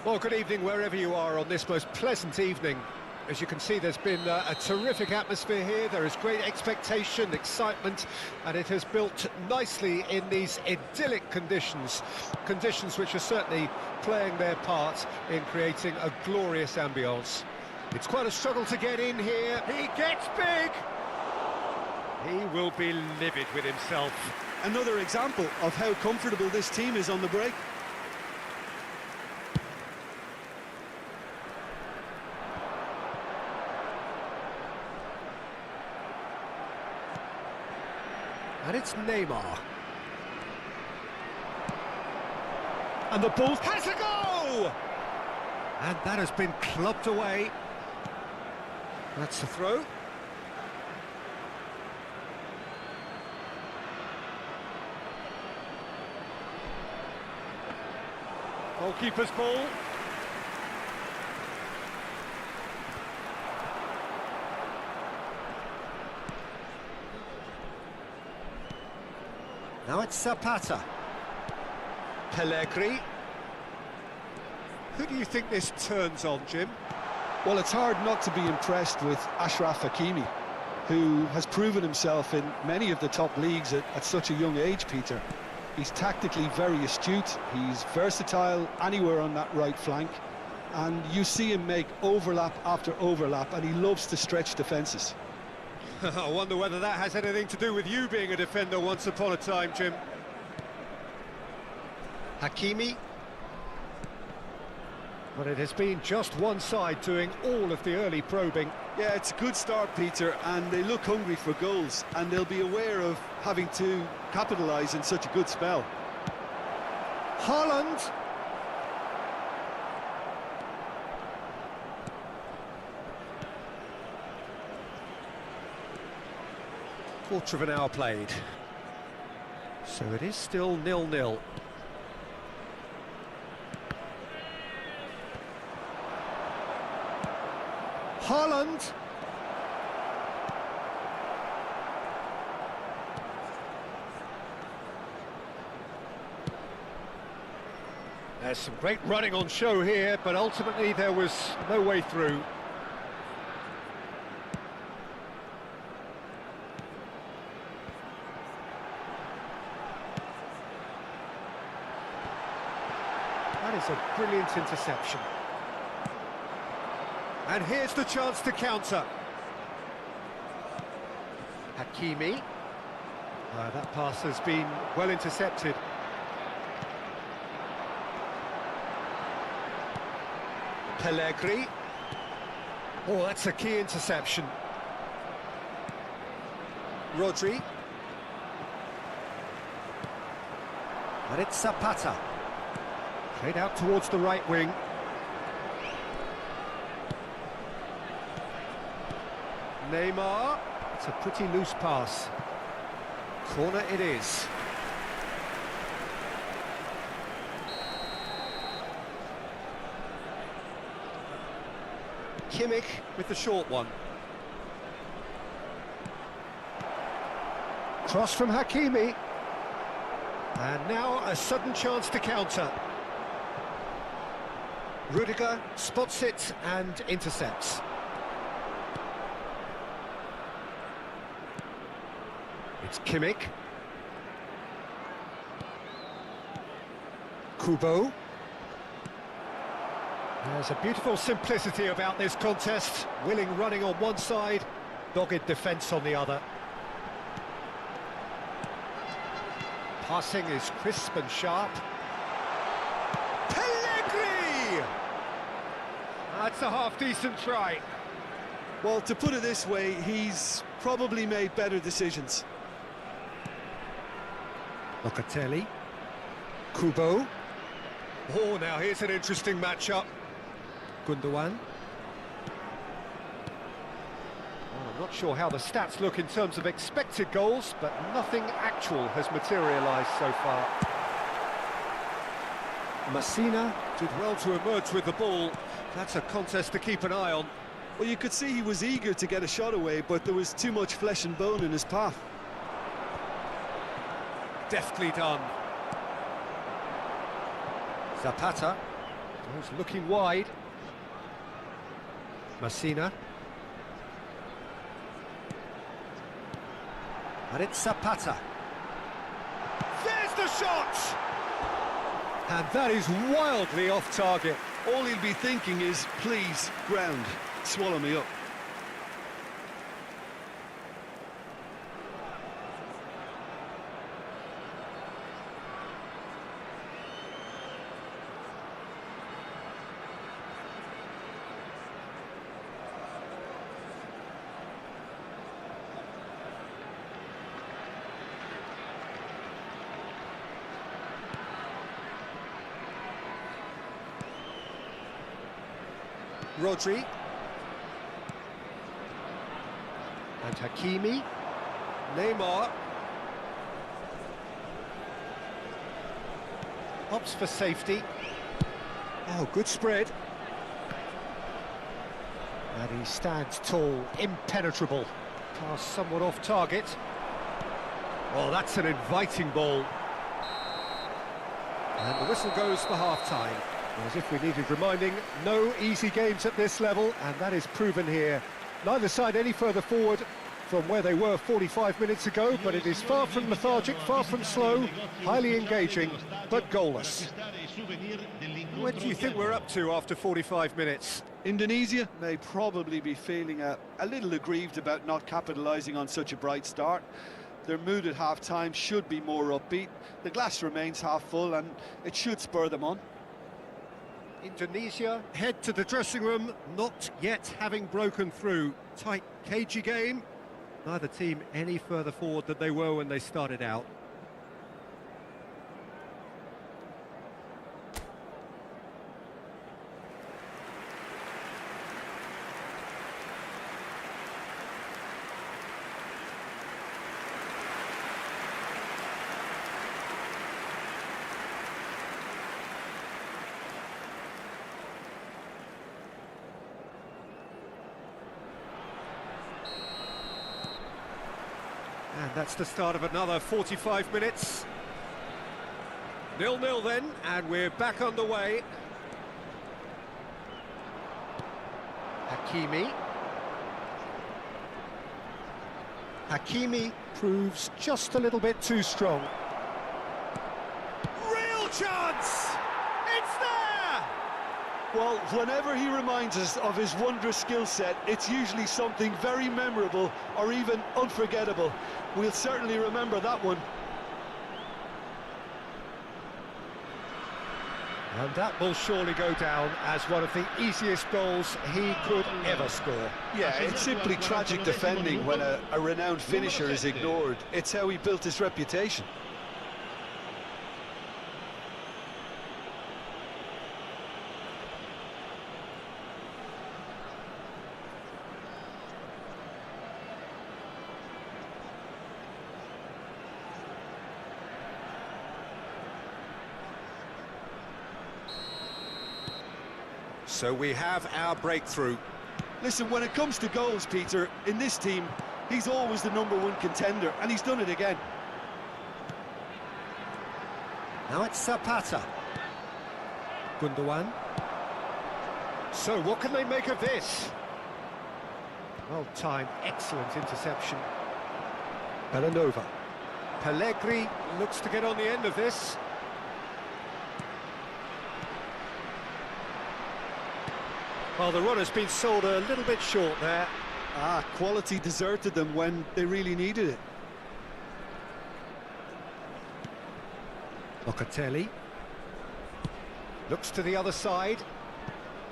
Well, good evening wherever you are on this most pleasant evening. As you can see, there's been a terrific atmosphere here. There is great expectation, excitement, and it has built nicely in these idyllic conditions. Conditions which are certainly playing their part in creating a glorious ambience. It's quite a struggle to get in here. He gets big! He will be livid with himself. Another example of how comfortable this team is on the break. And it's Neymar. And the ball has a go! And that has been clubbed away. That's the throw. Goalkeeper's ball. Now it's Zapata. Pellegrini. Who do you think this turns on, Jim? Well, it's hard not to be impressed with Achraf Hakimi, who has proven himself in many of the top leagues at such a young age, Peter. He's tactically very astute, he's versatile anywhere on that right flank, and you see him make overlap after overlap, and he loves to stretch defences. I wonder whether that has anything to do with you being a defender once upon a time, Jim. Hakimi. But it has been just one side doing all of the early probing. Yeah, it's a good start, Peter, and they look hungry for goals, and they'll be aware of having to capitalise in such a good spell. Haaland. Quarter of an hour played. So it is still 0-0. There's some great running on show here, but ultimately there was no way through. That is a brilliant interception. And here's the chance to counter. Hakimi. That pass has been well intercepted. Pellegrini. Oh, that's a key interception. Rodri. And it's Zapata. Played out towards the right wing. Neymar. It's a pretty loose pass. Corner it is. Kimmich with the short one. Cross from Hakimi. And now a sudden chance to counter. Rudiger spots it and intercepts. It's Kimmich. Kubo. There's a beautiful simplicity about this contest. Willing running on one side, dogged defence on the other. Passing is crisp and sharp. Pellegrini! That's a half-decent try. Well, to put it this way, he's probably made better decisions. Locatelli. Kubo. Oh, now here's an interesting matchup. Gundogan. Well, I'm not sure how the stats look in terms of expected goals, but nothing actual has materialised so far. Messina did well to emerge with the ball. That's a contest to keep an eye on. Well, you could see he was eager to get a shot away, but there was too much flesh and bone in his path. Deftly done. Zapata. He's looking wide. Messina. And it's Zapata. There's the shot! And that is wildly off target. All he'll be thinking is, please, ground, swallow me up. Rodri. And Hakimi. Neymar. Opts for safety. Oh, good spread. And he stands tall, impenetrable. Pass somewhat off target. Oh, that's an inviting ball. And the whistle goes for half-time. As if we needed reminding, no easy games at this level, and that is proven here. Neither side any further forward from where they were 45 minutes ago, but it is far from lethargic, far from slow, highly engaging, but goalless. What do you think we're up to after 45 minutes? Indonesia may probably be feeling a little aggrieved about not capitalising on such a bright start. Their mood at half-time should be more upbeat. The glass remains half full, and it should spur them on. Indonesia head to the dressing room, not yet having broken through. Tight, cagey game. Neither team any further forward than they were when they started out. And that's the start of another 45 minutes. 0-0 then, and we're back underway. Hakimi proves just a little bit too strong. Real chance! It's there! Well, whenever he reminds us of his wondrous skill set, it's usually something very memorable or even unforgettable. We'll certainly remember that one. And that will surely go down as one of the easiest goals he could ever score. Yeah, it's simply tragic defending when a renowned finisher is ignored. It's how he built his reputation. So we have our breakthrough. Listen, when it comes to goals, Peter, in this team, he's always the #1 contender, and he's done it again. Now it's Zapata. Gundogan. So what can they make of this? Well timed, excellent interception. Bellanova. Pellegrini looks to get on the end of this. Well, the run has been sold a little bit short there. Quality deserted them when they really needed it. Locatelli. Looks to the other side.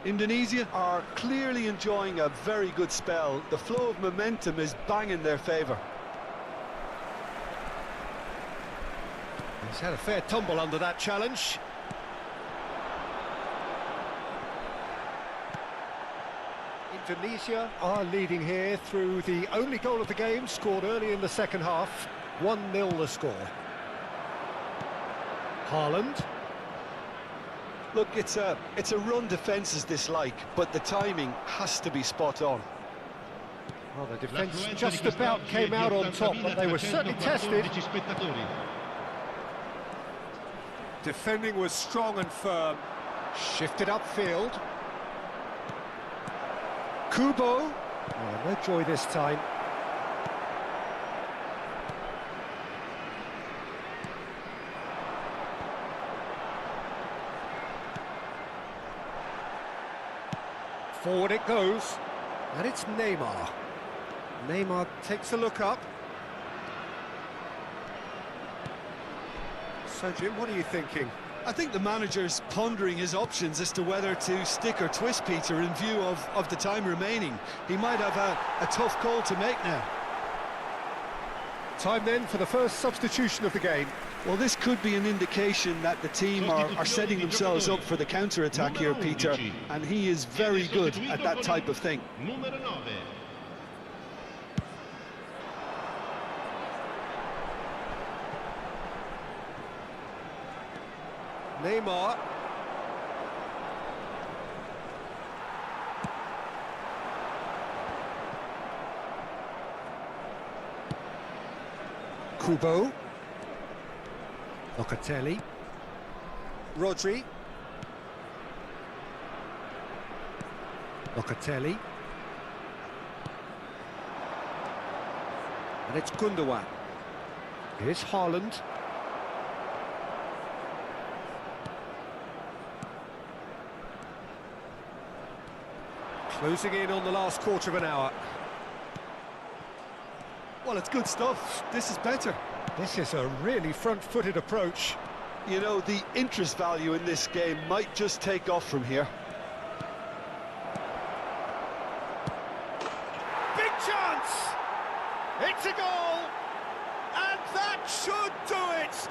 Indonesia are clearly enjoying a very good spell. The flow of momentum is bang in their favour. He's had a fair tumble under that challenge. Indonesia are leading here through the only goal of the game, scored early in the second half. 1-0 the score. Haaland. Look, it's a run defence's dislike, but the timing has to be spot on. Well, the defence just about came out on top, but they were certainly tested. Defending was strong and firm. Shifted upfield. Kubo. Oh, no joy this time. Forward it goes. And it's Neymar. Neymar takes a look up. So, Jim, what are you thinking? I think the manager's pondering his options as to whether to stick or twist, Peter, in view of the time remaining. He might have a tough call to make now. Time then for the first substitution of the game. Well, this could be an indication that the team are setting themselves up for the counter-attack here, Peter, and he is very good at that type of thing. Neymar. Kubo. Locatelli. Rodri. Locatelli. And it's Gundogan. Here's Haaland. Closing in on the last quarter of an hour. Well, it's good stuff. This is better. This is a really front-footed approach. You know, the interest value in this game might just take off from here. Big chance! It's a goal! And that should do it!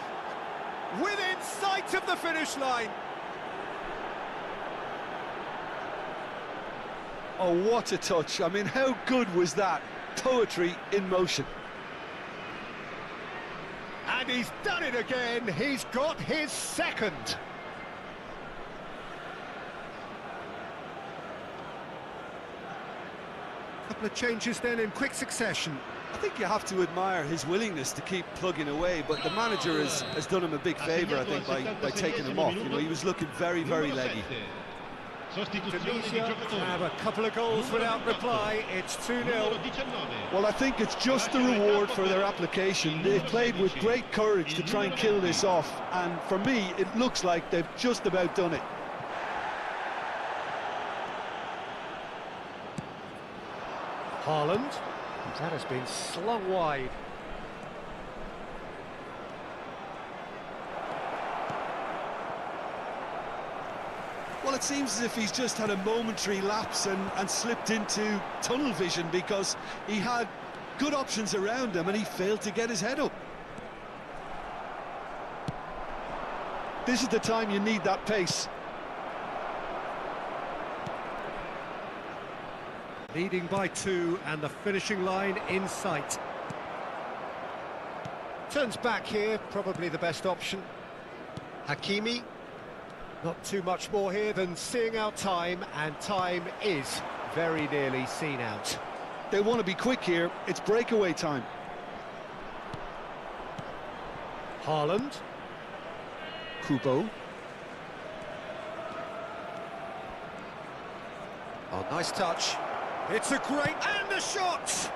Within sight of the finish line. Oh, what a touch. I mean, how good was that? Poetry in motion. And he's done it again. He's got his second. couple of changes then in quick succession. I think you have to admire his willingness to keep plugging away, but the manager has done him a big favour, I think, by taking him off. You know, he was looking very, very leggy. Tunisia have a couple of goals without reply. It's 2-0. Well, I think it's just the reward for their application. They've played with great courage to try and kill this off, and for me, it looks like they've just about done it. Haaland. That has been slung wide. Well, it seems as if he's just had a momentary lapse and slipped into tunnel vision, because he had good options around him and he failed to get his head up. This is the time you need that pace. Leading by 2 and the finishing line in sight. Turns back here, probably the best option. Hakimi. Not too much more here than seeing out time, and time is very nearly seen out. They want to be quick here. It's breakaway time. Haaland. Kubo. Oh, nice touch. It's a great... and the shot!